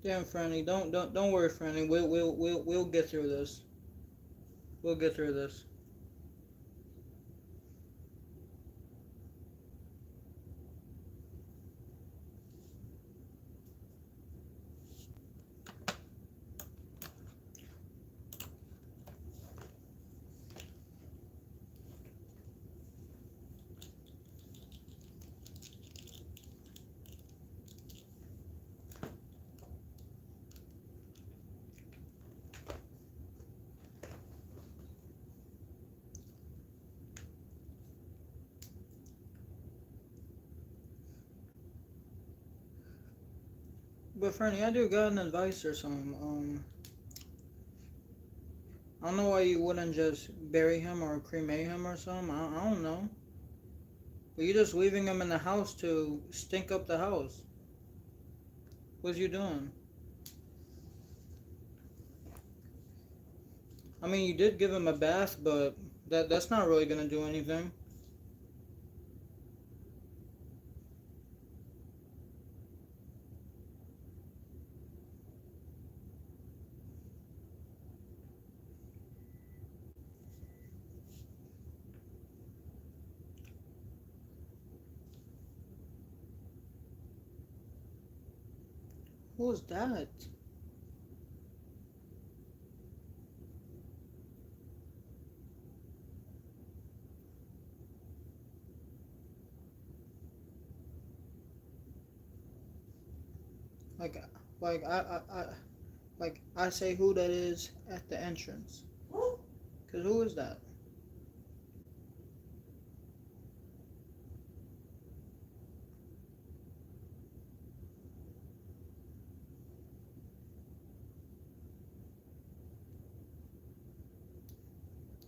Damn, Franny. Don't worry, Franny. We'll get through this. We'll get through this. But Franny, I do got an advice or something. I don't know why you wouldn't just bury him or cremate him or something. I don't know. But you're just leaving him in the house to stink up the house. What's you doing? I mean, you did give him a bath, but that's not really gonna do anything. Who's that? Like, like I say who that is at the entrance. Cause who is that?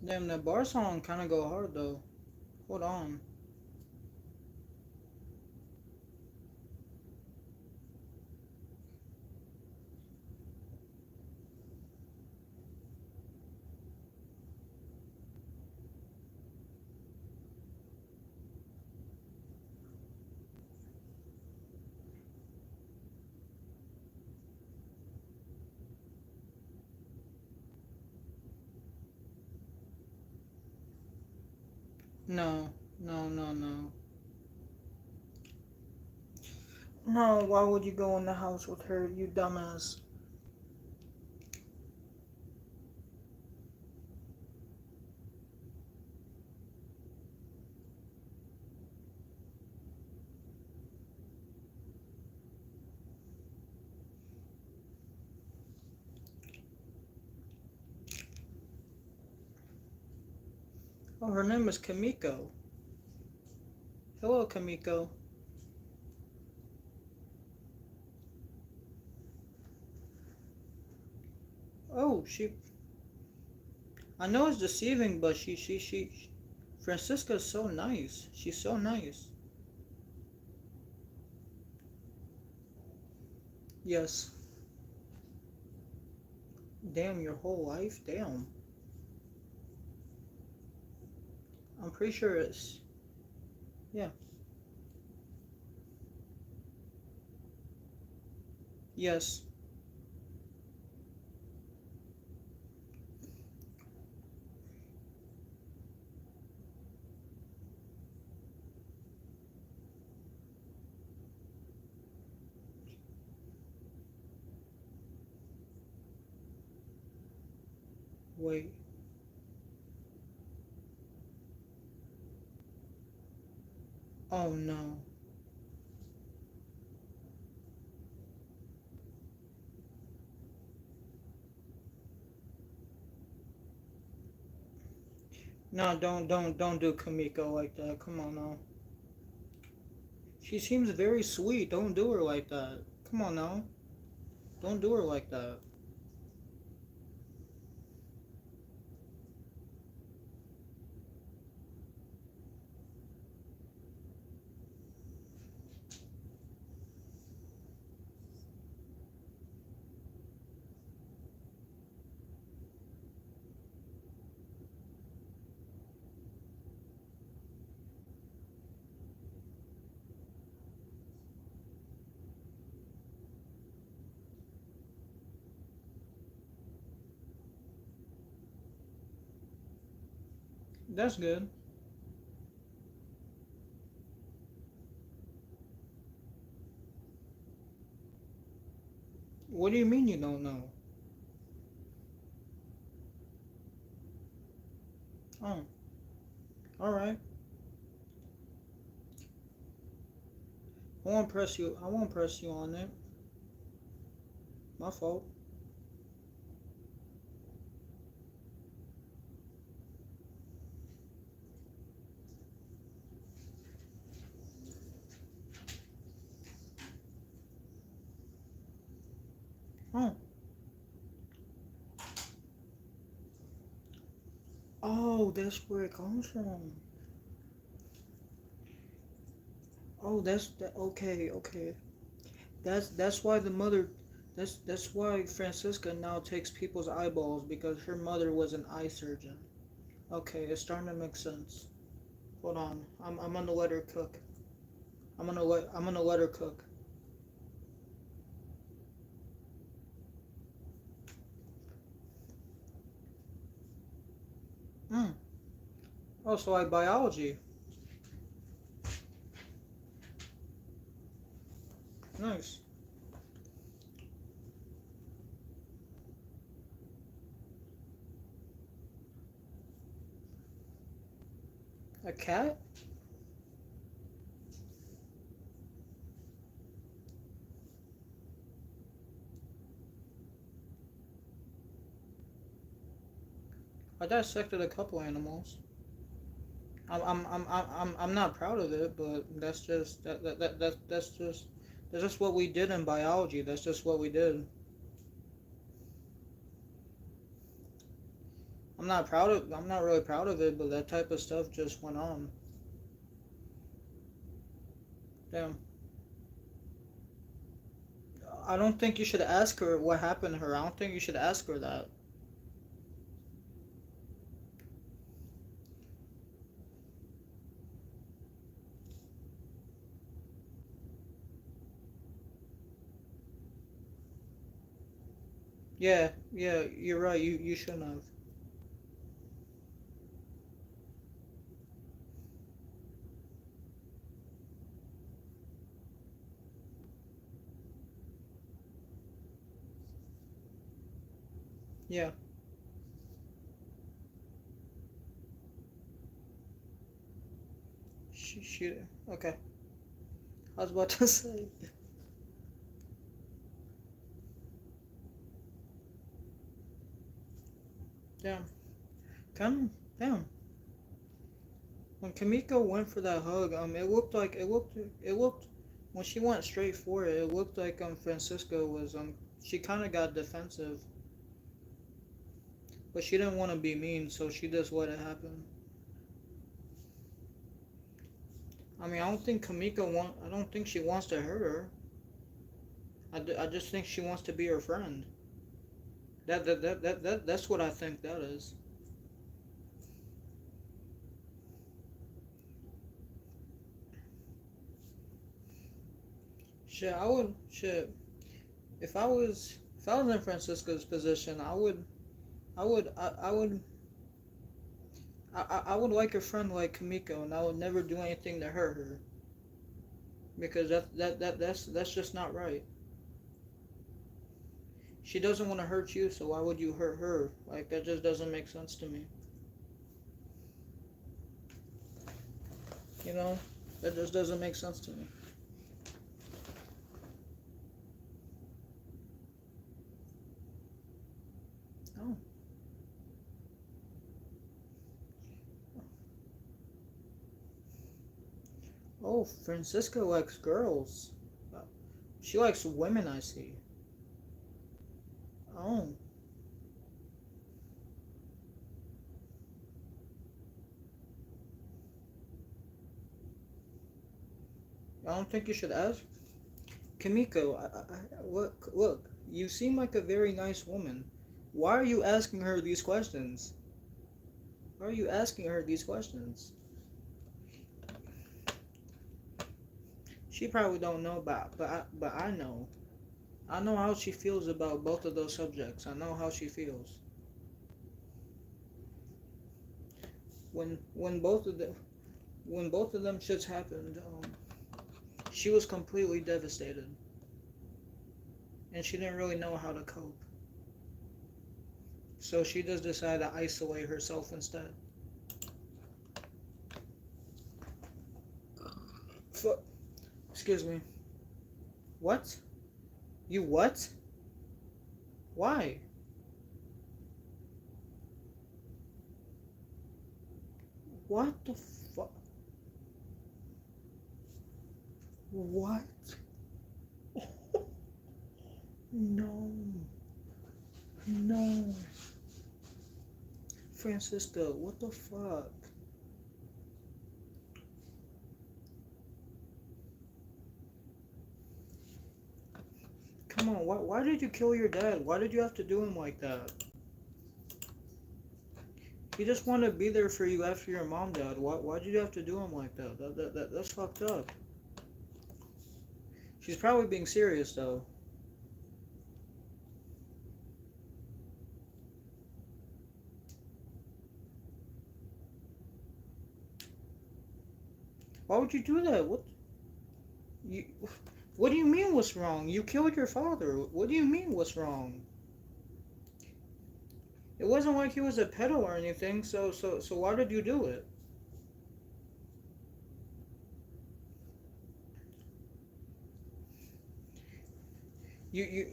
Damn, that bar song kind of go hard though. Hold on. No, no. No, why would you go in the house with her, you dumbass? Oh, her name is Kamiko. Hello, Kamiko. Oh, she. I know it's deceiving, but she. Francisca's so nice. She's so nice. Yes. Damn, your whole life? Damn. I'm pretty sure it's. Yeah. Yes. Wait. Oh no. No, don't do Kamiko like that. Come on now. She seems very sweet. Don't do her like that. Come on now. Don't do her like that. That's good. What do you mean you don't know? Oh, alright. I won't press you. I won't press you on it. My fault. Oh. Oh, that's where it comes from. Oh, that's that. Okay, okay. That's why the mother. That's why Francisca now takes people's eyeballs because her mother was an eye surgeon. Okay, it's starting to make sense. Hold on. I'm gonna let her cook. I'm gonna let her cook. Hmm. Oh, so like biology. Nice. A cat? I dissected a couple animals. I'm not proud of it, but that's just that's just what we did in biology. That's just what we did. I'm not really proud of it, but that type of stuff just went on. Damn. I don't think you should ask her what happened to her. I don't think you should ask her that. Yeah, yeah, you're right. You shouldn't have. Yeah. She okay. I was about to say. Damn. Come. Damn. When Kamiko went for that hug, it looked when she went straight for it. It looked like Francisco was she kind of got defensive, but she didn't want to be mean, so she just let it happen. I mean, I don't think she wants to hurt her. I just think she wants to be her friend. That's what I think that is. Shit. If I was in Francisco's position, I would like a friend like Kamiko, and I would never do anything to hurt her because that's just not right. She doesn't want to hurt you, so why would you hurt her? Like that just doesn't make sense to me. You know, that just doesn't make sense to me. Oh. Oh, Francisco likes girls. She likes women, I see. Oh. I don't think you should ask. Kamiko, look, you seem like a very nice woman. Why are you asking her these questions? Why are you asking her these questions? She probably don't know about, but I know. I know how she feels about both of those subjects. I know how she feels. When both of them shits happened, she was completely devastated, and she didn't really know how to cope. So she just decided to isolate herself instead. Excuse me. What? You what? Why? What the fuck? What? No. No. Francisco, what the fuck? Come on, why did you kill your dad? Why did you have to do him like that? He just wanted to be there for you after your mom died. Why did you have to do him like that? That's fucked up. She's probably being serious though. Why would you do that? You what do you mean what's wrong? You killed your father. What do you mean what's wrong? It wasn't like he was a pedo or anything, so why did you do it? You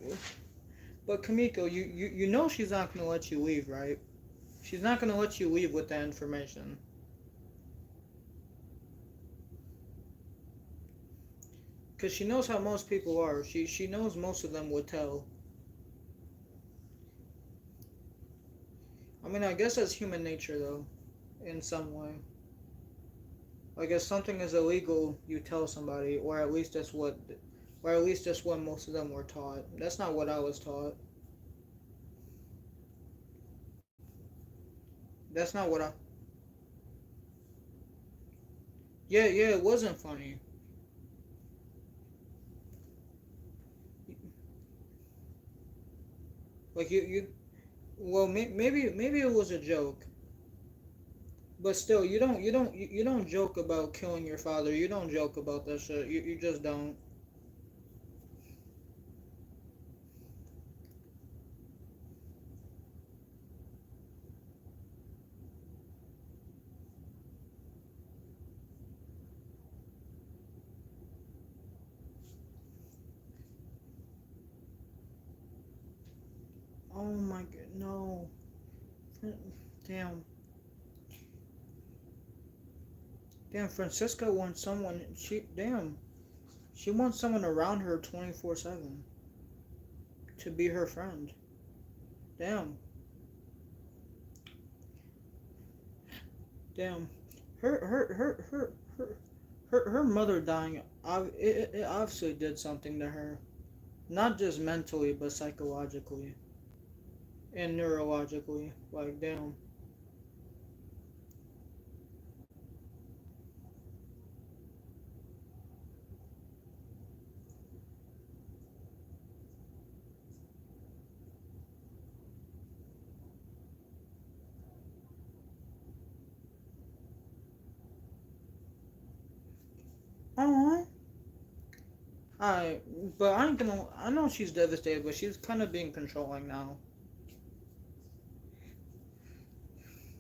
but Kamiko, you know she's not gonna let you leave, right? She's not gonna let you leave with that information. Cause she knows how most people are. She knows most of them would tell. I mean, I guess that's human nature though, in some way. Like if something is illegal, you tell somebody, or at least that's what most of them were taught. That's not what I was taught. That's not what I. Yeah, it wasn't funny. Like well, maybe it was a joke, but still, you don't joke about killing your father. You don't joke about that shit. You just don't. Oh my god, no. Damn. Damn, Francisca wants someone. She wants someone around her 24/7 to be her friend. Damn. Damn. Her mother dying, it obviously did something to her. Not just mentally, but psychologically. And neurologically. Like, damn. Aww. Alright, but I ain't gonna. I know she's devastated, but she's kind of being controlling now.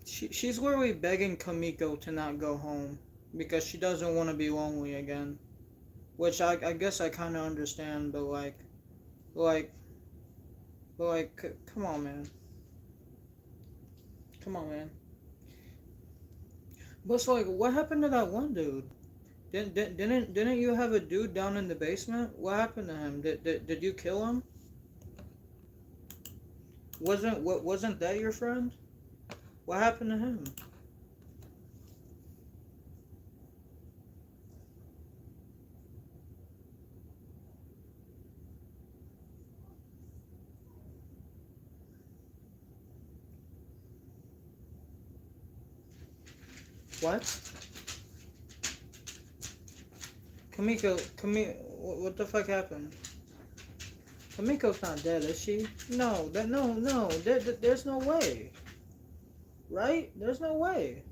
She's literally begging Kamiko to not go home because she doesn't want to be lonely again. Which I guess I kind of understand, but like, come on, man. Come on, man. But it's like, what happened to that one dude? Didn't you have a dude down in the basement? What happened to him? Did you kill him? Wasn't that your friend? What happened to him? What? Kamiko, what the fuck happened? Kamiko's not dead, is she? No, no. There's no way. Right? There's no way.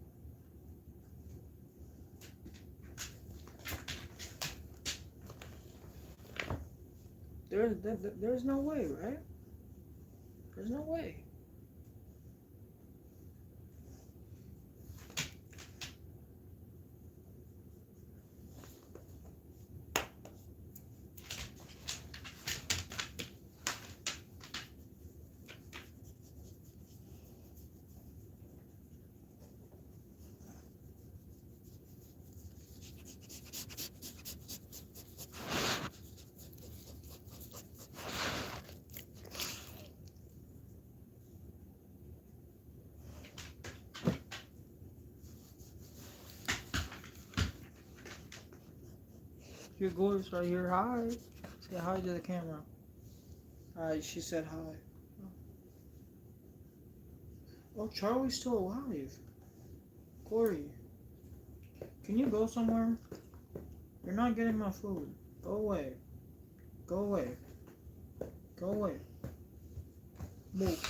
There's no way, right? There's no way. Your voice right here. Hi. Say hi to the camera. Alright, she said hi. Oh, Charlie's still alive. Corey, can you go somewhere? You're not getting my food. Go away. Go away. Go away. Move.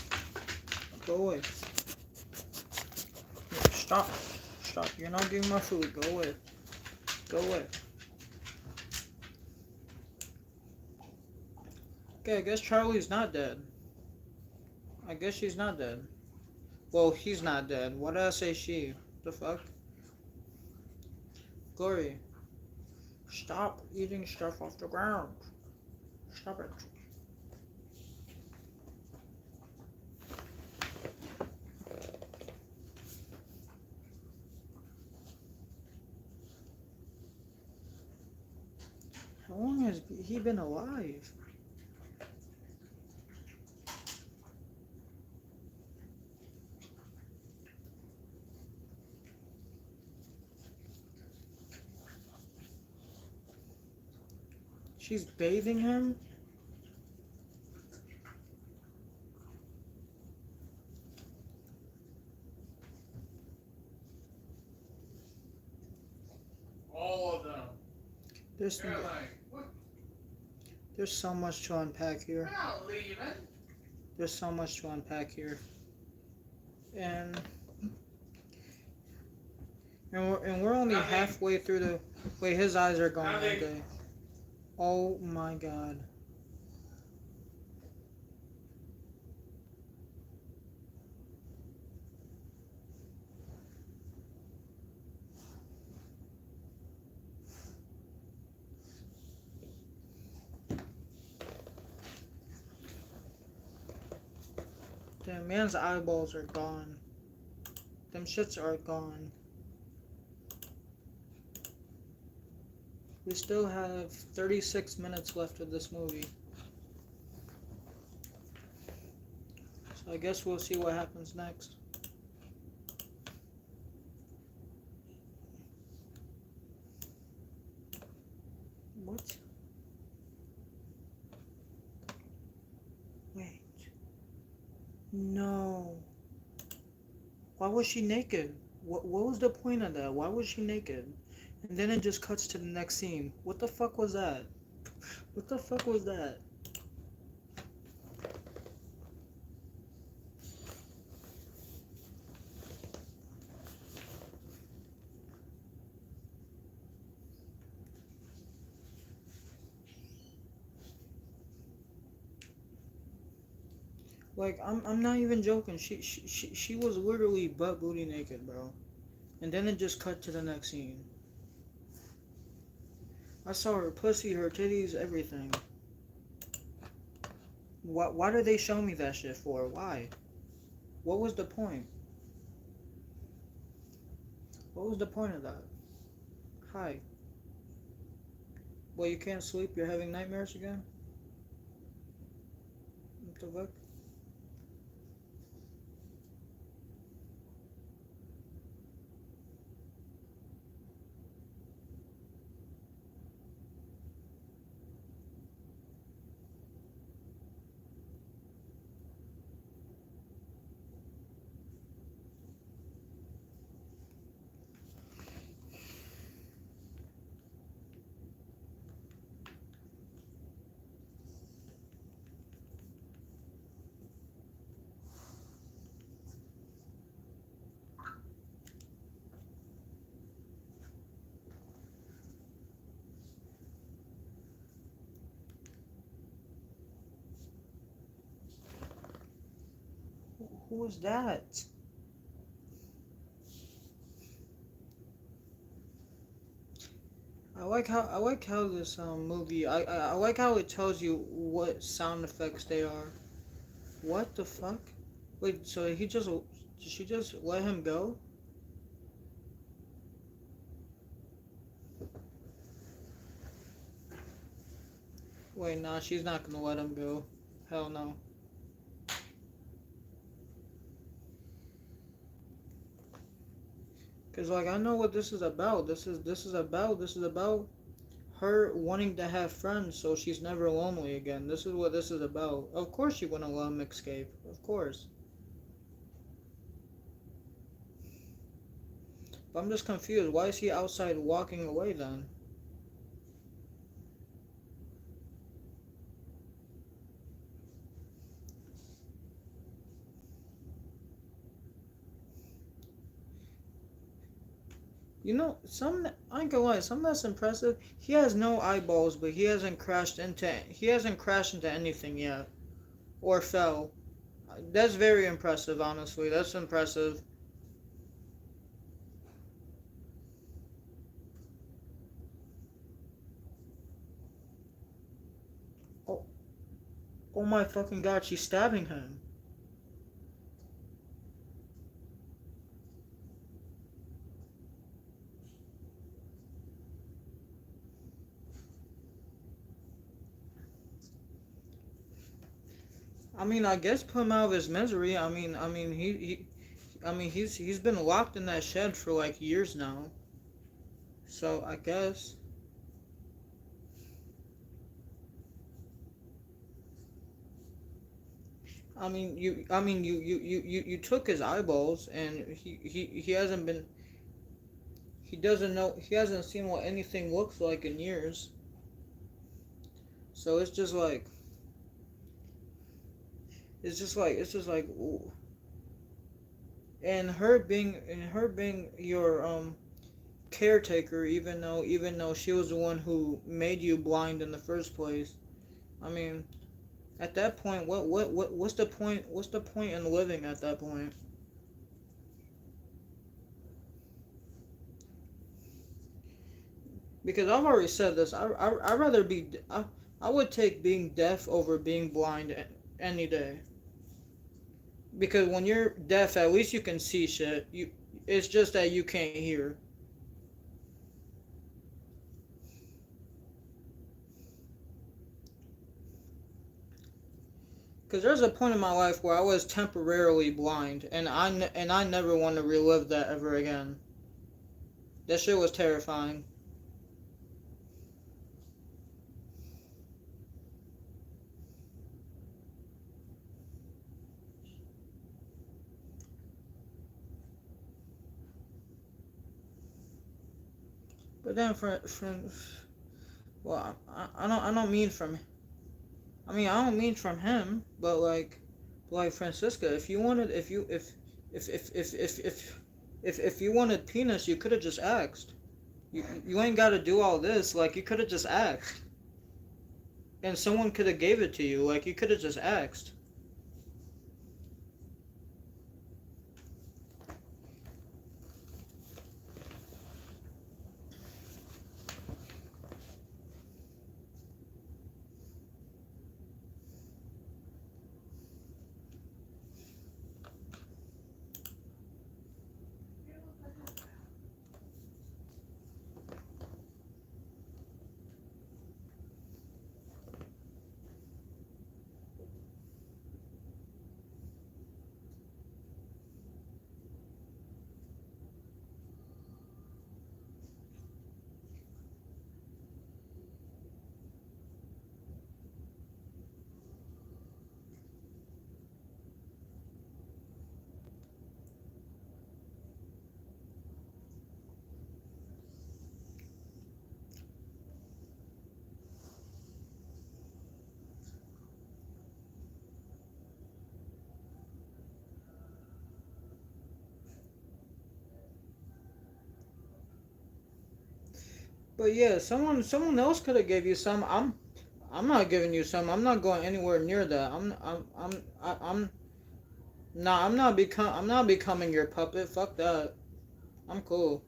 Go away. Stop. Stop. You're not getting my food. Go away. Go away. Okay, I guess Charlie's not dead. I guess she's not dead. Well, he's not dead. Why did I say she? The fuck? Glory. Stop eating stuff off the ground. Stop it. How long has he been alive? She's bathing him? All of them. There's They're like, what? there's so much to unpack We're here. not leaving. There's so much to unpack here. And we're only halfway through the wait, his eyes are gone. Okay. Oh my god. That man's eyeballs are gone. Them shits are gone. We still have 36 minutes left of this movie. So I guess we'll see what happens next. What? Wait. No. Why was she naked? What was the point of that? Why was she naked? And then it just cuts to the next scene. What the fuck was that? What the fuck was that? Like, I'm not even joking. She was literally butt booty naked, bro. And then it just cut to the next scene. I saw her pussy, her titties, everything. Why did they show me that shit for? Why? What was the point? What was the point of that? Hi. Well, you can't sleep? You're having nightmares again? What the fuck? Who was that? I like how this movie I like how it tells you what sound effects they are. What the fuck? Wait, so did she just let him go? Wait, nah, she's not gonna let him go. Hell no. Cause like I know what this is about. This is about her wanting to have friends so she's never lonely again. This is what this is about. Of course you wanna let him escape. Of course. But I'm just confused. Why is he outside walking away then? You know, I ain't gonna lie, something that's impressive. He has no eyeballs, but he hasn't crashed into anything yet, or fell. That's very impressive, honestly. That's impressive. Oh, oh my fucking god, she's stabbing him. I mean, I guess put him out of his misery. He's been locked in that shed for like years now. So I guess. You took his eyeballs, and he hasn't been. He doesn't know. He hasn't seen what anything looks like in years. So it's just like, ooh. And her being your caretaker, even though she was the one who made you blind in the first place. I mean, at that point, what's the point? What's the point in living at that point? Because I've already said this. I rather be. I would take being deaf over being blind any day. Because when you're deaf, at least you can see shit. It's just that you can't hear. Cause there's a point in my life where I was temporarily blind, and I never want to relive that ever again. That shit was terrifying. But then well, I don't mean from, I mean, I don't mean from him, but like Francisca, if you wanted, if you wanted penis, you could have just asked. You ain't got to do all this. Like, you could have just asked, and someone could have gave it to you. Like, you could have just asked. But yeah, someone else could have gave you some. I'm not giving you some. I'm not going anywhere near that. I'm nah. I'm not becoming your puppet. Fuck that. I'm cool.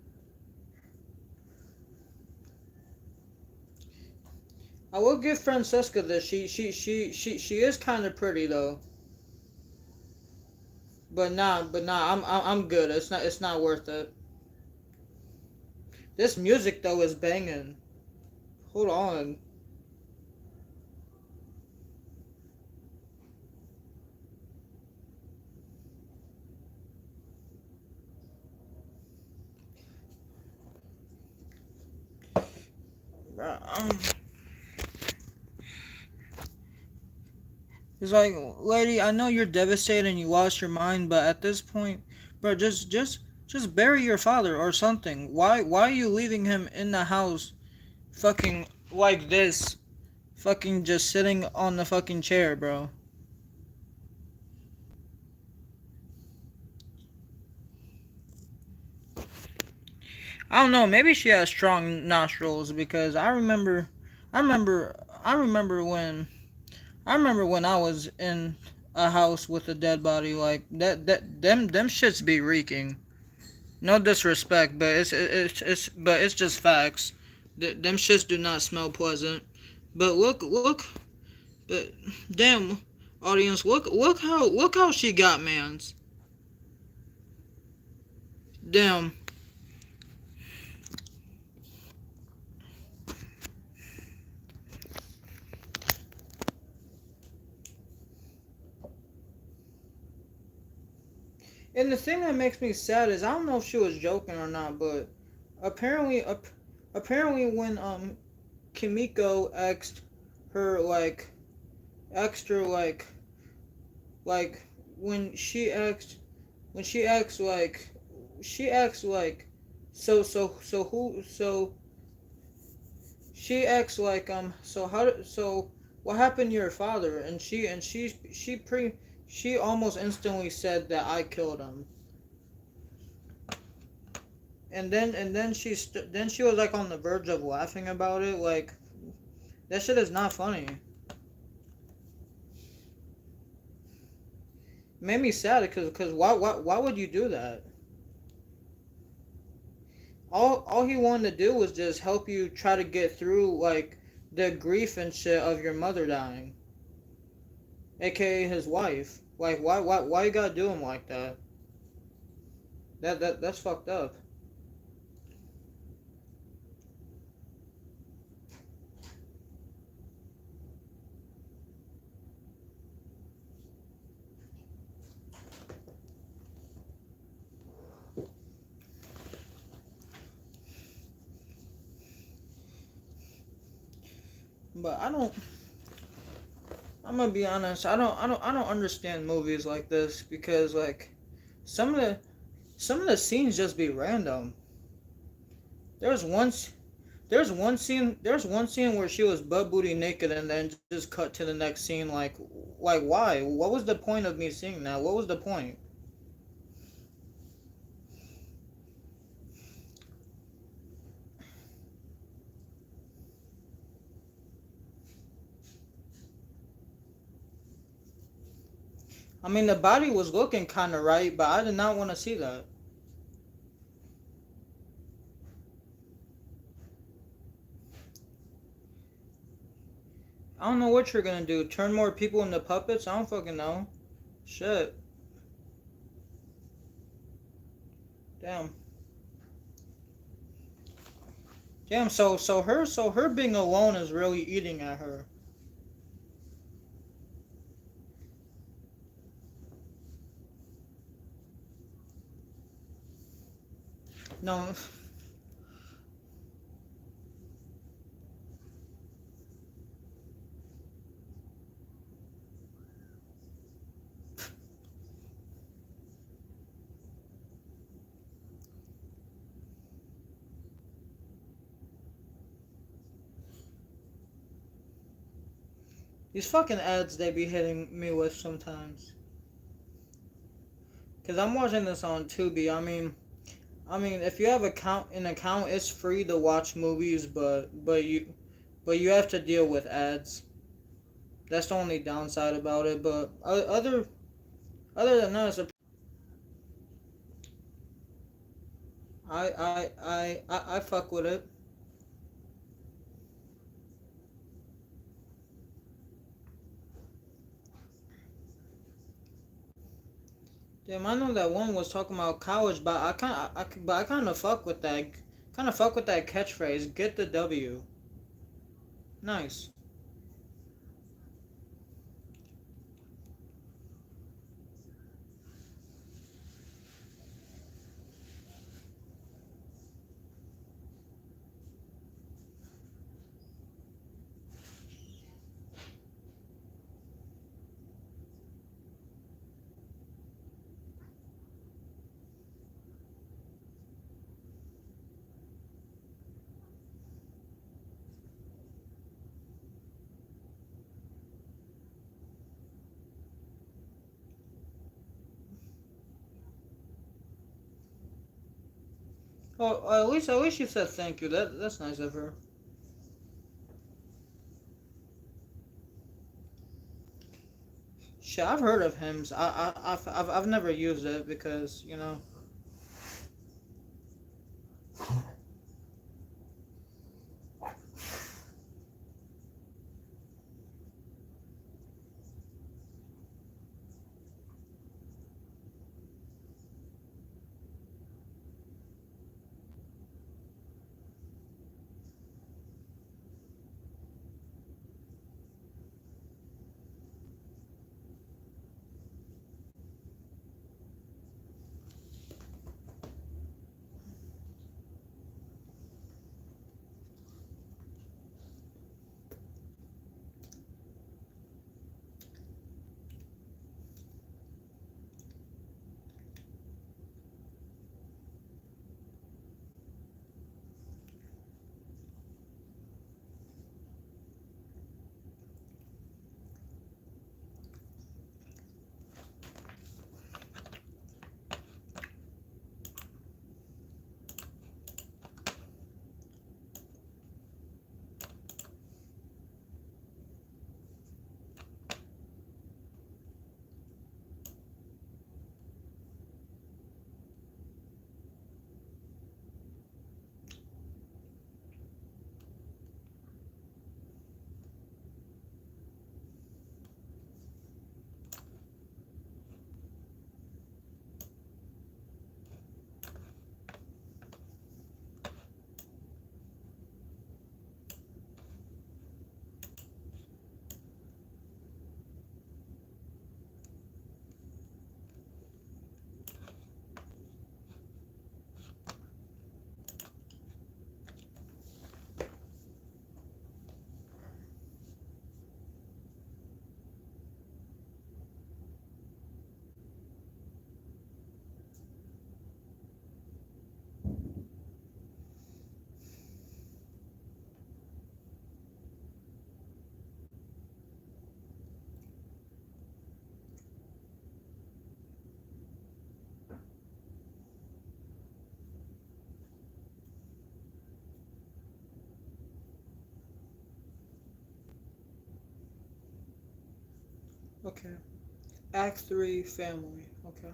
I will give Francesca this. She is kind of pretty though. But nah. I'm good. It's not worth it. This music though is banging. Hold on. Um, It's like, lady, I know you're devastated and you lost your mind, but at this point, bro, just bury your father or something. Why are you leaving him in the house, fucking like this, fucking just sitting on the fucking chair, bro? I don't know. Maybe she has strong nostrils because I remember when I remember when I was in a house with a dead body like them shits be reeking. No disrespect, but it's just facts. Them shits do not smell pleasant. But but damn, audience, look how she got man's. Damn. And the thing that makes me sad is I don't know if she was joking or not, but apparently, apparently when Kimiko asked her asked her like when she asked she asked so who so she asked so so what happened to your father, and she almost instantly said that I killed him. Then she was like on the verge of laughing about it. Like, that shit is not funny. It made me sad because why would you do that? All he wanted to do was just help you try to get through like the grief and shit of your mother dying, aka his wife. Like, why you gotta do him like that? That's fucked up. But I don't. I'm gonna be honest. I don't understand movies like this because like some of the some of the scenes just be random. There's one there's one scene where she was butt booty naked and then just cut to the next scene like why? What was the point of me seeing that? What was the point? I mean the body was looking kind of right, but I did not want to see that. I don't know what you're gonna do. Turn more people into puppets? I don't fucking know. Shit. Damn. Damn. So her being alone is really eating at her. No. These fucking ads they be hitting me with sometimes. Cause I'm watching this on Tubi. I mean, if you have an account, it's free to watch movies, but you have to deal with ads. That's the only downside about it. But other than that, I fuck with it. Damn, I know that one was talking about college, but I kind of fuck with that. Kind of fuck with that catchphrase. Get the W. Nice. Oh, at least you said thank you. That's nice of her. Shit, I've heard of hymns. I've never used it because you know. Okay. Act 3, family. Okay.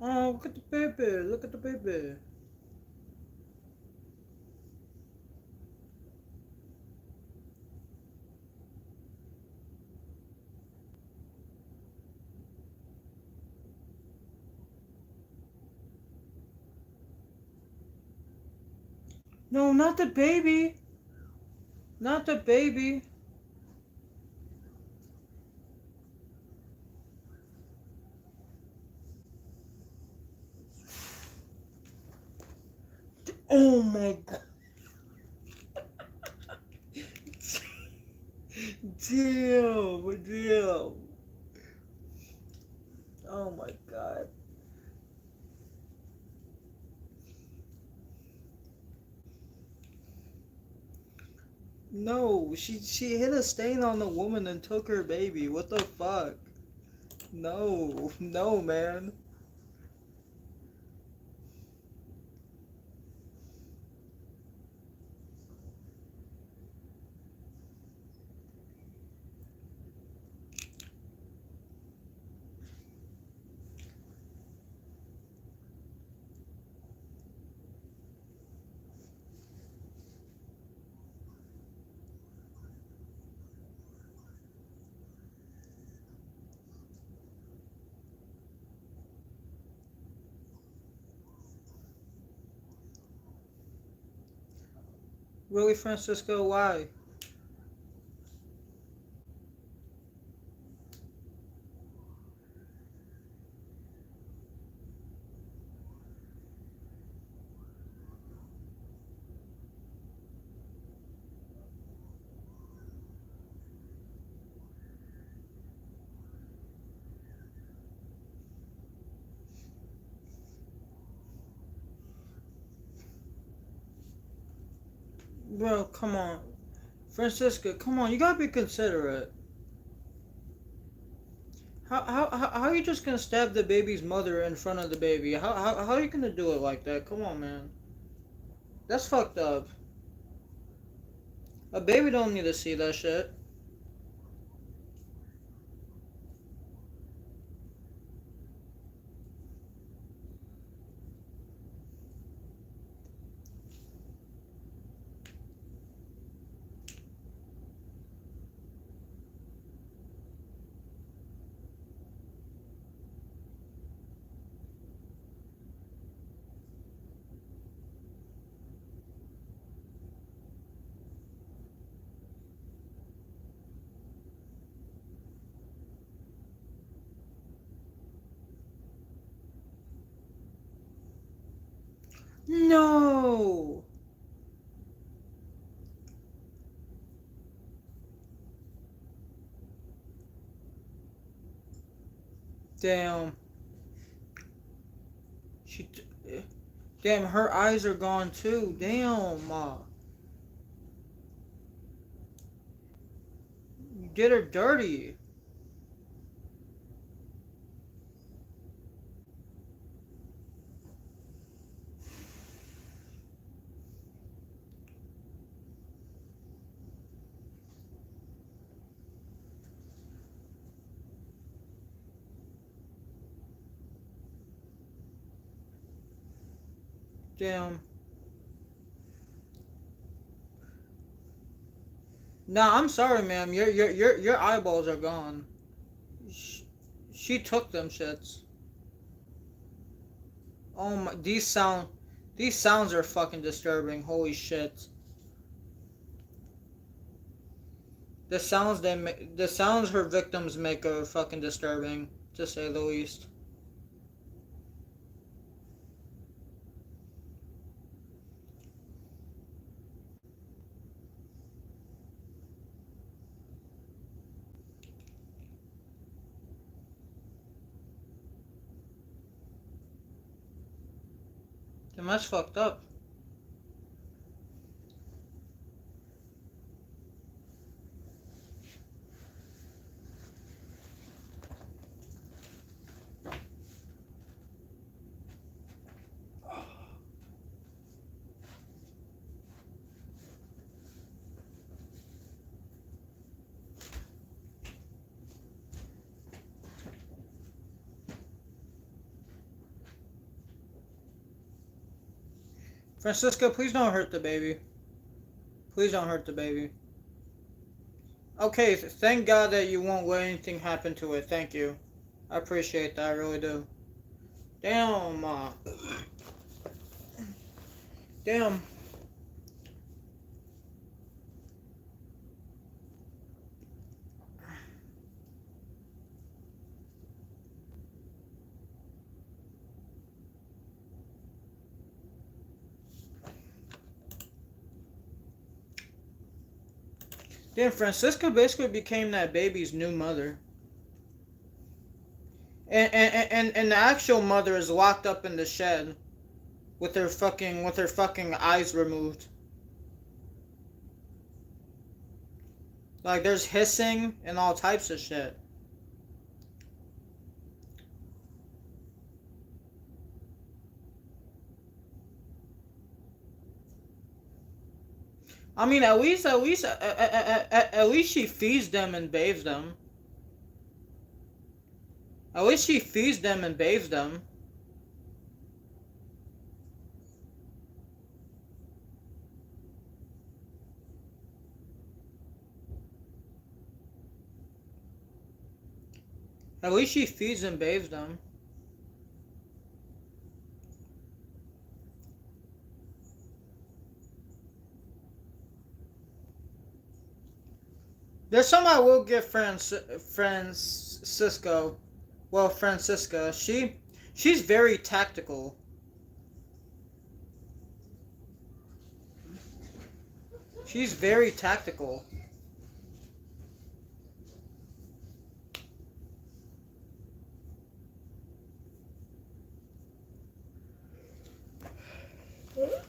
Oh, look at the baby. Look at the baby. No, not the baby. Not the baby. Oh my god. Damn, damn. Oh my god. No, she hit a stain on the woman and took her baby. What the fuck? No, no, man. Really, Francisco? Why? Bro, come on. Francisco, come on. You gotta be considerate. How are you just gonna stab the baby's mother in front of the baby? How are you gonna do it like that? Come on, man. That's fucked up. A baby don't need to see that shit. No. Damn. She. Damn, her eyes are gone too. Damn. You did her dirty. Damn. Nah, I'm sorry, ma'am. Your eyeballs are gone. She took them shits. Oh my, these sounds are fucking disturbing. Holy shit. The sounds her victims make are fucking disturbing, to say the least. Damn, that's fucked up. Francisco, please don't hurt the baby. Please don't hurt the baby. Okay, thank God that you won't let anything happen to it. Thank you. I appreciate that. I really do. Damn. Damn. Damn, Francisca basically became that baby's new mother. And the actual mother is locked up in the shed with her fucking eyes removed. Like there's hissing and all types of shit. I mean, at least she feeds them and bathes them. At least she feeds them and bathes them. At least she feeds and bathes them. There's some I will give Francisco. Well, Francisca, she's very tactical. She's very tactical.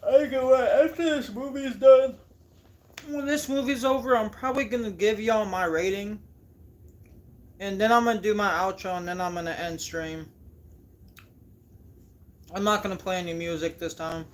I go after this movie's done. When this movie's over, I'm probably gonna give y'all my rating. And then I'm gonna do my outro and then I'm gonna end stream. I'm not gonna play any music this time.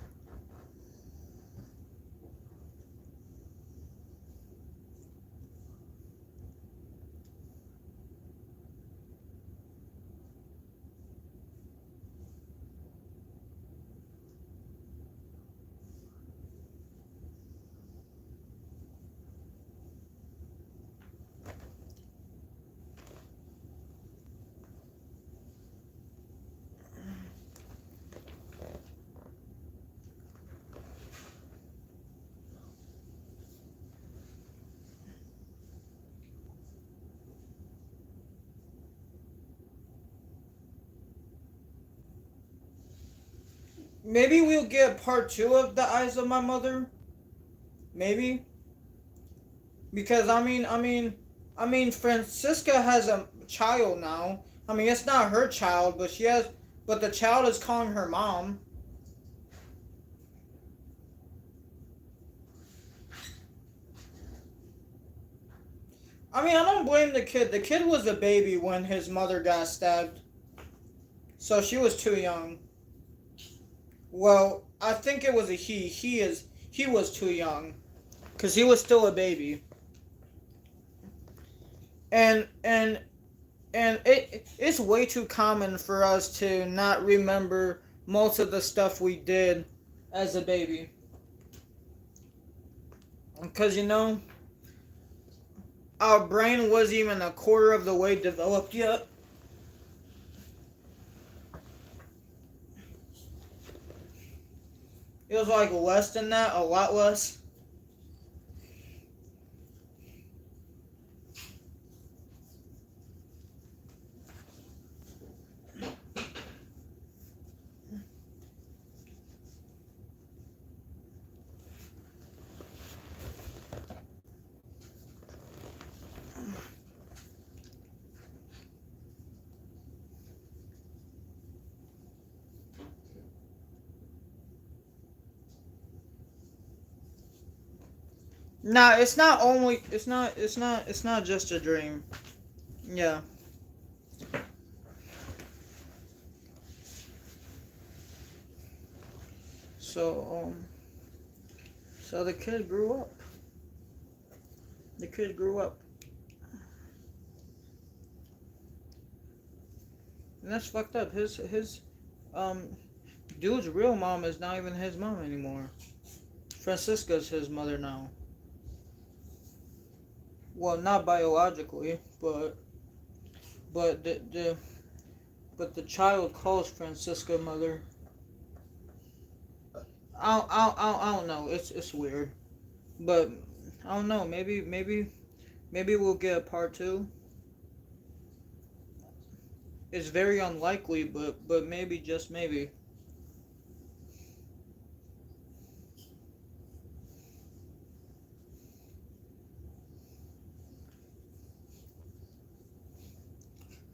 Maybe we'll get part 2 of The Eyes of My Mother. Maybe. Because I mean Francisca has a child now. I mean it's not her child, but the child is calling her mom. I mean I don't blame the kid. The kid was a baby when his mother got stabbed. So she was too young. Well, I think it was a he. He was too young. Cause he was still a baby. And it's way too common for us to not remember most of the stuff we did as a baby. Because, you know, our brain wasn't even a quarter of the way developed yet. It was like less than that, a lot less. Nah, it's not only, it's not just a dream. Yeah. So, so the kid grew up. The kid grew up. And that's fucked up. Um, dude's real mom is not even his mom anymore. Francisca's his mother now. Well, not biologically, but the child calls Francisca mother. I don't know. It's weird, but I don't know. Maybe we'll get a part two. It's very unlikely, but maybe, just maybe.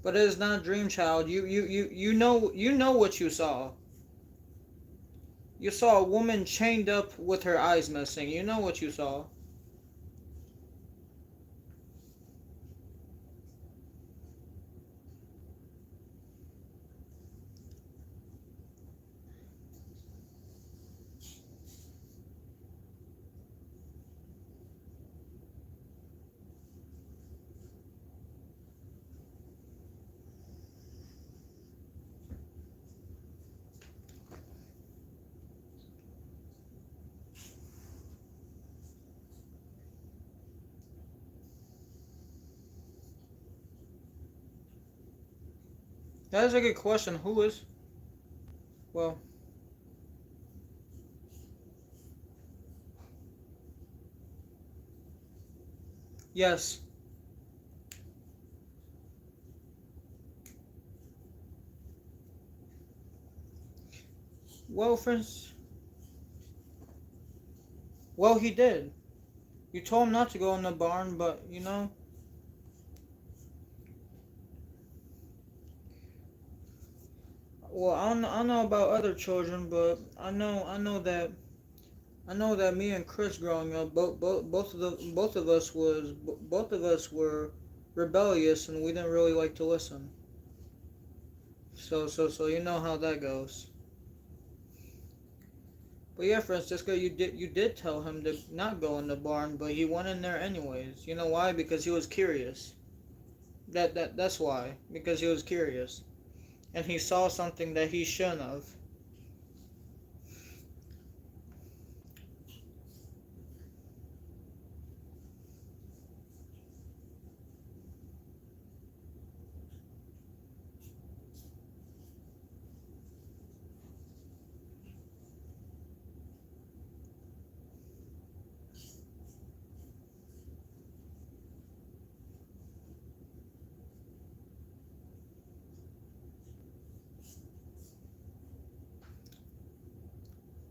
But it is not Dream Child. You know what you saw. You saw a woman chained up with her eyes missing. You know what you saw. That is a good question. Who is? Well, yes. Well, friends. Well, he did. You told him not to go in the barn, but you know. Well, I don't know about other children, but I know that me and Chris growing up, both of us were rebellious, and we didn't really like to listen. So you know how that goes. But yeah, Francisco, you did tell him to not go in the barn, but he went in there anyways. You know why? Because he was curious. That's why. Because he was curious, and he saw something that he shouldn't have.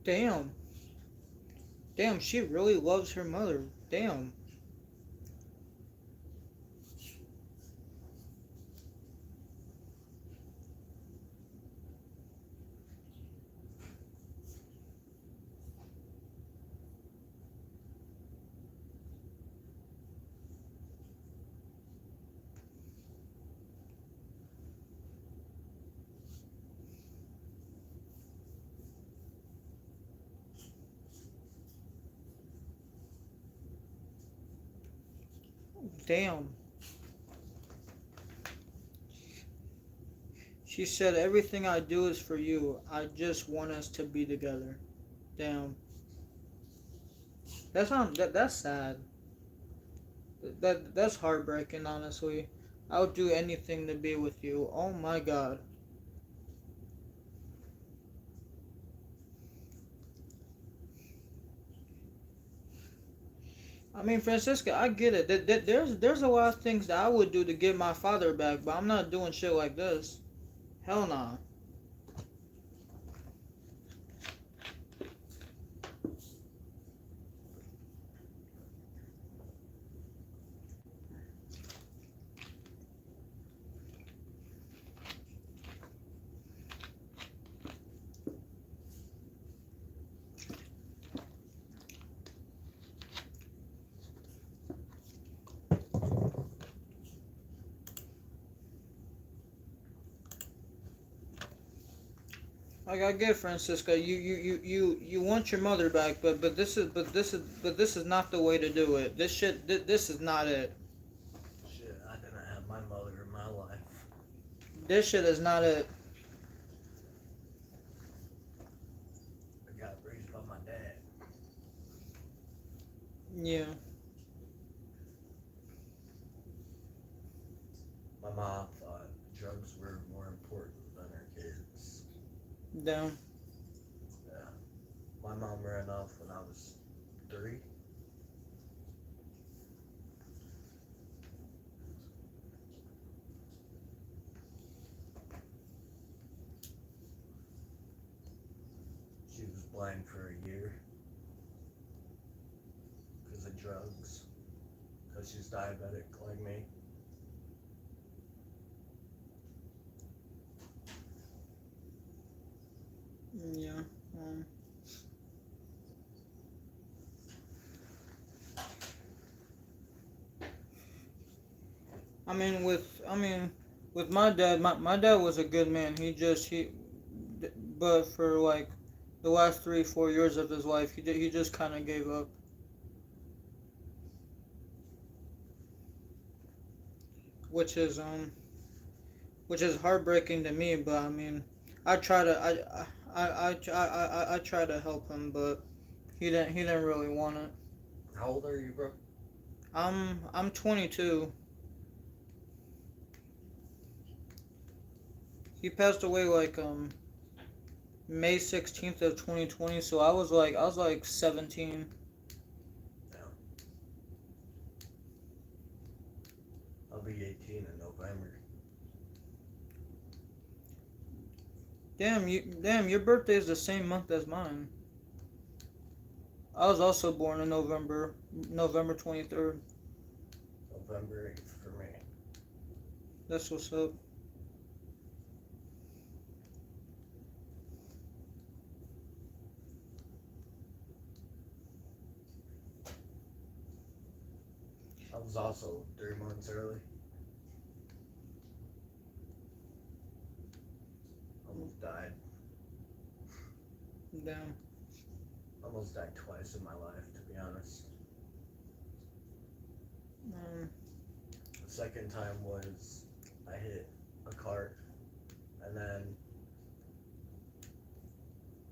Damn. Damn, she really loves her mother. Damn. Damn. She said, everything I do is for you. I just want us to be together. Damn. That's sad. That's heartbreaking, honestly. I would do anything to be with you. Oh my god. I mean, Francisca, I get it. There's a lot of things that I would do to get my father back, but I'm not doing shit like this. Hell nah. Like I get, Francisca, you want your mother back, but this is not the way to do it. This is not it. Shit, I didn't have my mother in my life. This shit is not it. I got raised by my dad. Yeah. My mom thought drugs were more important than her kids. Damn. Yeah. My mom ran off when I was 3. She was blind for a year because of drugs. Because she's diabetic like me. Yeah. With my dad, my dad was a good man. But for like the last 3-4 years of his life, he just kind of gave up. Which is heartbreaking to me. But I mean, I try to I try to help him, but he didn't really want it. How old are you, bro? I'm 22. He passed away like May 16th of 2020, so I was like 17. Yeah. I'll be 18 in November. Damn, your birthday is the same month as mine. I was also born in November 23rd. November 8th for me. That's what's up. I was also 3 months early. Almost died. Damn. Almost died twice in my life, to be honest. The second time was I hit a cart, and then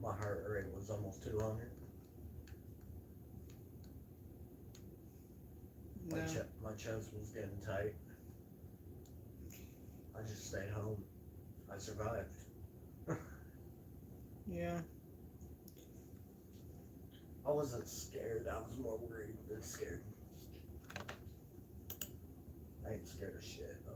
my heart rate was almost 200. Yeah. My chest was getting tight. I just stayed home. I survived. Yeah. I wasn't scared. I was more worried than scared. I ain't scared of shit, though.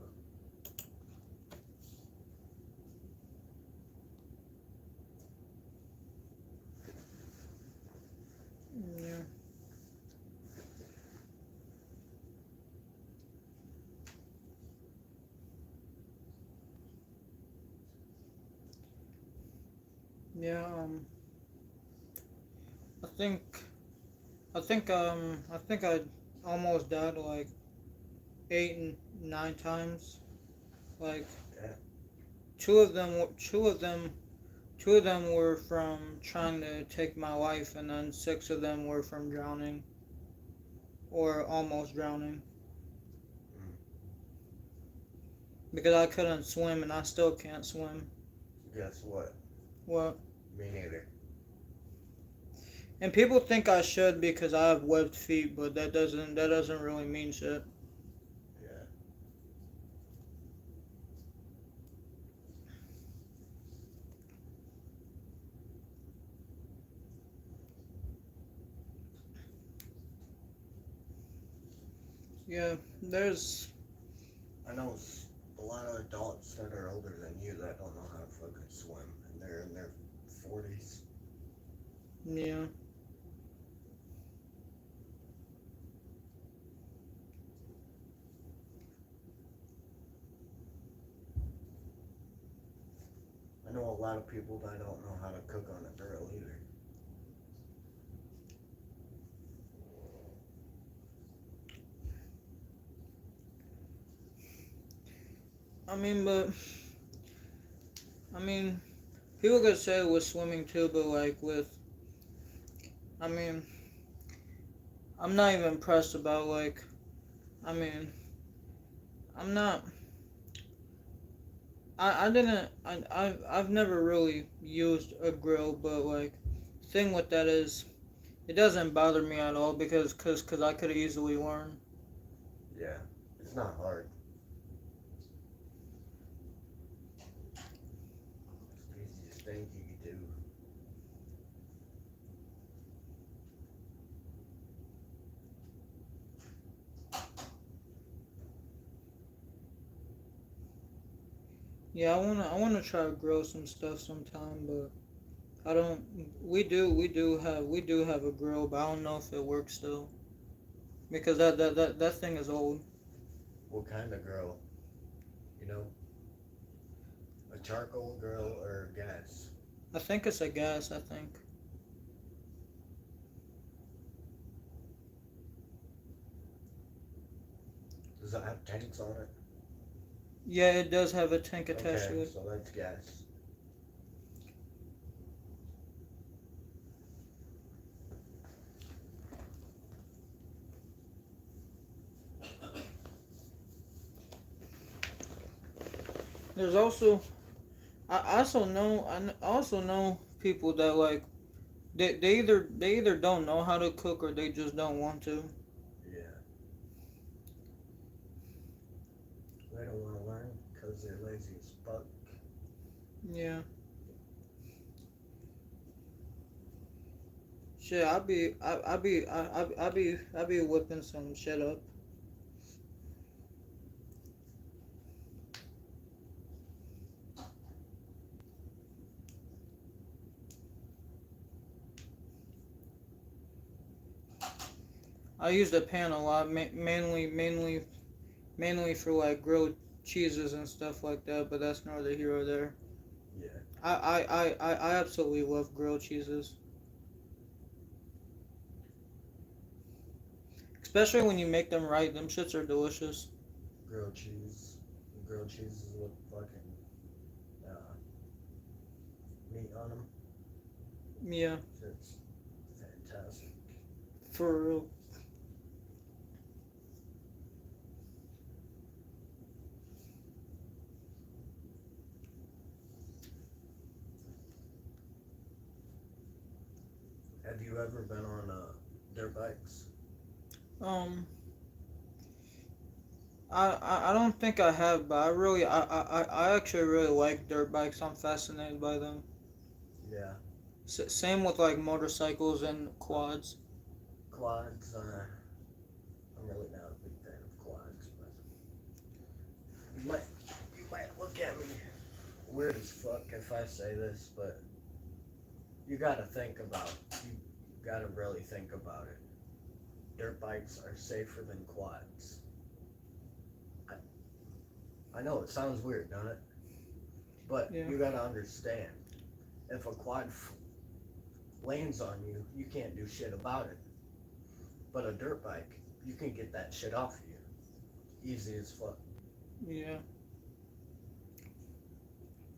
Yeah. Yeah, I think I almost died like 8 and 9 times. Like Yeah. two of them were from trying to take my life, and then 6 of them were from drowning or almost drowning. Because I couldn't swim, and I still can't swim. Guess what? What? Me neither. And people think I should because I have webbed feet, but that doesn't really mean shit. Yeah. Yeah, there's I know a lot of adults that are older than you that don't know how to fucking swim, and they're in their 40s. yeah. I know a lot of people that don't know how to cook on a grill either. I mean, but I mean, people could say it with swimming too, but like with, I mean, I'm not even impressed about like, I mean, I'm not. I didn't. I've never really used a grill, but like, thing with that is, it doesn't bother me at all because I could easily learn. Yeah, it's not hard. It's the easiest thing you could do. Yeah, I wanna try to grill some stuff sometime, but I don't. We do have a grill, but I don't know if it works still because that thing is old. What kind of grill? You know, a charcoal grill or gas? I think it's a gas. I think. Does it have tanks on it? Yeah, it does have a tank attached to Okay, it. so that's gas. There's also I also know people that like they either don't know how to cook or they just don't want to. Yeah. They don't want to learn because they're lazy as fuck. Yeah. Shit, I be whipping some shit up. I use the pan a lot, mainly for like grilled cheeses and stuff like that. But that's neither here or there. Yeah. I absolutely love grilled cheeses, especially when you make them right. Them shits are delicious. Grilled cheese. Grilled cheeses with fucking uh, meat on them. Yeah, It's fantastic. for real. Have you ever been on dirt bikes? Um, I don't think I have, but I actually really like dirt bikes. I'm fascinated by them. Yeah. Same with like motorcycles and quads. Quads. I'm really not a big fan of quads, but you might you might look at me weird as fuck if I say this, but you gotta think about you gotta really think about it. Dirt bikes are safer than quads. I know it sounds weird, doesn't it? But Yeah. you gotta understand, if a quad lands on you, you can't do shit about it. But a dirt bike, you can get that shit off of you, easy as fuck, Yeah.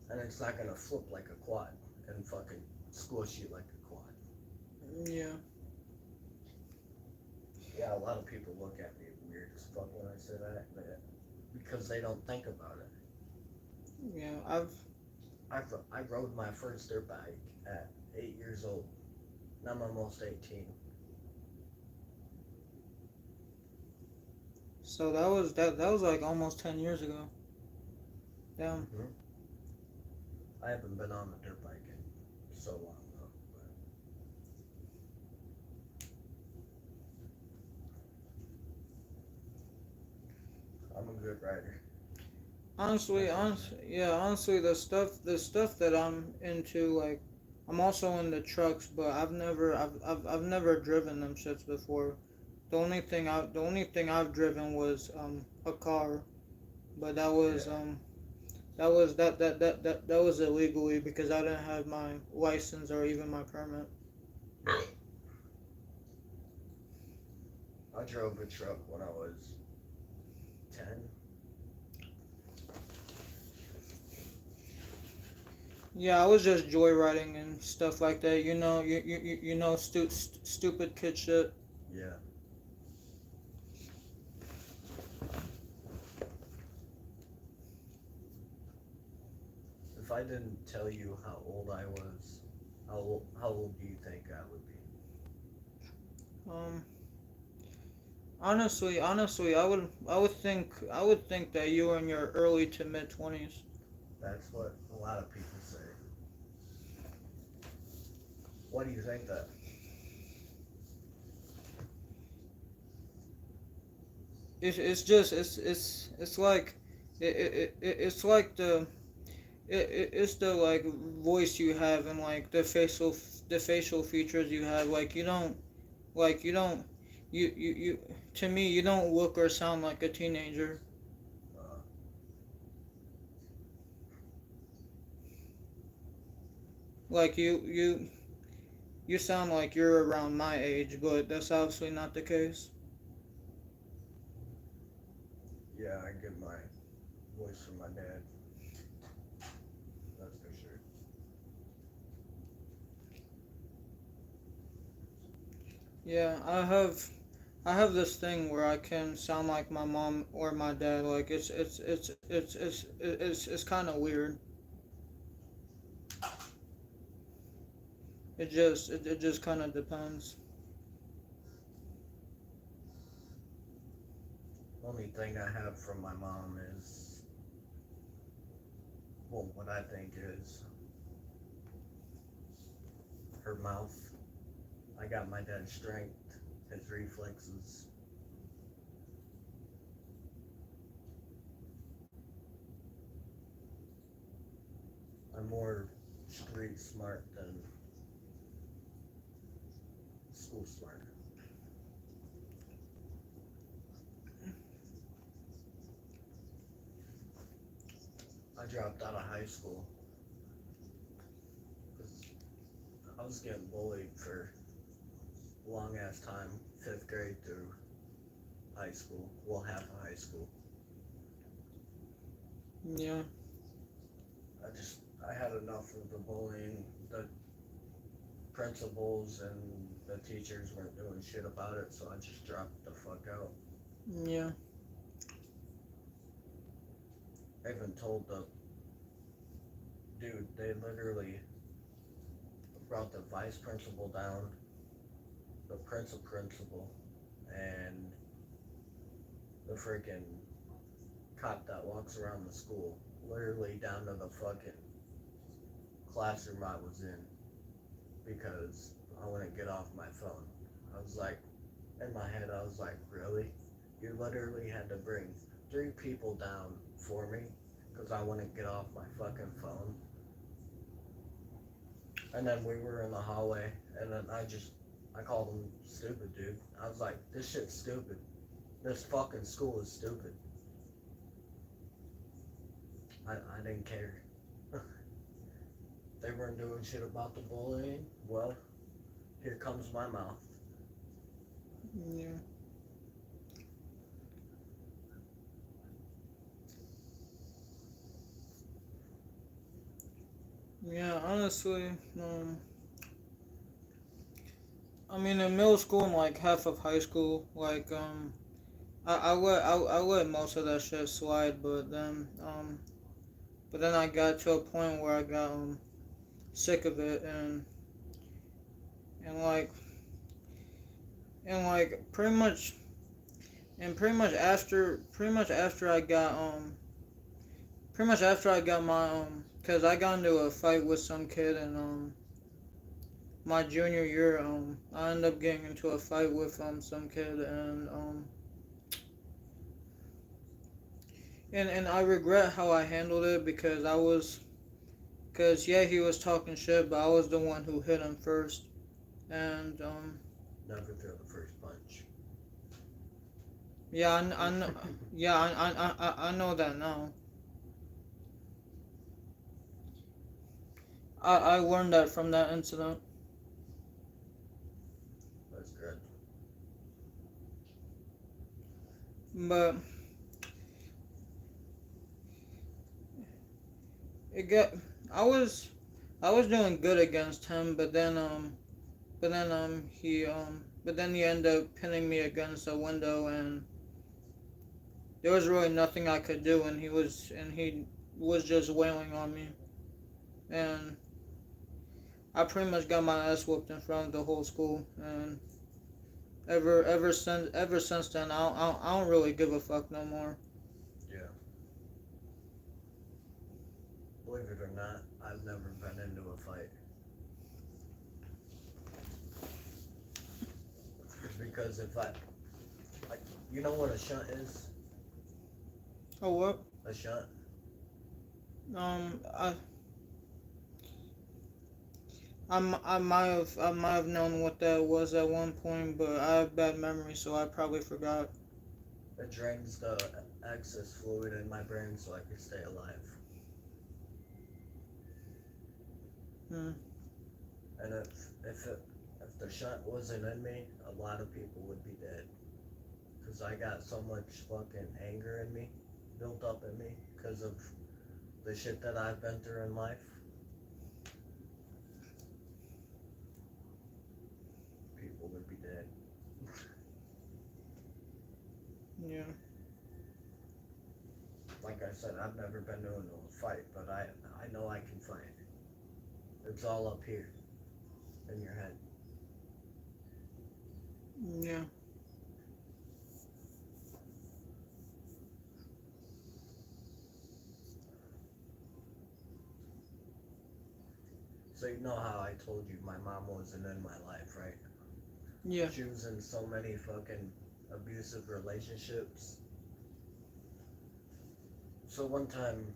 and it's not gonna flip like a quad and fucking squish you like a quad. Yeah. Yeah, a lot of people look at me weird as fuck when I say that, but because they don't think about it. Yeah. I rode my first dirt bike at 8 years old I'm almost 18. So that was like almost 10 years ago. Damn. Mm-hmm. I haven't been on a dirt bike in so long though. But I'm a good rider. Honestly, the stuff that I'm into, like, I'm also into trucks, but I've never driven them shits before. The only thing I've driven was a car, but Yeah. that was illegally because I didn't have my license or even my permit. I drove a truck when I was 10. Yeah, I was just joyriding and stuff like that. Stupid kid shit. Yeah. If I didn't tell you how old I was, how old do you think I would be? Um, honestly, I would think that you were in your early to mid 20s. That's what a lot of people say. Why do you think that? It's like it's like it's the like voice you have and like the facial features you have. Like you to me you don't look or sound like a teenager. Uh, Like you sound like you're around my age, but that's obviously not the case. yeah, I get my voice from my dad. That's for sure. Yeah, I have this thing where I can sound like my mom or my dad. Like it's kind of weird. It just kind of depends. Only thing I have from my mom is, well, what I think is her mouth. I got my dad's strength, his reflexes. I'm more street smart than school smart. I dropped out of high school because I was getting bullied for a long ass time, fifth grade through high school, well, half of high school. Yeah, I had enough of the bullying. The principals and the teachers weren't doing shit about it, so I just dropped the fuck out. yeah, I even told the dude, they literally brought the vice principal down, the principal, and the freaking cop that walks around the school, literally down to the fucking classroom I was in, because I wouldn't get off my phone. I was like, in my head, I was like, really? You literally had to bring 3 people down for me because I wouldn't get off my fucking phone. And then we were in the hallway, and then I called him stupid, dude. I was like, this shit's stupid. This fucking school is stupid. I didn't care. They weren't doing shit about the bullying. Well, here comes my mouth. yeah. Yeah, honestly, I mean, in middle school and like half of high school, like I let most of that shit slide, but then I got to a point where I got sick of it, and like and like pretty much after I got pretty much after I got my cuz I got into a fight with some kid in my junior year. I ended up getting into a fight with some kid, and I regret how I handled it, because yeah, he was talking shit, but I was the one who hit him first. And Never throw the first punch. yeah, I know, yeah, I know that now. I learned that from that incident. That's good. But it got I was I was doing good against him, but then he ended up pinning me against a window, and there was really nothing I could do, and he was just wailing on me, and I pretty much got my ass whooped in front of the whole school, and ever since then, I don't really give a fuck no more. Yeah. Believe it or not, I've never been into a fight. It's because if I, like, you know what a shunt is? Oh what? A shunt? Um, I I might have known what that was at one point, but I have bad memory, so I probably forgot. It drains the excess fluid in my brain so I can stay alive. Hmm. And if the shunt wasn't in me, a lot of people would be dead. Cause I got so much fucking anger in me, built up in me, because of the shit that I've been through in life. People would be dead. Yeah. Like I said, I've never been to a fight, but I know I can fight. It's all up here in your head. Yeah. So you know how I told you my mom wasn't in my life, right? Yeah. She was in so many fucking abusive relationships. So one time,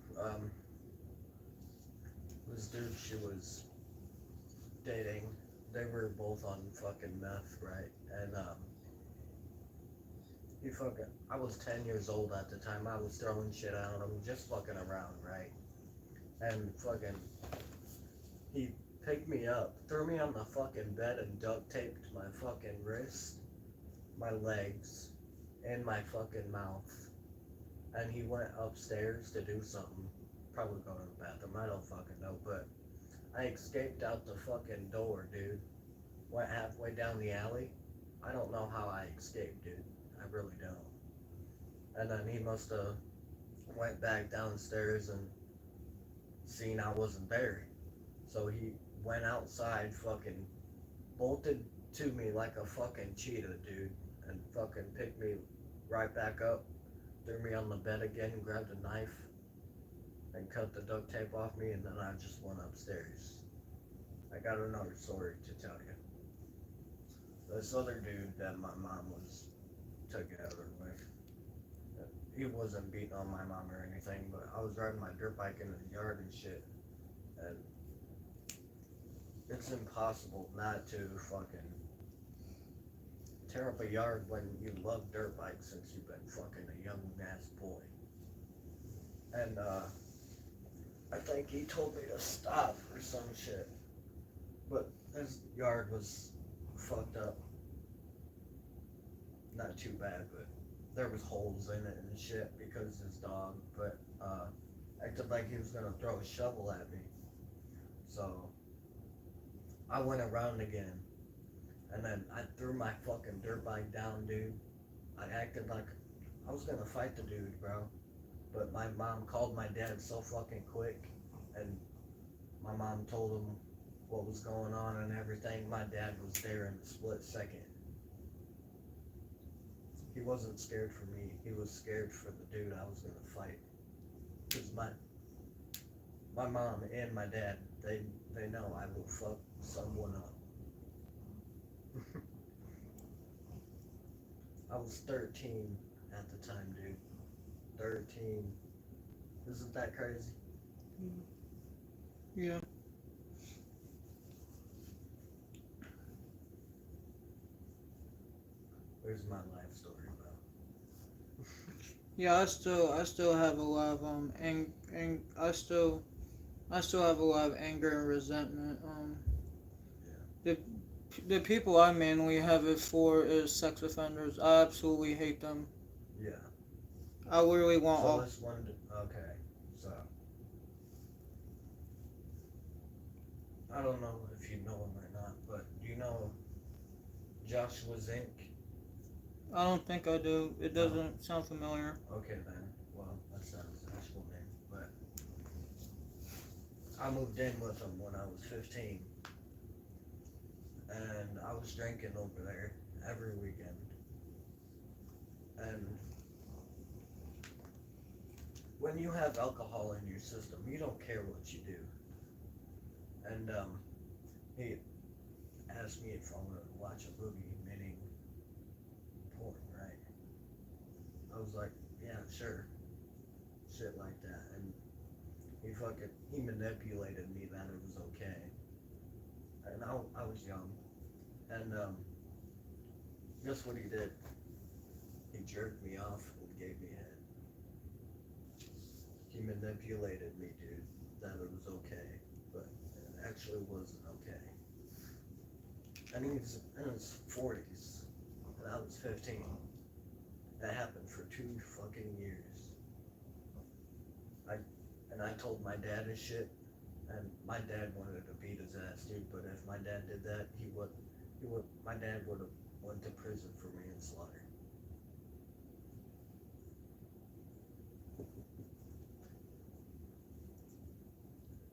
this dude she was dating, they were both on fucking meth, right? And I was 10 years old at the time. I was throwing shit at him, just fucking around, right? And fucking, he picked me up, threw me on the fucking bed, and duct taped my fucking wrist, my legs, and my fucking mouth. And he went upstairs to do something, probably go to the bathroom, I don't fucking know, but I escaped out the fucking door, dude. Went halfway down the alley. I don't know how I escaped, dude. I really don't. And then he must have went back downstairs and seen I wasn't there. So he went outside, fucking bolted to me like a fucking cheetah, dude, and fucking picked me right back up, threw me on the bed again, grabbed a knife, and cut the duct tape off me, and then I just went upstairs. I got another story to tell you. This other dude that my mom was together with, he wasn't beating on my mom or anything, but I was riding my dirt bike in the yard and shit, and it's impossible not to fucking tear up a yard when you love dirt bikes since you've been fucking a young ass boy. And I think he told me to stop or some shit, but his yard was fucked up. Not too bad, but there was holes in it and shit because his dog, but acted like he was gonna throw a shovel at me. So I went around again, and then I threw my fucking dirt bike down, dude. I acted like I was gonna fight the dude, bro. But my mom called my dad so fucking quick, and my mom told him what was going on and everything, my dad was there in a split second. He wasn't scared for me. He was scared for the dude I was gonna fight. Cause my mom and my dad, they know I will fuck someone up. I was 13 at the time, dude. 13. Isn't that crazy? Yeah. Where's my life story, bro? Yeah, I still have a lot of I still have a lot of anger and resentment. The people I mainly have it for is sex offenders. I absolutely hate them. Yeah. I literally want So all. this one, okay. So I don't know if you know him or not, but do you know Joshua Zink? I don't think I do. It doesn't sound familiar. Okay then. Well, that's not his actual name, but I moved in with him when I was 15. And I was drinking over there every weekend. And when you have alcohol in your system, you don't care what you do. And he asked me if I wanted to watch a movie, meaning porn, right? I was like, yeah, sure. Shit like that. And he manipulated me that it was okay. And I was young. And guess what he did? He jerked me off and gave me head. He manipulated me, dude, that it was okay, but it actually wasn't okay. And he was in his 40s, and I was 15. That happened for 2 fucking years. I told my dad his shit, and my dad wanted to beat his ass, dude, but if my dad did that, my dad would have went to prison for manslaughter.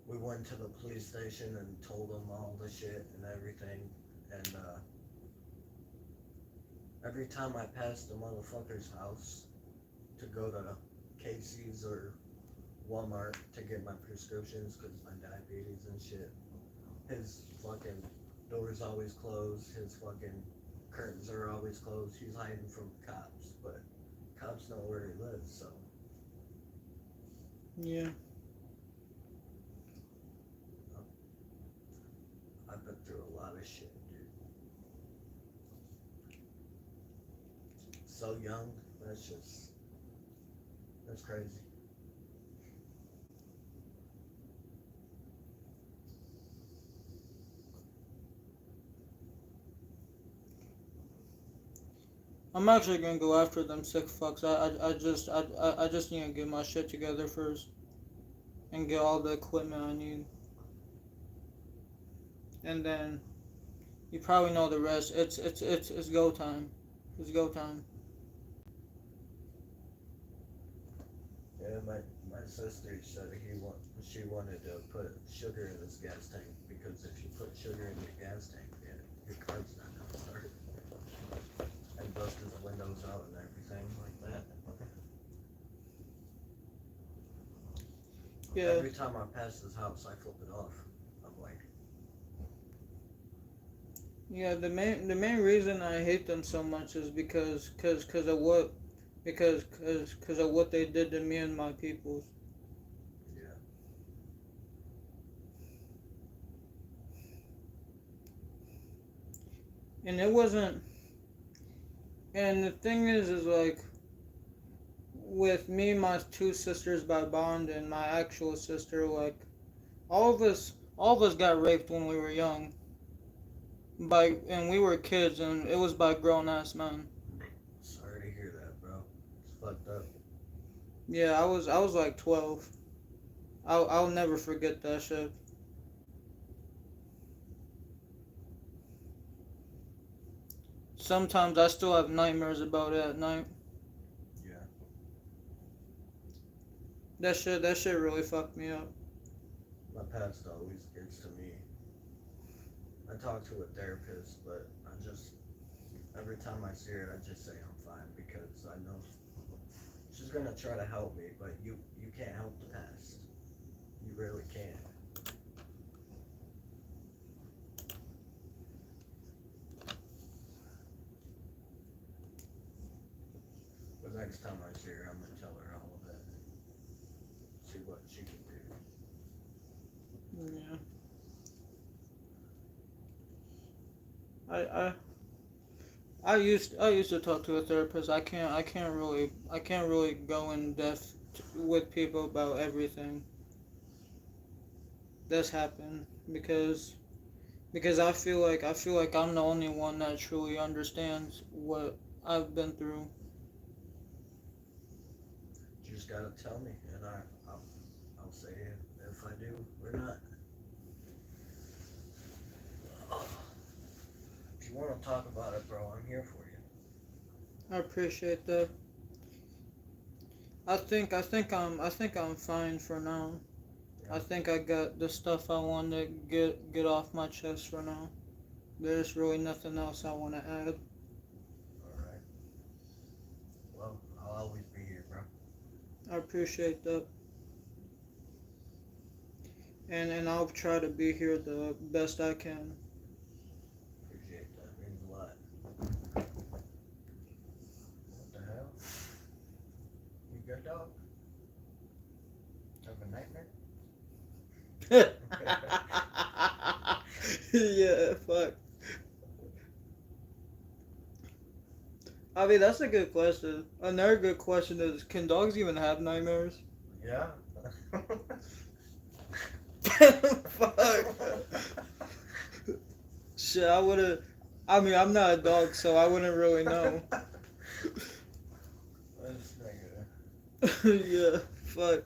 We went to the police station and told them all the shit and everything, and every time I passed the motherfucker's house to go to Casey's or Walmart to get my prescriptions because my diabetes and shit, his fucking door's always closed, his fucking curtains are always closed. He's hiding from cops, but cops know where he lives, so. Yeah. I've been through a lot of shit, dude. So young, that's crazy. I'm actually gonna go after them sick fucks. I just need to get my shit together first, and get all the equipment I need, and then you probably know the rest. It's go time. It's go time. Yeah, my sister said she wanted to put sugar in his gas tank because if you put sugar in your gas tank, your car's not gonna start. And bust his windows out and everything like that. Yeah. Every time I pass his house, I flip it off. I'm like, Yeah, the main reason I hate them so much is because of what they did to me and my peoples. yeah, And it wasn't. And the thing is like, with me, my 2 sisters by bond, and my actual sister, like, all of us got raped when we were young. And we were kids, and it was by grown ass men. sorry to hear that, bro. It's fucked up. Yeah, I was like 12. I'll never forget that shit. Sometimes I still have nightmares about it at night. Yeah. That shit really fucked me up. My past always gets to me. I talk to a therapist, but every time I see her, I just say I'm fine because I know she's gonna try to help me, but you can't help the past. You really can't. But next time I see her, I'm gonna tell her all of it. See what she can do. Yeah. I I used to talk to a therapist. I can't really go in depth with people about everything that's happened because I feel like I'm the only one that truly understands what I've been through. You just gotta tell me, and I'll say if I do or not. If you want to talk about it, bro, I'm here for you. I appreciate that. I think I'm fine for now. Yeah. I think I got the stuff I want to get off my chest for now. There's really nothing else I want to add. All right. Well, I'll always be here, bro. I appreciate that. And I'll try to be here the best I can. Appreciate that. Means a lot. What the hell? You good, dog? Have a nightmare? Yeah, fuck. I mean, that's a good question. Another good question is, can dogs even have nightmares? Yeah. Fuck. Shit, I wouldn't. I mean, I'm not a dog, so I wouldn't really know. This nigga. Yeah, fuck.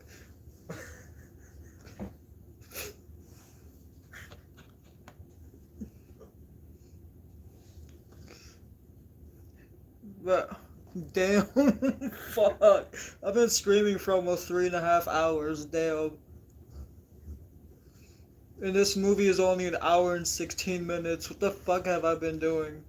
But, damn, fuck. I've been streaming for almost 3.5 hours, damn. And this movie is only an hour and 16 minutes. What the fuck have I been doing?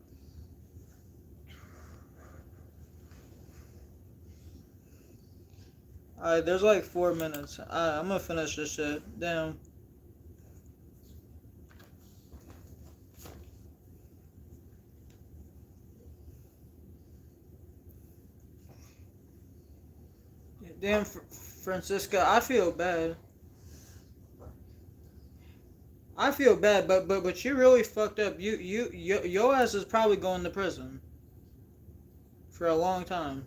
Alright, there's like 4 minutes. Alright, I'm gonna finish this shit. Damn. Damn, Francisca, I feel bad. I feel bad, but you really fucked up. Your ass is probably going to prison for a long time.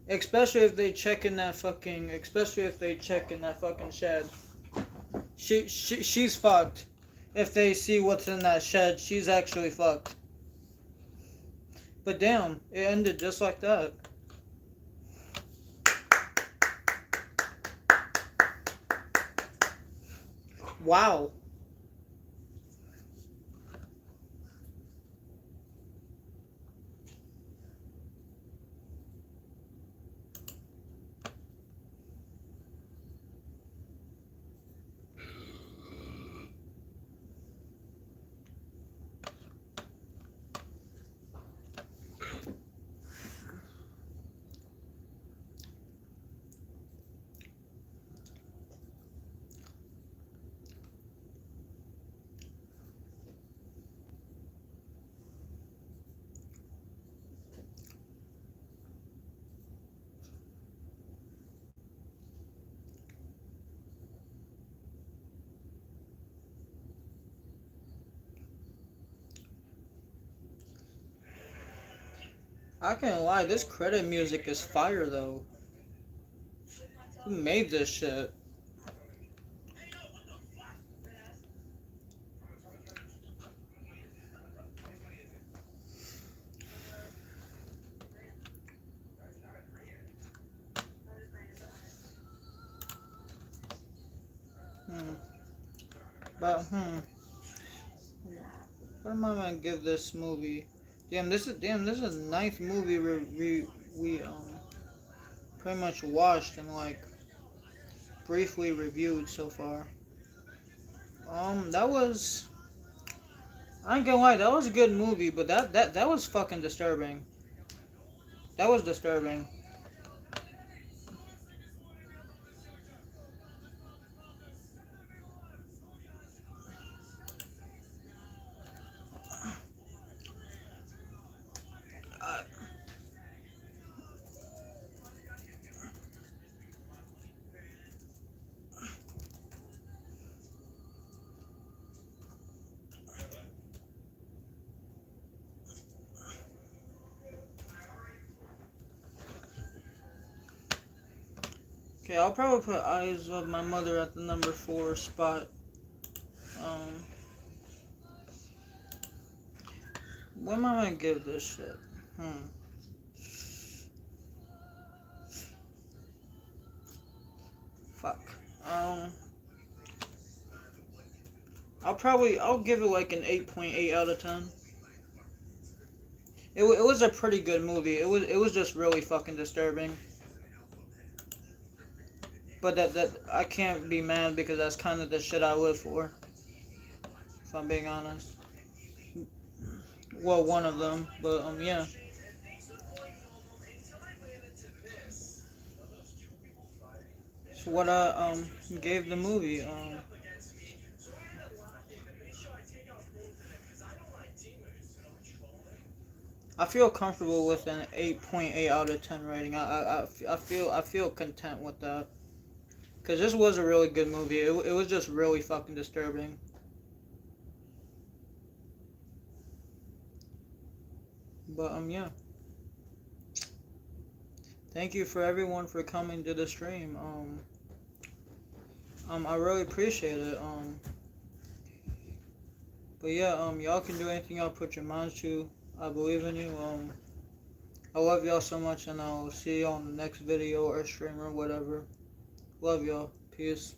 Especially if they check in that fucking. Especially if they check in that fucking shed. She's fucked. If they see what's in that shed, she's actually fucked. But damn, it ended just like that. Wow. I can't lie, this credit music is fire though. Who made this shit? But what am I gonna give this movie? This is the ninth movie we pretty much watched and like briefly reviewed so far. That was I ain't gonna lie, that was a good movie, but that was fucking disturbing. That was disturbing. Uh, okay, I'll probably put Eyes of My Mother at the number 4 spot. Um, what am I gonna give this shit? Fuck. Um, I'll give it like an 8.8 out of 10. It was a pretty good movie. It was just really fucking disturbing. But that I can't be mad because that's kind of the shit I live for. If I'm being honest. Well, one of them, but yeah. So what I gave the movie I feel comfortable with an 8.8 out of 10 rating. I feel content with that. Cause this was a really good movie. It was just really fucking disturbing. But yeah. Thank you for everyone for coming to the stream. I really appreciate it. But yeah, y'all can do anything y'all put your minds to. I believe in you. I love y'all so much, and I'll see y'all on the next video or stream or whatever. Love y'all. Peace.